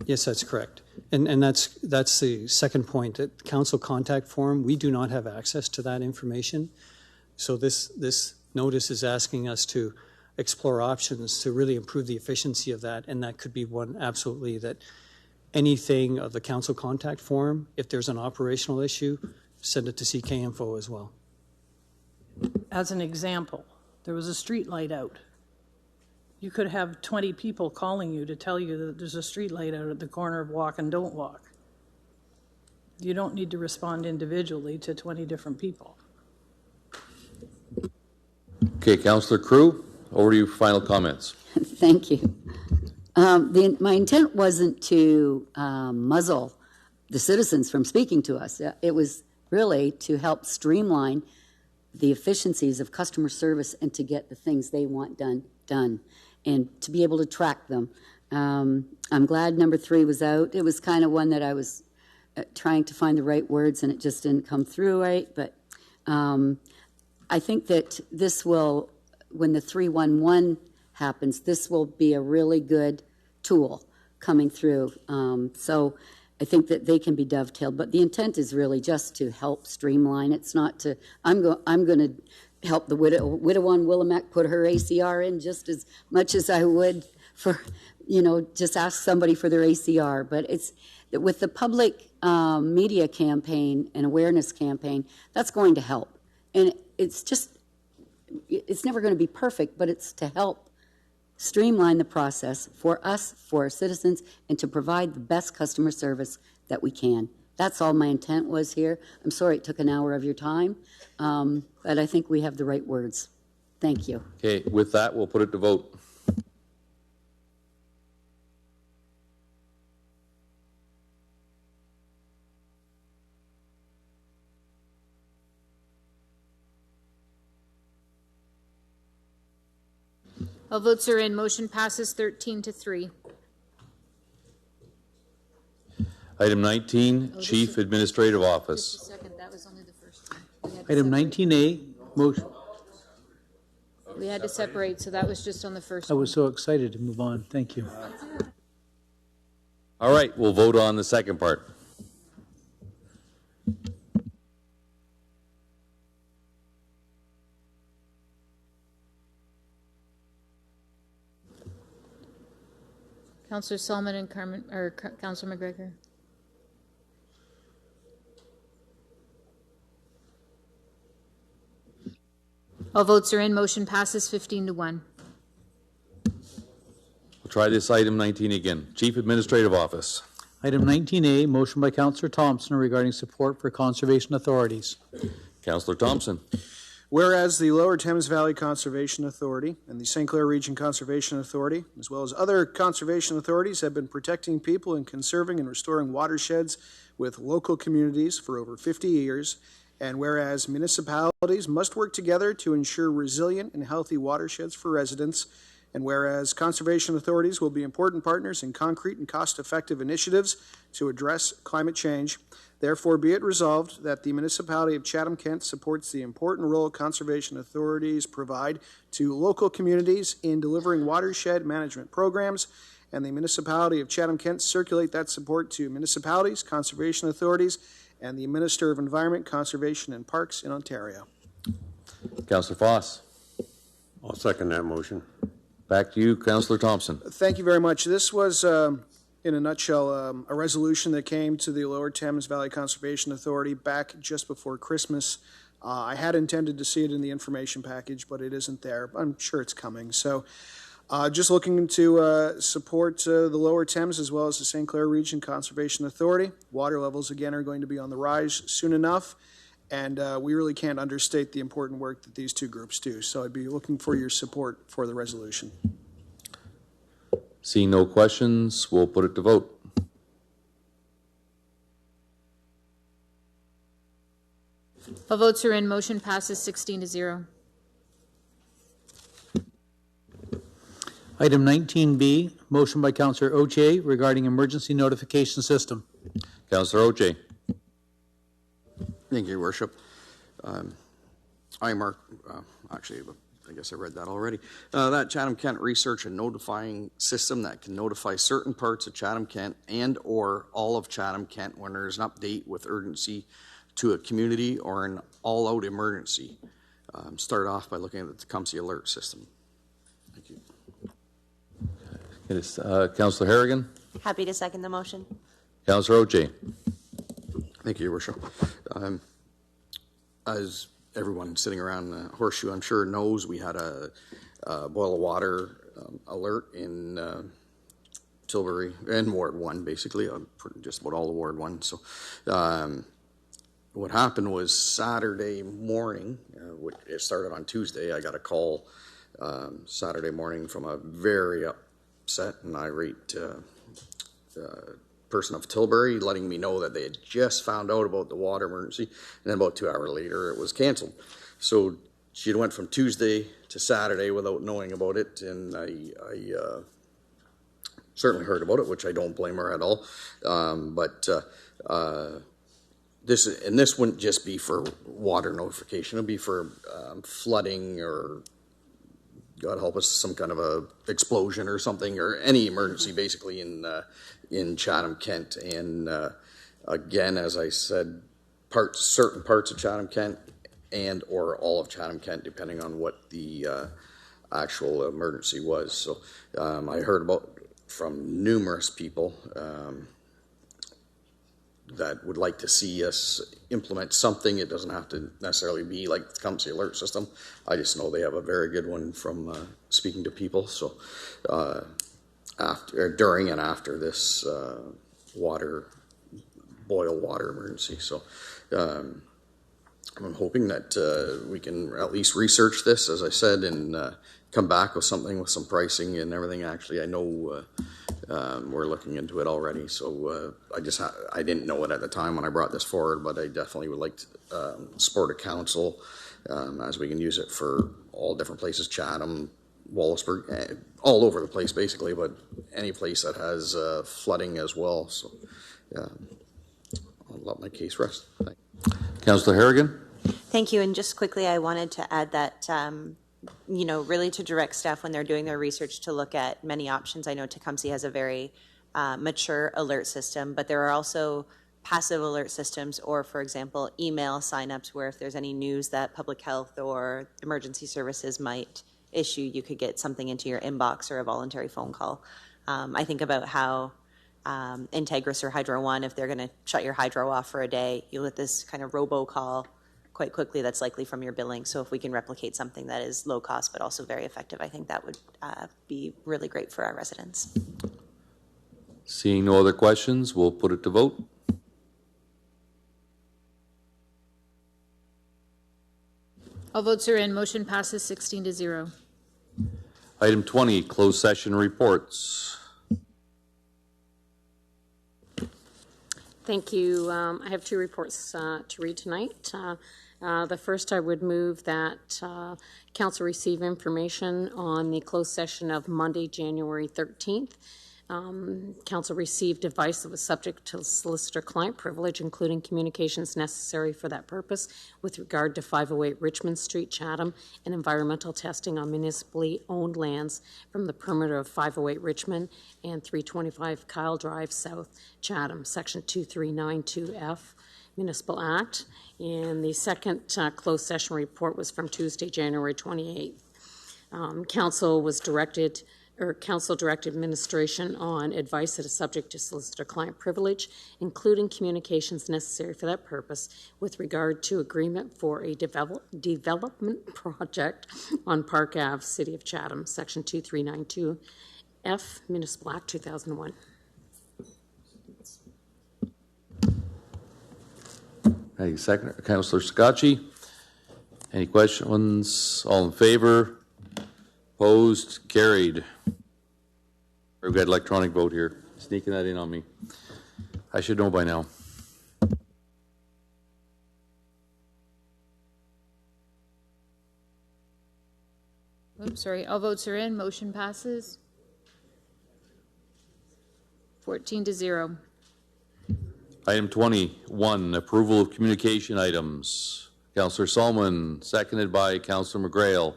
Yes, that's correct. And that's the second point. At council contact form, we do not have access to that information. So this notice is asking us to explore options to really improve the efficiency of that, and that could be one, absolutely, that anything of the council contact form, if there's an operational issue, send it to CK Info as well. As an example, there was a street light out. You could have 20 people calling you to tell you that there's a street light out at the corner of Walk and Don't Walk. You don't need to respond individually to 20 different people. Okay, Councillor Crew, over to you for final comments. Thank you. My intent wasn't to muzzle the citizens from speaking to us. It was really to help streamline the efficiencies of customer service and to get the things they want done and to be able to track them. I'm glad number 3 was out. It was kind of one that I was trying to find the right words and it just didn't come through right, but I think that this will, when the 311 happens, this will be a really good tool coming through. So I think that they can be dovetailed, but the intent is really just to help streamline. It's not to, I'm going to help the widow on Willamette put her ACR in just as much as I would for, just ask somebody for their ACR. But it's with the public media campaign and awareness campaign, that's going to help. And it's never going to be perfect, but it's to help streamline the process for us, for our citizens, and to provide the best customer service that we can. That's all my intent was here. I'm sorry it took an hour of your time, but I think we have the right words. Thank you. Okay, with that, we'll put it to vote. All votes are in. Motion passes 13-3. Item 19, Chief Administrative Office. Just a second. That was only the first one. Item 19A, motion. We had to separate, so that was just on the first I one. was so excited to move on. Thank you. All right, we'll vote on the second part. Councillor Solomon and Councillor McGregor. All votes are in. Motion passes 15-1. We'll try this item 19 again. Chief Administrative Office. Item 19A, motion by Councillor Thompson regarding support for conservation authorities. Councillor Thompson. Whereas the Lower Thames Valley Conservation Authority and the St. Clair Region Conservation Authority, as well as other conservation authorities, have been protecting people and conserving and restoring watersheds with local communities for over 50 years, and whereas municipalities must work together to ensure resilient and healthy watersheds for residents, and whereas conservation authorities will be important partners in concrete and cost-effective initiatives to address climate change, therefore be it resolved that the municipality of Chatham-Kent supports the important role conservation authorities provide to local communities in delivering watershed management programs, and the municipality of Chatham-Kent circulate that support to municipalities, conservation authorities, and the Minister of Environment, Conservation and Parks in Ontario. Councillor Foss. I'll second that motion. Back to you, Councillor Thompson. Thank you very much. This was, in a nutshell, a resolution that came to the Lower Thames Valley Conservation Authority back just before Christmas. I had intended to see it in the information package, but it isn't there. I'm sure it's coming. So Just looking to support the Lower Thames as well as the St. Clair Region Conservation Authority. Water levels, again, are going to be on the rise soon enough, and we really can't understate the important work that these two groups do. So I'd be looking for your support for the resolution. Seeing no questions, we'll put it to vote. All votes are in. Motion passes 16-0. Item 19B, motion by Councillor Oche regarding emergency notification system. Councillor Oche. Thank you, Your Worship. I mark, actually, I guess I read that already. That Chatham-Kent research and notifying system that can notify certain parts of Chatham-Kent and or all of Chatham-Kent when there's an update with urgency to a community or an all-out emergency. Start off by looking at the Tecumseh alert system. Thank you. It is Councillor Harrigan. Happy to second the motion. Councillor Oche. Thank you, Your Worship. As everyone sitting around the horseshoe, I'm sure knows, we had a boil of water alert in Tilbury and Ward 1, basically, just about all of Ward 1. So what happened was Saturday morning, it started on Tuesday, I got a call Saturday morning from a very upset and irate person of Tilbury letting me know that they had just found out about the water emergency, and then about 2 hours later it was canceled. So she went from Tuesday to Saturday without knowing about it, and I certainly heard about it, which I don't blame her at all. This wouldn't just be for water notification; it'd be for flooding or, God help us, some kind of a explosion or something, or any emergency basically in Chatham-Kent. And again, as I said, certain parts of Chatham-Kent and or all of Chatham-Kent, depending on what the actual emergency was. So I heard about from numerous people that would like to see us implement something. It doesn't have to necessarily be like the Tecumseh alert system. I just know they have a very good one from speaking to people. So during and after this boil water emergency. So I'm hoping that we can at least research this, as I said, and come back with something with some pricing and everything. Actually, I know we're looking into it already, so I didn't know it at the time when I brought this forward, but I definitely would like to support a council, as we can use it for all different places, Chatham, Wallaceburg, all over the place basically, but any place that has flooding as well. So I'll let my case rest. Thanks. Councillor Harrigan. Thank you. And just quickly, I wanted to add that, really to direct staff when they're doing their research to look at many options. I know Tecumseh has a very mature alert system, but there are also passive alert systems, or, for example, email signups where if there's any news that public health or emergency services might issue, you could get something into your inbox or a voluntary phone call. I think about how Integris or Hydro One, if they're going to shut your hydro off for a day, you'll get this kind of robocall quite quickly that's likely from your billing. So if we can replicate something that is low cost but also very effective, I think that would be really great for our residents. Seeing no other questions, we'll put it to vote. All votes are in. Motion passes 16-0. Item 20, closed session reports. Thank you. I have two reports to read tonight. The first, I would move that Council receive information on the closed session of Monday, January 13th. Council received advice that was subject to solicitor-client privilege, including communications necessary for that purpose with regard to 508 Richmond Street, Chatham, and environmental testing on municipally owned lands from the perimeter of 508 Richmond and 325 Kyle Drive South, Chatham, Section 2392F, Municipal Act. And the second closed session report was from Tuesday, January 28th. Council was directed or council direct administration on advice that is subject to solicitor-client privilege, including communications necessary for that purpose with regard to agreement for a development project on Park Ave, City of Chatham, Section 2392, F, Municipal Act 2001. Hey, second, Councillor Scotchy. Any questions? All in favor? Opposed? Carried. We've got electronic vote here. Sneaking that in on me. I should know by now. Oops, sorry. All votes are in. Motion passes. 14-0. Item 21, approval of communication items. Councillor Solomon, seconded by Councillor McGrail.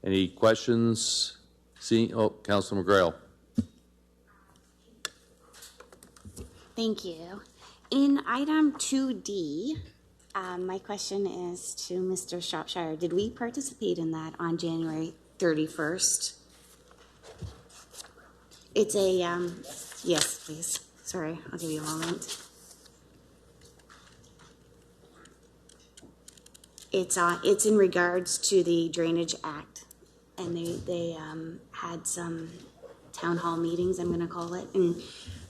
Any questions? Councillor McGrail. Thank you. In item 2D, my question is to Mr. Shropshire. Did we participate in that on January 31st? It's a, yes, please. Sorry, I'll give you a moment. It's in regards to the Drainage Act, and they had some town hall meetings, I'm going to call it, and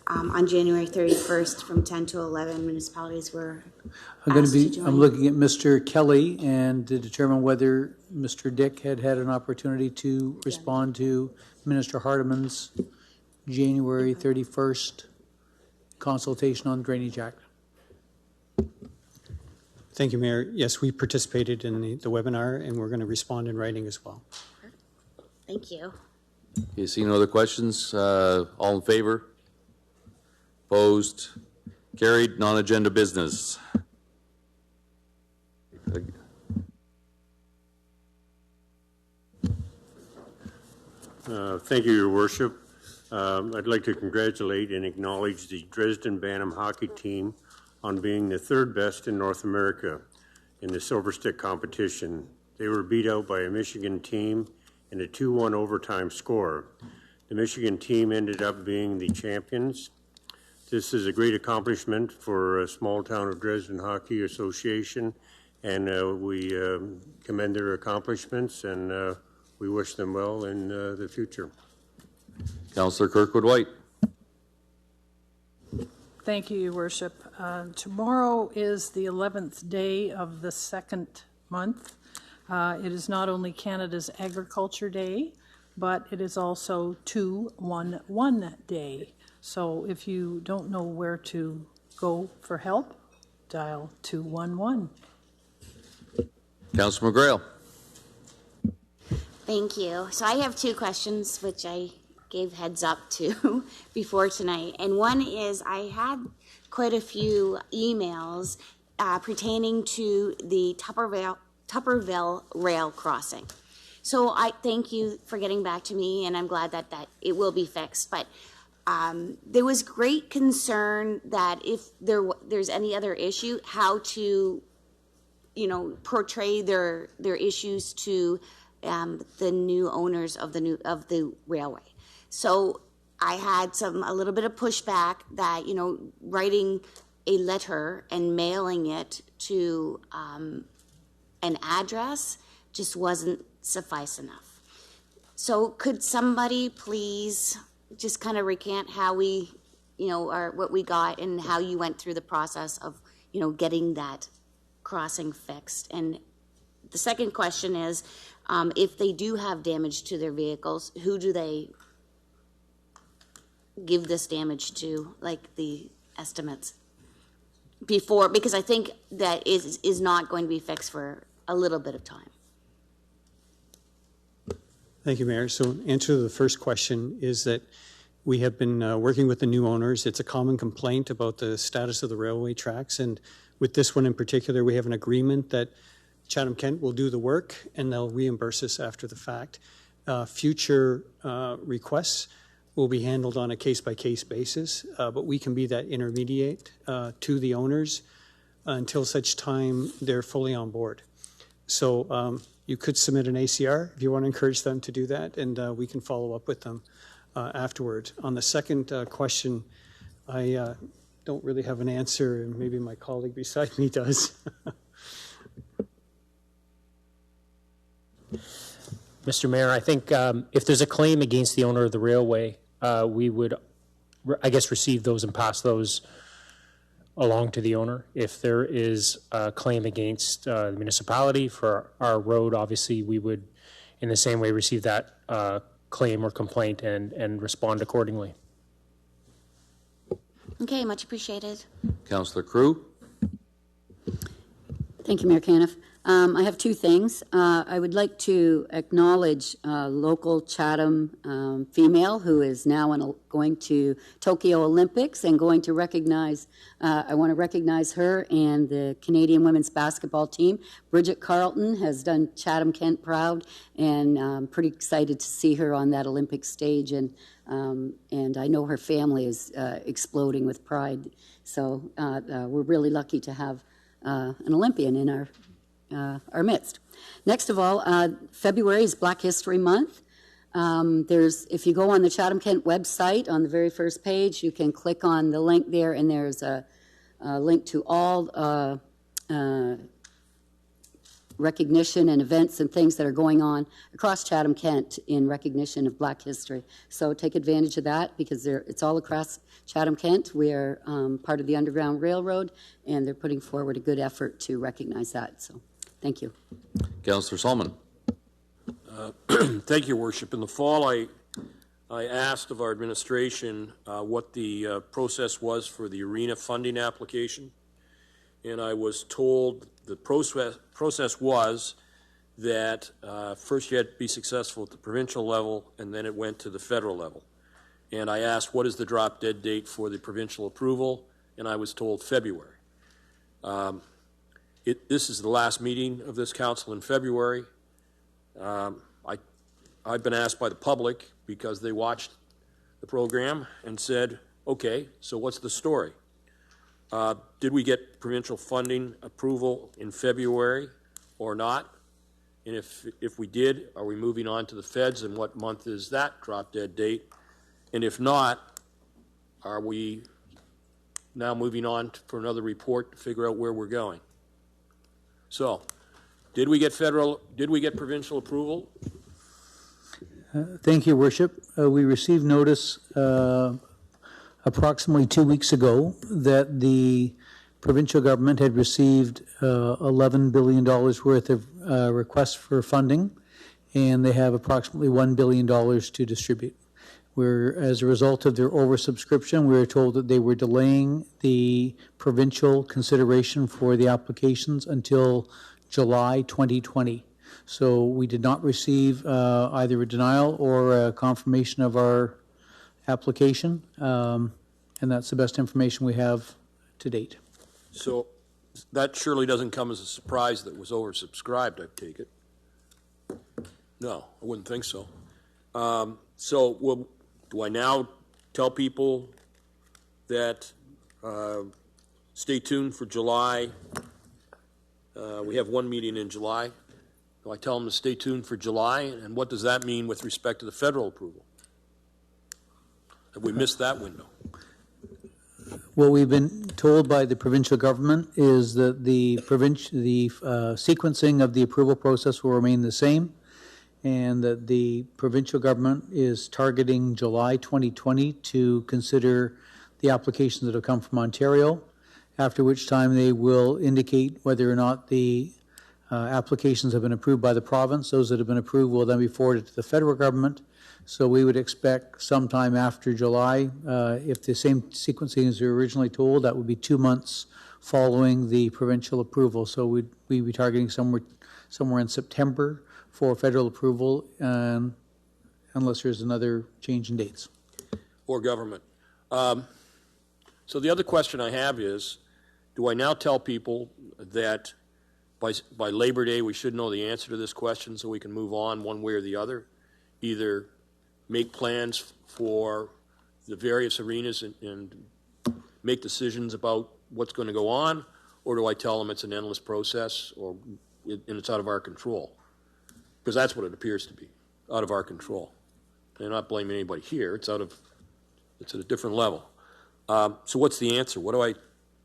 on January 31st from 10 to 11, municipalities were asked to join. I'm looking at Mr. Kelly and to determine whether Mr. Dick had an opportunity to respond to Minister Hardeman's January 31st consultation on the Drainage Act. Thank you, Mayor. Yes, we participated in the webinar, and we're going to respond in writing as well. Thank you. You see no other questions? All in favor? Opposed? Carried. Non-agenda business. Thank you, Your Worship. I'd like to congratulate and acknowledge the Dresden Bantam hockey team on being the third best in North America in the Silver Stick competition. They were beat out by a Michigan team in a 2-1 overtime score. The Michigan team ended up being the champions. This is a great accomplishment for a small town of Dresden Hockey Association, and we commend their accomplishments, and we wish them well in the future. Councillor Kirkwood-White. Thank you, Your Worship. Tomorrow is the 11th day of the second month. It is not only Canada's Agriculture Day, but it is also 211 Day. So if you don't know where to go for help, dial 211. Councillor McGrail. Thank you. So I have two questions, which I gave heads up to before tonight. And one is I had quite a few emails pertaining to the Tupperville rail crossing. So I thank you for getting back to me, and I'm glad that it will be fixed. But there was great concern that if there's any other issue, how to, portray their issues to the new owners of the railway. So I had a little bit of pushback that, writing a letter and mailing it to an address just wasn't suffice enough. So could somebody please just kind of recant how we, or what we got and how you went through the process of, getting that crossing fixed? And the second question is, if they do have damage to their vehicles, who do they give this damage to, like the estimates before? Because I think that is not going to be fixed for a little bit of time. Thank you, Mayor. So answer to the first question is that we have been working with the new owners. It's a common complaint about the status of the railway tracks, and with this one in particular, we have an agreement that Chatham-Kent will do the work and they'll reimburse us after the fact. Future requests will be handled on a case-by-case basis, but we can be that intermediate to the owners until such time they're fully on board. So, You could submit an ACR if you want to encourage them to do that, and we can follow up with them afterward. On the second question, I don't really have an answer, and maybe my colleague beside me does. Mr. Mayor, I think if there's a claim against the owner of the railway, we would, I guess, receive those and pass those along to the owner. If there is a claim against the municipality for our road, obviously we would, in the same way, receive that claim or complaint and respond accordingly. Okay, much appreciated. Councillor Crew. Thank you, Mayor Caniff. I have two things. I would like to acknowledge a local Chatham female who is now going to Tokyo Olympics and going to recognize, I want to recognize her and the Canadian women's basketball team. Bridget Carlton has done Chatham-Kent proud, and I'm pretty excited to see her on that Olympic stage, and I know her family is exploding with pride. So we're really lucky to have an Olympian in our midst. Next of all, February is Black History Month. If you go on the Chatham-Kent website, on the very first page, you can click on the link there, and there's a link to all recognition and events and things that are going on across Chatham-Kent in recognition of Black history. So take advantage of that, because it's all across Chatham-Kent. We are part of the Underground Railroad, and they're putting forward a good effort to recognize that. So thank you. Councillor Solomon. Thank you, Worship. In the fall, I asked of our administration what the process was for the arena funding application, and I was told the process was that first you had to be successful at the provincial level, and then it went to the federal level. And I asked, what is the drop dead date for the provincial approval? And I was told February. This is the last meeting of this council in February. I've been asked by the public, because they watched the program and said, okay, so what's the story? Did we get provincial funding approval in February or not? And if we did, are we moving on to the feds, and what month is that drop dead date? And if not, are we now moving on for another report to figure out where we're going? So, did we get provincial approval? Thank you, Worship. We received notice approximately 2 weeks ago that the provincial government had received $11 billion worth of requests for funding, and they have approximately $1 billion to distribute. As a result of their oversubscription, we were told that they were delaying the provincial consideration for the applications until July 2020. So we did not receive either a denial or a confirmation of our application, and that's the best information we have to date. So that surely doesn't come as a surprise that it was oversubscribed, I take it. No, I wouldn't think so. Do I now tell people that stay tuned for July? We have one meeting in July. Do I tell them to stay tuned for July? And what does that mean with respect to the federal approval? Have we missed that window? What we've been told by the provincial government is that the sequencing of the approval process will remain the same, and that the provincial government is targeting July 2020 to consider the applications that have come from Ontario, after which time they will indicate whether or not the applications have been approved by the province. Those that have been approved will then be forwarded to the federal government. So we would expect sometime after July, if the same sequencing as we were originally told, that would be 2 months following the provincial approval. So we'd be targeting somewhere in September for federal approval, unless there's another change in dates. Or government. So the other question I have is, do I now tell people that by Labor Day we should know the answer to this question so we can move on one way or the other? Either make plans for the various arenas and make decisions about what's going to go on, or do I tell them it's an endless process and it's out of our control? because that's what it appears to be, out of our control. And I'm not blaming anybody here. It's at a different level. So what's the answer? What do I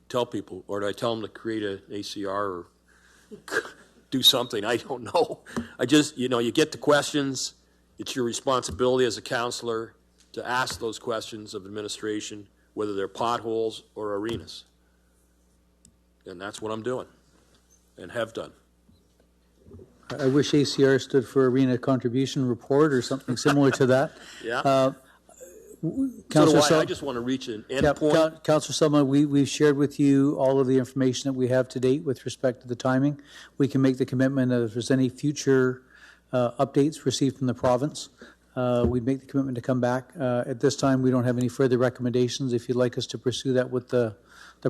tell people? Or do I tell them to create an ACR or do something? I don't know. I just, you get the questions. It's your responsibility as a counselor to ask those questions of administration, whether they're potholes or arenas. And that's what I'm doing and have done. I wish ACR stood for Arena Contribution Report or something similar to that. Yeah. Councillor I just want to reach an end point. Councillor Sullivan, we've shared with you all of the information that we have to date with respect to the timing. We can make the commitment that if there's any future updates received from the province, we'd make the commitment to come back. At this time, we don't have any further recommendations. If you'd like us to pursue that with the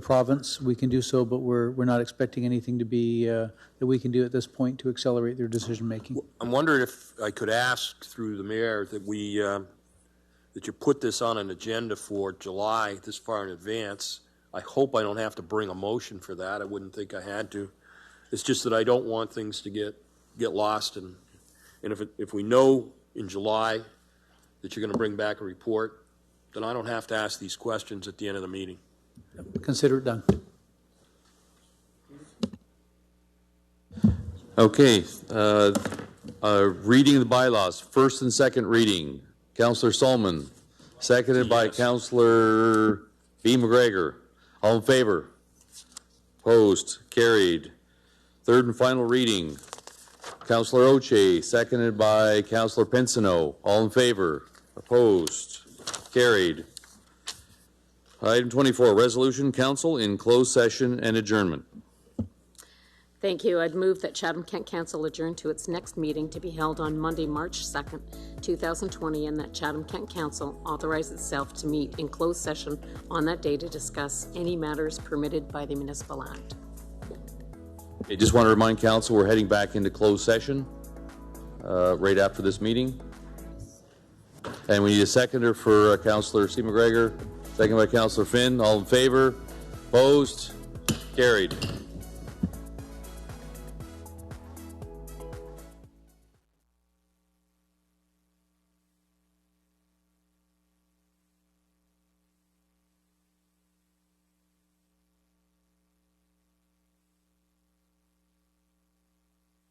province, we can do so, but we're not expecting anything to be that we can do at this point to accelerate their decision making. I'm wondering if I could ask through the mayor that we that you put this on an agenda for July this far in advance. I hope I don't have to bring a motion for that. I wouldn't think I had to. It's just that I don't want things to get lost, and if we know in July that you're going to bring back a report, then I don't have to ask these questions at the end of the meeting. Consider it done. Okay. Reading the bylaws, first and second reading. Councillor Solomon, seconded by Councillor B. McGregor. All in favor? Opposed? Carried. Third and final reading. Councillor Oche, seconded by Councillor Pinsino. All in favor? Opposed? Carried. Item 24, resolution, council in closed session and adjournment. Thank you. I'd move that Chatham-Kent Council adjourn to its next meeting to be held on Monday, March 2nd, 2020, and that Chatham-Kent Council authorize itself to meet in closed session on that day to discuss any matters permitted by the Municipal Act. I just want to remind council we're heading back into closed session right after this meeting. And we need a seconder for Councillor C. McGregor, second by Councillor Finn. All in favor? Opposed? Carried.